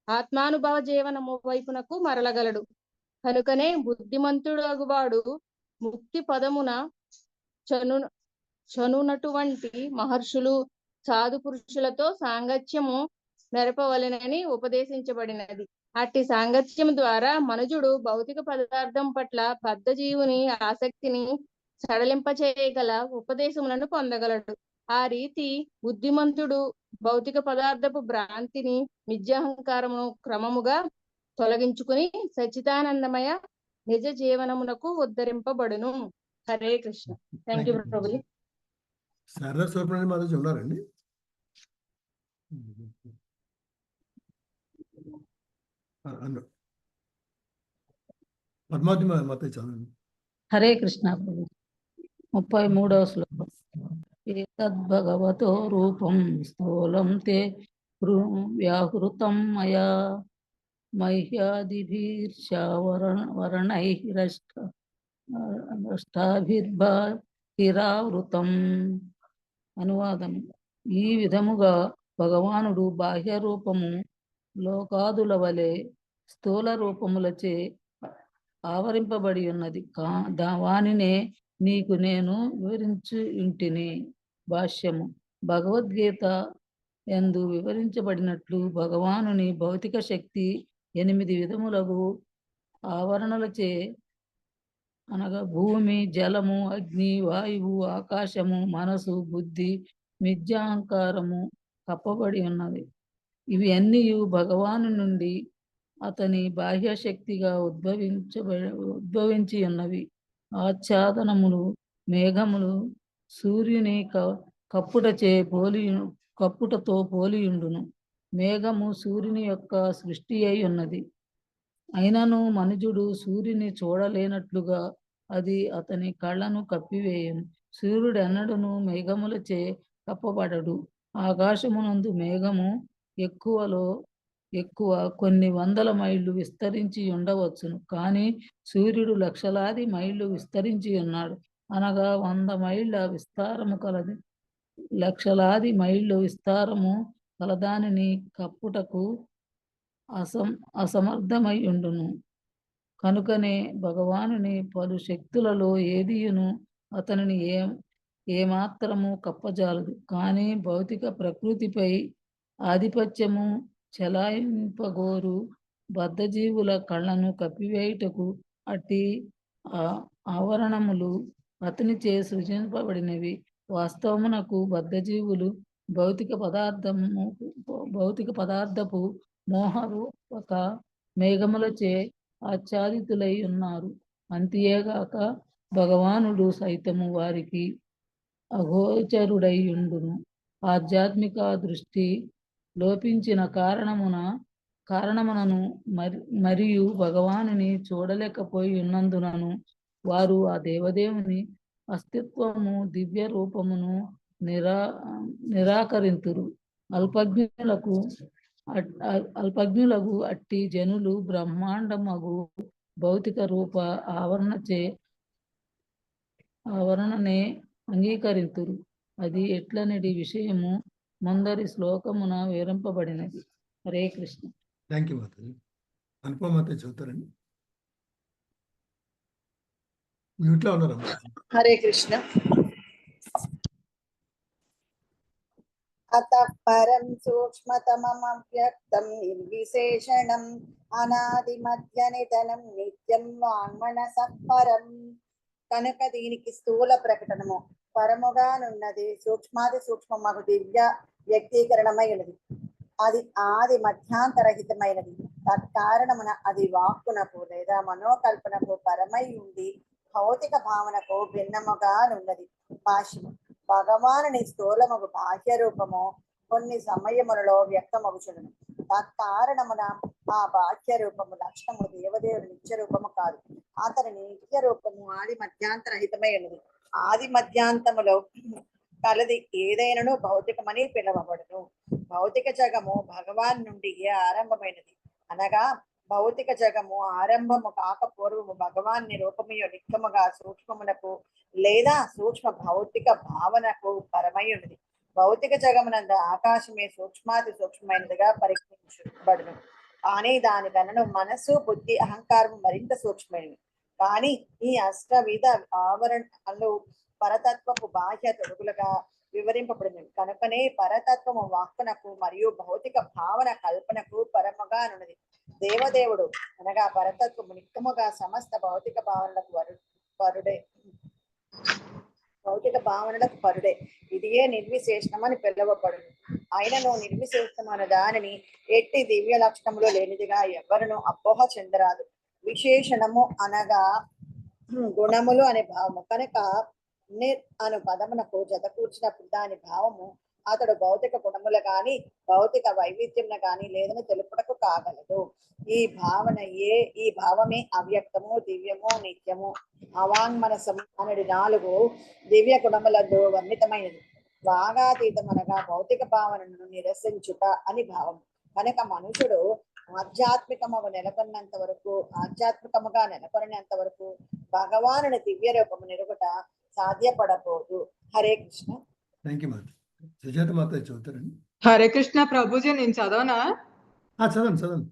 ఆత్మానుభవ జీవనము వైపునకు మరలగలడు. కనుకనే బుద్ధిమంతుడగువాడు ముక్తి పదమున చనునటువంటి మహర్షులు సాధు పురుషులతో సాంగత్యము నెరపవలెనని ఉపదేశించబడినది. అట్టి సాంగత్యం ద్వారా మనుజుడు భౌతిక పదార్థం పట్ల బద్ధజీవుని ఆసక్తిని సడలింపచేయగల ఉపదేశములను పొందగలడు. ఆ రీతి బుద్ధిమంతుడు భౌతిక పదార్థపు భ్రాంతిని మిథ్యాహంకారమును క్రమముగా తొలగించుకుని సచ్చిదానందమయ నిజ జీవనమునకు ఉద్ధరింపబడును. హరే కృష్ణ. Thank you Prabhuji. శారదా స్వరూపానంద మాతాజీ ఉన్నారండి? పద్మావతి మాతాజీ చదవండి. హరే కృష్ణ ప్రభు. 33వ శ్లోకం. ఏతద్భగవతో రూపం స్థూలం తే వ్యాహృతం మయా మహ్యాదిభిర్షావరణైరష్టాభిర్భాహిరావృతం. అనువాదం. ఈ విధముగా భగవానుడు బాహ్య రూపము లోకాదుల వలె స్థూల రూపములచే ఆవరింపబడి ఉన్నది. వానినే నీకు నేను వివరించి ఇంటిని. భాష్యము. భగవద్గీత యందు వివరించబడినట్లు భగవానుని భౌతిక శక్తి 8 విధములగు ఆవరణలచే అనగా భూమి, జలము, అగ్ని, వాయువు, ఆకాశము, మనసు, బుద్ధి, మిథ్యాహంకారము కప్పబడి ఉన్నది. ఇవి అన్నీ భగవాను నుండి అతని బాహ్య శక్తిగా ఉద్భవించి ఉన్నవి. ఆచ్ఛాదనములు, మేఘములు సూర్యుని కప్పుటతో పోలియుండును. మేఘము సూర్యుని యొక్క సృష్టి అయి ఉన్నది. అయినను మనుజుడు సూర్యుని చూడలేనట్లుగా అది అతని కళ్ళను కప్పివేయును. సూర్యుడు ఎన్నడను మేఘములచే కప్పబడడు. ఆకాశమునందు మేఘము ఎక్కువలో ఎక్కువ కొన్ని వందల మైళ్ళు విస్తరించి ఉండవచ్చును. కానీ సూర్యుడు లక్షలాది మైళ్ళు విస్తరించి ఉన్నాడు. అనగా 100 మైళ్ళ విస్తారము కలది. లక్షలాది మైళ్ళు విస్తారము కలదానిని కప్పుటకు అసమర్థమై ఉండును. కనుకనే భగవానుని పలు శక్తులలో ఏదియును అతనిని ఏమాత్రము కప్పజాలదు. కానీ భౌతిక ప్రకృతిపై ఆధిపత్యము చెలాయింపగోరు బద్ధజీవుల కళ్ళను కప్పివేయుటకు అట్టి ఆవరణములు అతనిచే సృజింపబడినవి. వాస్తవమునకు బద్ధజీవులు భౌతిక పదార్థపు మోహరూపక మేఘములచే ఆచ్ఛాదితులై ఉన్నారు. అంతేగాక భగవానుడు సైతము వారికి అగోచరుడై ఉండును. ఆధ్యాత్మిక దృష్టి లోపించిన కారణమున కారణమునను మరియు భగవానుని చూడలేకపోయి ఉన్నందునను వారు ఆ దేవదేవుని అస్తిత్వము దివ్య రూపమును నిరాకరింతురు. అల్పజ్ఞులకు అట్టి జనులు బ్రహ్మాండమగు భౌతిక రూప ఆవరణనే అంగీకరింతురు. అది ఎట్లనడి విషయము ముందరి శ్లోకమున వివరింపబడినది. హరే కృష్ణ. Thank you mataji. అనుపమ మాతాజీ చదువుతారండి. మ్యూట్లో ఉన్నారు. హరే కృష్ణ. అతః పరం సూక్ష్మతమమవ్యక్తం నిర్విశేషణం అనాది మధ్య నిధనం నిత్యం వాంగ్మనసః పరం. కనుక దీనికి స్థూల ప్రకటనము పరముగానున్నది, సూక్ష్మాది సూక్ష్మమగు దివ్య వ్యక్తీకరణమైనది. అది ఆది మధ్యాంతరహితమైనది. తత్కారణమున అది వాక్కునకు లేదా మనోకల్పనకు పరమై ఉండి భౌతిక భావనకు భిన్నముగానున్నది. భాష్యము. భగవానుని స్థూలమగు బాహ్య రూపము కొన్ని సమయములలో వ్యక్తమగుచుండును. తత్కారణమున ఆ బాహ్య రూపము లక్షణము దేవదేవుని నిత్య రూపము కాదు. అతని నిత్య రూపము ఆది మధ్యాంతరహితమై ఉన్నది. ఆది మధ్యాంతములో కలది ఏదైనను భౌతికమని పిలవబడును. భౌతిక జగము భగవాన్ నుండి ఆరంభమైనది అనగా భౌతిక జగము ఆరంభము కాక పూర్వము భగవాన్ రూపమయు నిత్యముగా సూక్ష్మమునకు లేదా సూక్ష్మ భౌతిక భావనకు పరమై ఉన్నది. భౌతిక జగమునంద ఆకాశమే సూక్ష్మాతి సూక్ష్మమైనదిగా పరిగణించబడును. కానీ దాని కనను మనస్సు, బుద్ధి, అహంకారము మరింత సూక్ష్మమైనవి. కానీ ఈ అష్టవిధ ఆవరణలు పరతత్వపు బాహ్య తొడుగులుగా వివరింపబడినవి. కనుకనే పరతత్వము వాక్కునకు మరియు భౌతిక భావన కల్పనకు పరముగానున్నది. దేవదేవుడు అనగా పరతత్వము నిత్యముగా సమస్త భౌతిక భావనలకు పరుడే. ఇదియే నిర్విశేషణమని పిలువబడును. ఆయనను నిర్విశేషమైన దానిని ఎట్టి దివ్య లక్షణములు లేనిదిగా ఎవరును అపోహ చెందరాదు. విశేషణము అనగా గుణములు అనే భావము. కనుక నిర్ అను పదమునకు జత కూర్చినప్పుడు దాని భావము అతడు భౌతిక గుణములు గాని భౌతిక వైవిధ్యములు గాని లేదని తెలుపుటకు కాగలదు. ఈ భావమే అవ్యక్తము, దివ్యము, నిత్యము, అవాంగ్మనసము అనేది 4 దివ్య గుణములందు వర్ణితమైనది. వాగాతీతం అనగా భౌతిక భావనను నిరసించుట అని భావం. కనుక మనుషుడు ఆధ్యాత్మికముగా నెలకొన్నంత వరకు భగవానుని దివ్య రూపము నిరుగుట సాధ్యపడబోదు. హరే కృష్ణ. థ్యాంక్ యూ మాత. సుజాత మాత చదువుతారండి. హరే కృష్ణ ప్రభుజీ. నేను చదవనా? చదవండి.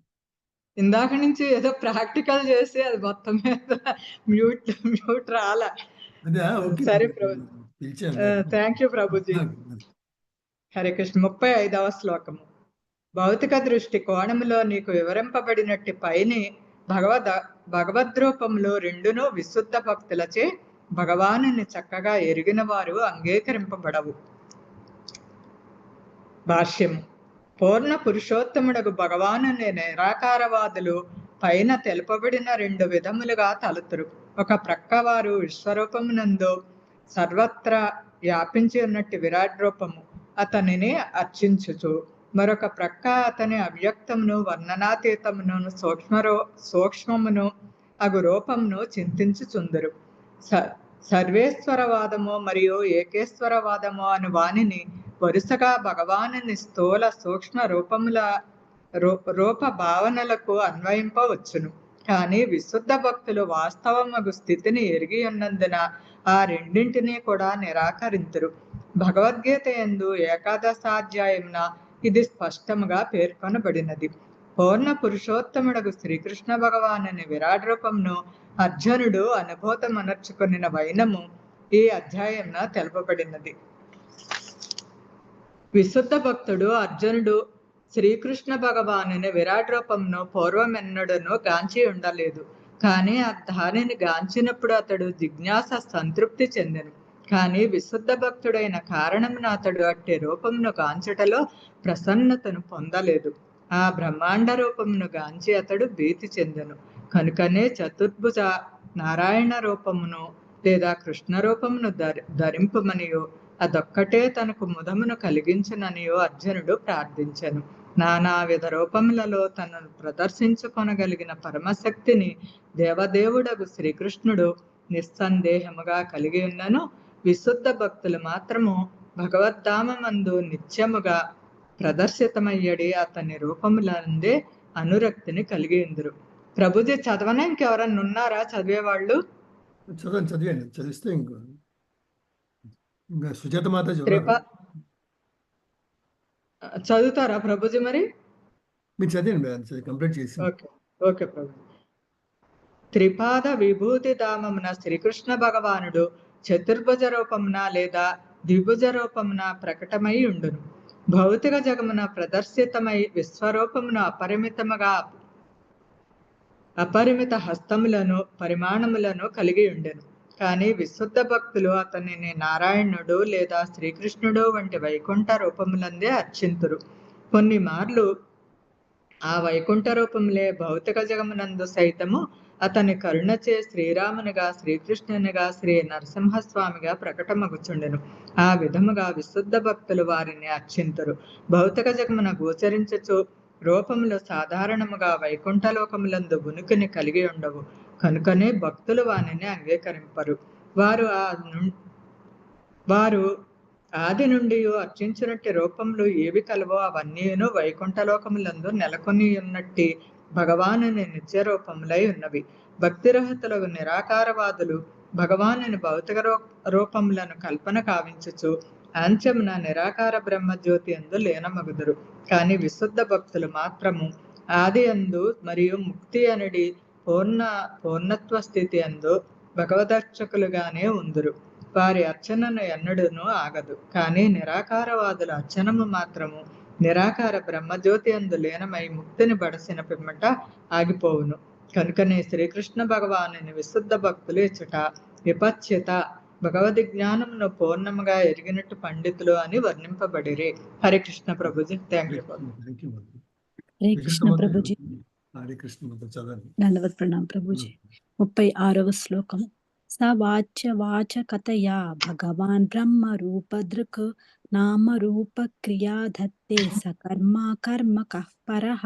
ఇందాక నుంచి ఏదో ప్రాక్టికల్ చేసి అది మొత్తం మీద మ్యూట్ రాలా. సరే ప్రభు. Thank you Prabhuji. హరే కృష్ణ. 35వ శ్లోకము. భౌతిక దృష్టి కోణములో నీకు వివరింపబడినట్టు పైని భగవద్రూపంలో రెండును విశుద్ధ భక్తులచే భగవానుని చక్కగా ఎరిగిన వారు అంగీకరింపబడవు. భాష్యము. పూర్ణ పురుషోత్తముడగు భగవానుని నిరాకారవాదులు పైన తెలుపబడిన 2 విధములుగా తలుతురు. ఒక ప్రక్క వారు విశ్వరూపమునందు సర్వత్రా వ్యాపించి ఉన్నట్టు విరాట్ రూపము అతనిని అర్చించుచు, మరొక ప్రక్క అతని అవ్యక్తమును, వర్ణనాతీతమును, సూక్ష్మమును అగు రూపమును చింతించుచుందరు. సర్వేశ్వరవాదము మరియు ఏకేశ్వరవాదము అను వానిని వరుసగా భగవానుని స్థూల సూక్ష్మ రూప భావనలకు అన్వయింపవచ్చును. కానీ విశుద్ధ భక్తులు వాస్తవమగు స్థితిని ఎరిగి ఉన్నందున ఆ రెండింటినీ కూడా నిరాకరింతురు. భగవద్గీత యందు 11వ ఇది స్పష్టముగా పేర్కొనబడినది. పూర్ణ పురుషోత్తముడగు శ్రీకృష్ణ భగవానుని విరాట్ రూపమును అర్జునుడు అనుభూతమనర్చుకొనిన వైనము ఈ అధ్యాయంలో తెలుపబడినది. విశుద్ధ భక్తుడు అర్జునుడు శ్రీకృష్ణ భగవానుని విరాట్ రూపంను పూర్వమెన్నడను గాంచి ఉండలేదు. కానీ దానిని గాంచినప్పుడు అతడు జిజ్ఞాస సంతృప్తి చెందెను. కానీ విశుద్ధ భక్తుడైన కారణమున అతడు అట్టి రూపమును గాంచుటలో ప్రసన్నతను పొందలేదు. ఆ బ్రహ్మాండ రూపమును గాంచి అతడు భీతి చెందెను. కనుకనే చతుర్భుజ నారాయణ రూపమును లేదా కృష్ణ రూపమును ధరింపమనియో అదొక్కటే తనకు ముదమును కలిగించుననియో అర్జునుడు ప్రార్థించెను. నానావిధ రూపములలో తనను ప్రదర్శించుకొనగలిగిన పరమశక్తిని దేవదేవుడగు శ్రీకృష్ణుడు నిస్సందేహముగా కలిగి ఉన్నను. విశుద్ధ భక్తులు మాత్రము భగవద్ధామమందు నిత్యముగా ప్రదర్శితమయ్యడి అతని రూపములందే అనురక్తిని కలిగి ఉందరు. ప్రభుజీ చదవనా? ఇంకెవరన్నా ఉన్నారా చదివేవాళ్ళు? చదివాను, చదివిస్తే ఇంకా సుజాత మాత చదువుతారా ప్రభుజీ? మరి మీరు చదివండి, కంప్లీట్ చేసి. ఓకే ప్రభు. త్రిపాద విభూతి ధామమున శ్రీకృష్ణ భగవానుడు చతుర్భుజ రూపమున లేదా ద్విభుజ రూపమున ప్రకటమై ఉండును. భౌతిక జగమున ప్రదర్శితమై విశ్వరూపమున అపరిమిత హస్తములను పరిమాణములను కలిగి ఉండెను. కానీ విశుద్ధ భక్తులు అతనిని నారాయణుడు లేదా శ్రీకృష్ణుడు వంటి వైకుంఠ రూపములందే అర్చింతురు. కొన్ని మార్లు ఆ వైకుంఠ రూపములే భౌతిక జగమునందు సైతము అతని కరుణచే శ్రీరామునిగా, శ్రీకృష్ణునిగా, శ్రీ నరసింహస్వామిగా ప్రకటమగుచుండెను. ఆ విధముగా విశుద్ధ భక్తులు వారిని అర్చింతురు. భౌతిక జగమున గోచరించుచు రూపములు సాధారణముగా వైకుంఠలోకములందు ఉనికిని కలిగి ఉండవు. కనుకనే భక్తులు వానిని అంగీకరింపరు. వారు ఆది నుండి అర్చించినట్టి రూపములు ఏవి కలవో అవన్నీను వైకుంఠలోకములందు నెలకొని ఉన్నట్టి భగవానుని నిత్య రూపములై ఉన్నవి. భక్తిరహితులకు నిరాకారవాదులు భగవానుని భౌతిక రూపములను కల్పన కావించుచు అంత్యమున నిరాకార బ్రహ్మజ్యోతి యందు లీనమగుదురు. కానీ విశుద్ధ భక్తులు మాత్రము ఆది యందు మరియు ముక్తి అనడి పూర్ణత్వ స్థితి యందు భగవదర్చకులుగానే ఉందురు. వారి అర్చనను ఎన్నడూనూ ఆగదు. కానీ నిరాకారవాదుల అర్చనము మాత్రము నిరాకార బ్రహ్మజ్యోతి యందు లీనమై ముక్తిని బడసిన పిమ్మట ఆగిపోవును. కనుకనే శ్రీకృష్ణ భగవానుని విశుద్ధ భక్తులు ఇచ్చట విపచ్యత భగవద్ జ్ఞానమును పూర్ణముగా ఎరిగినట్టు పండితులు అని వర్ణింపబడిరి. హరే కృష్ణ ప్రభుజీ. Thank you. హరే కృష్ణ ప్రభుజీ. దండవత్ ప్రణాం ప్రభుజీ. 36వ శ్లోకం. స కథయా భగవాన్ బ్రహ్మ రూపదృక్ నామ రూప క్రియా ధత్తే సకర్మ కర్మ కః పరః.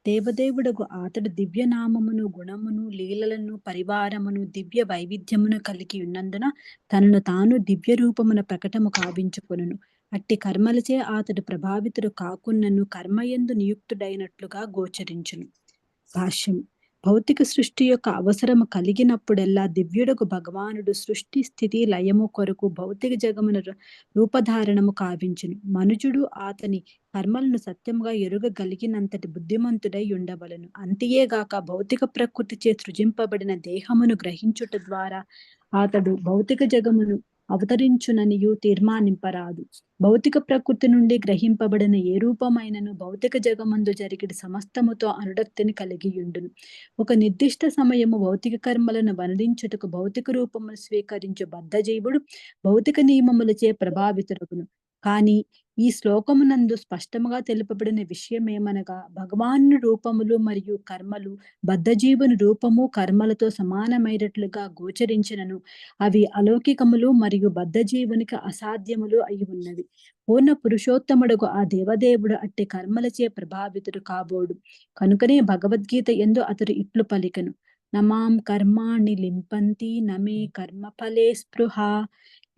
దేవదేవుడగు అతడు దివ్య నామమును, గుణమును, లీలలను, పరివారమును, దివ్య వైవిధ్యమును కలిగి ఉన్నందున తనను తాను దివ్య రూపమున ప్రకటము కావించుకొనును. అట్టి కర్మలచే అతడు ప్రభావితుడు కాకున్నను కర్మయందు నియుక్తుడైనట్లుగా గోచరించును. భాష్యం. భౌతిక సృష్టి యొక్క అవసరము కలిగినప్పుడెల్లా దివ్యుడకు భగవానుడు సృష్టి స్థితి లయము కొరకు భౌతిక జగమున రూపధారణము కావించును. మనుజుడు అతని కర్మలను సత్యముగా ఎరుగగలిగినంతటి బుద్ధిమంతుడై ఉండవలను. అంతేగాక భౌతిక ప్రకృతిచే సృజింపబడిన దేహమును గ్రహించుట ద్వారా అతడు భౌతిక జగమును అవతరించుననియు తీర్మానింపరాదు. భౌతిక ప్రకృతి నుండి గ్రహింపబడిన ఏ రూపమైనను భౌతిక జగమందు జరిగిన సమస్తముతో అనురక్తిని కలిగి ఉండును. ఒక నిర్దిష్ట సమయము భౌతిక కర్మలను వర్ణించుటకు భౌతిక రూపమును స్వీకరించు బద్ధజీవుడు భౌతిక నియమములచే ప్రభావితుడగును. కానీ ఈ శ్లోకమునందు స్పష్టముగా తెలుపబడిన విషయమేమనగా భగవాను రూపములు మరియు కర్మలు బద్ధజీవుని రూపము కర్మలతో సమానమైనట్లుగా గోచరించినను అవి అలౌకికములు మరియు బద్ధజీవునికి అసాధ్యములు అయి ఉన్నవి. పూర్ణ పురుషోత్తముడుగు ఆ దేవదేవుడు అట్టి కర్మలచే ప్రభావితుడు కాబోడు. కనుకనే భగవద్గీత యందు అతడు ఇట్లు పలికెను. నమాం కర్మాణి లింపంతి నమే కర్మ ఫలే స్పృహ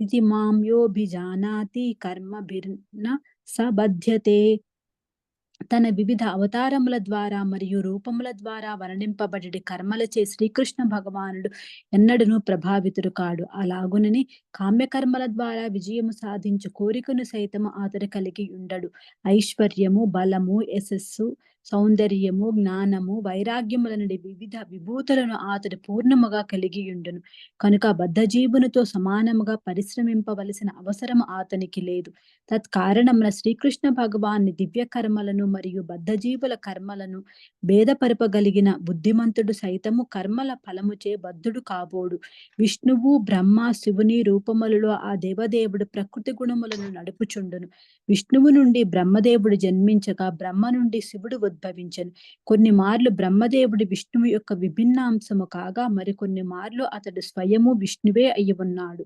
ఇది మాం యోభిజానాతి కర్మభిర్న సబధ్యతే. తన వివిధ అవతారముల ద్వారా మరియు రూపముల ద్వారా వర్ణింపబడి కర్మలచే శ్రీకృష్ణ భగవానుడు ఎన్నడను ప్రభావితుడు కాడు. అలాగునని కామ్యకర్మల ద్వారా విజయము సాధించు కోరికను సైతము అతడు కలిగి ఉండడు. ఐశ్వర్యము, బలము, యశస్సు, సౌందర్యము, జ్ఞానము, వైరాగ్యముల నుండి వివిధ విభూతులను అతడు పూర్ణముగా కలిగి ఉండును. కనుక బద్ధజీవునితో సమానముగా పరిశ్రమింపవలసిన అవసరము అతనికి లేదు. తత్కారణమున శ్రీకృష్ణ భగవాన్ని దివ్య కర్మలను మరియు బద్ధజీవుల కర్మలను భేదపరపగలిగిన బుద్ధిమంతుడు సైతము కర్మల ఫలముచే బద్ధుడు కాబోడు. విష్ణువు, బ్రహ్మ, శివుని రూపములలో ఆ దేవదేవుడు ప్రకృతి గుణములను నడుపుచుండును. విష్ణువు నుండి బ్రహ్మదేవుడు జన్మించగా బ్రహ్మ నుండి శివుడు ఉద్భవించెను. కొన్ని మార్లు బ్రహ్మదేవుడు విష్ణువు యొక్క విభిన్న అంశము కాగా మరికొన్ని మార్లు అతడు స్వయము విష్ణువే అయి ఉన్నాడు.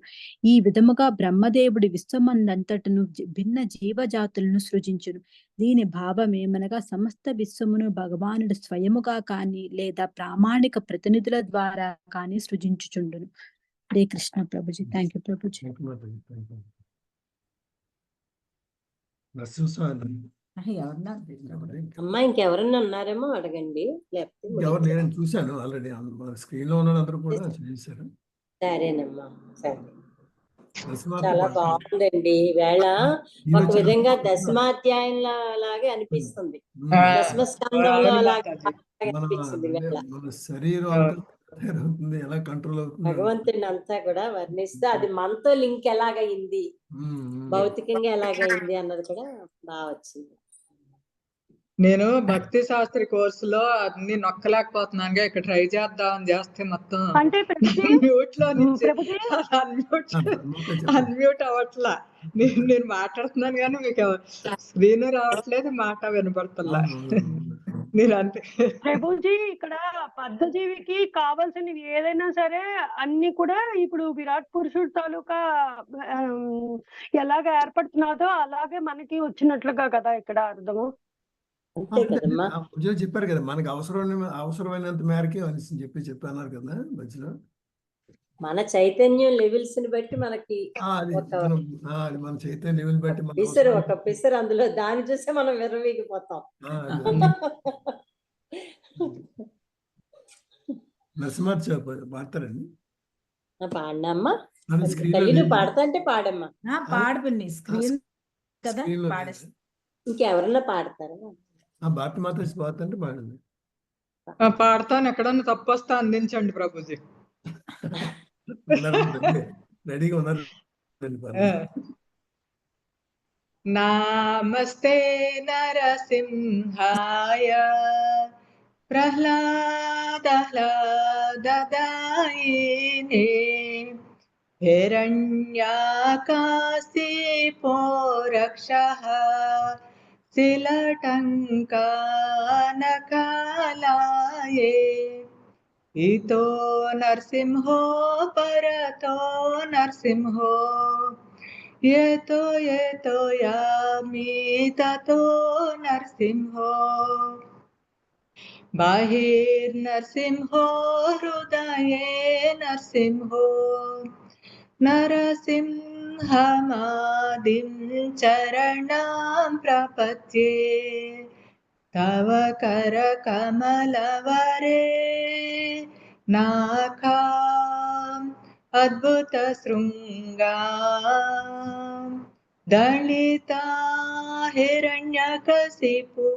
ఈ విధముగా బ్రహ్మదేవుడి విశ్వమందంతటను భిన్న జీవజాతులను సృజించును. దీని భావమేమనగా సమస్త విశ్వమును భగవానుడు స్వయముగా కాని లేదా ప్రామాణిక ప్రతినిధుల ద్వారా కాని సృజించుచుండును. హరే కృష్ణ ప్రభుజీ. Thank you Prabhuji. అమ్మా ఇంకెవరన్నా ఉన్నారేమో అడగండి, లేకపోతే ఎవరు నేను చూశాను ఆల్రెడీ స్క్రీన్ లో ఉన్న అందరూ కూడా చేశారు. సరేనమ్మా, సరే. చాలా బాగుందండి. ఈవేళ ఒక విధంగా దశమాధ్యాయం లాగే అనిపిస్తుంది, దశమ స్కందంలో లాగా అనిపించింది. మన శరీరం అవుతుంది, ఎలా కంట్రోల్ అవుతుంది భగవంతుడిని అంతా కూడా వర్ణిస్తూ అది మనతో లింక్ ఎలాగైంది, భౌతికంగా ఎలాగైంది అన్నది కూడా బాగా వచ్చింది. నేను భక్తి శాస్త్రి కోర్సులో అన్ని నొక్కలేకపోతున్నాను, ఇక్కడ ట్రై చేద్దామని చేస్తే మొత్తం అంటే మ్యూట్ లో నుంచి అన్మ్యూట్ అవ్వట్లా. నేను మాట్లాడుతున్నాను కానీ మీకు స్క్రీన్ రావట్లేదు, మాట వినపడుతుందా. మీరు అంతే ప్రభుజీ, ఇక్కడ పద్ధజీవికి కావాల్సినవి ఏదైనా సరే అన్ని కూడా ఇప్పుడు విరాట్ పురుషుడు తాలూకా ఎలాగ ఏర్పడుతున్నాదో అలాగే మనకి వచ్చినట్లుగా కదా ఇక్కడ అర్థము. చెప్పారు కదా, మనకు అవసరమైనంత మేరకే అని చెప్పి అన్నారు కదా మధ్యలో. మన చైతన్యం లెవెల్స్ ని బట్టి మనకి మన చైతన్యం లెవెల్ బట్టి ఒక పిసరు అందులో దాన్ని చూస్తే మనం విర్రవీగిపోతాం. నరసింహ పాడతారండి, పాడినమ్మా. తల్లిలు పాడతా అంటే పాడమ్మా. పాడుకుని స్క్రీన్ కదా పాడేస్తా. ఇంకెవరన్నా పాడతారా? భారతి మాత పాడుతుంటే పాడండి. పాడతాను, ఎక్కడన్నా తప్పొస్తా అందించండి ప్రభుజీ. రెడీగా ఉన్నారు. నమస్తే నరసింహాయ ప్రహ్లాదాయినే హిరణ్యాకాశిపో రక్షః శిలటంకానకాలాయే ఇతో నరసింహో పరతో నరసింహో యతో యతో యామి తతో నరసింహో బాహిర్నరసింహో హృదయే నరసింహో నరసింహమాదిం చరణాం ప్రపద్యే తవ కరకమలవరే నాకాం అద్భుత శృంగాం దళితా హిరణ్యకశిపు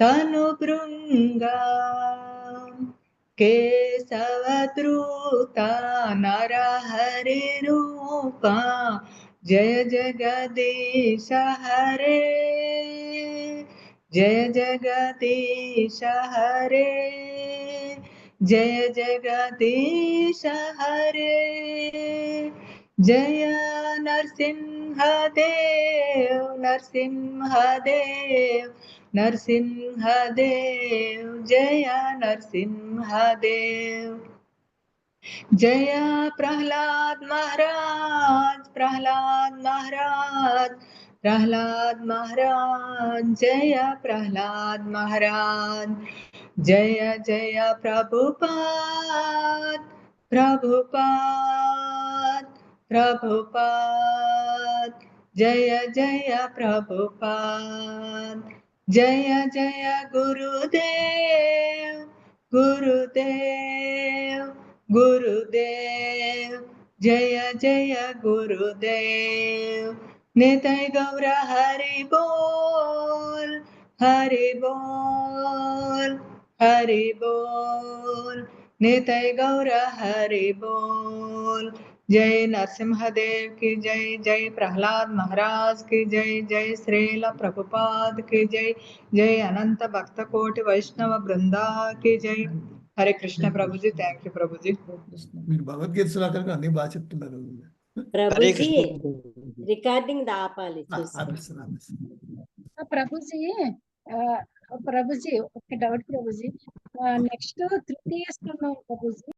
తను భృంగాం కేశవద్రూత నరహరి రూపా జయ జగదీశ హరే జయ జగదీశ హరే జయ జగదీశ హరే జయ నరసింహదేవ్ నరసింహదేవ్ నరసింహదేవ్ జయ నరసింహదేవ్ జయ ప్రహ్లాద్ మహారాజ్ ప్రహ్లాద్ మహారాజ్ ప్రహ్లాద్ మహారాజ్ జయ ప్రహ్లాద్ మహారాజ్ జయ జయ ప్రభుపాద్ ప్రభుపాద్ ప్రభుపాద్ జయ జయ ప్రభుపాద్ జయ జయ గురుదేవ్ గురుదేవ్ గురుదేవ్ జయ జయ గురుదేవ్ నితై గౌర హరి బోల్ హరి బోల్ హరి బోల్ నితై గౌర హరి బోల్ జై నరసింహదేవ్ की जय जय प्रहलाद महाराज की जय जय श्रील प्रभुपाद की जय जय अनंत भक्त कोटि वैष्णव वृंदा की जय हरे कृष्ण प्रभुजी థ్యాంక్ యూ ప్రభుజీ మీరు భగవద్గీత శ్లోకాలకు అన్ని బాగా చెప్తున్నారు ప్రభుజీ రికార్డింగ్ ఆపాలి ప్రభుజీ ప్రభుజీ ఒక డౌట్ ప్రభుజీ నెక్స్ట్ తృతీయ స్కందం ప్రభుజీ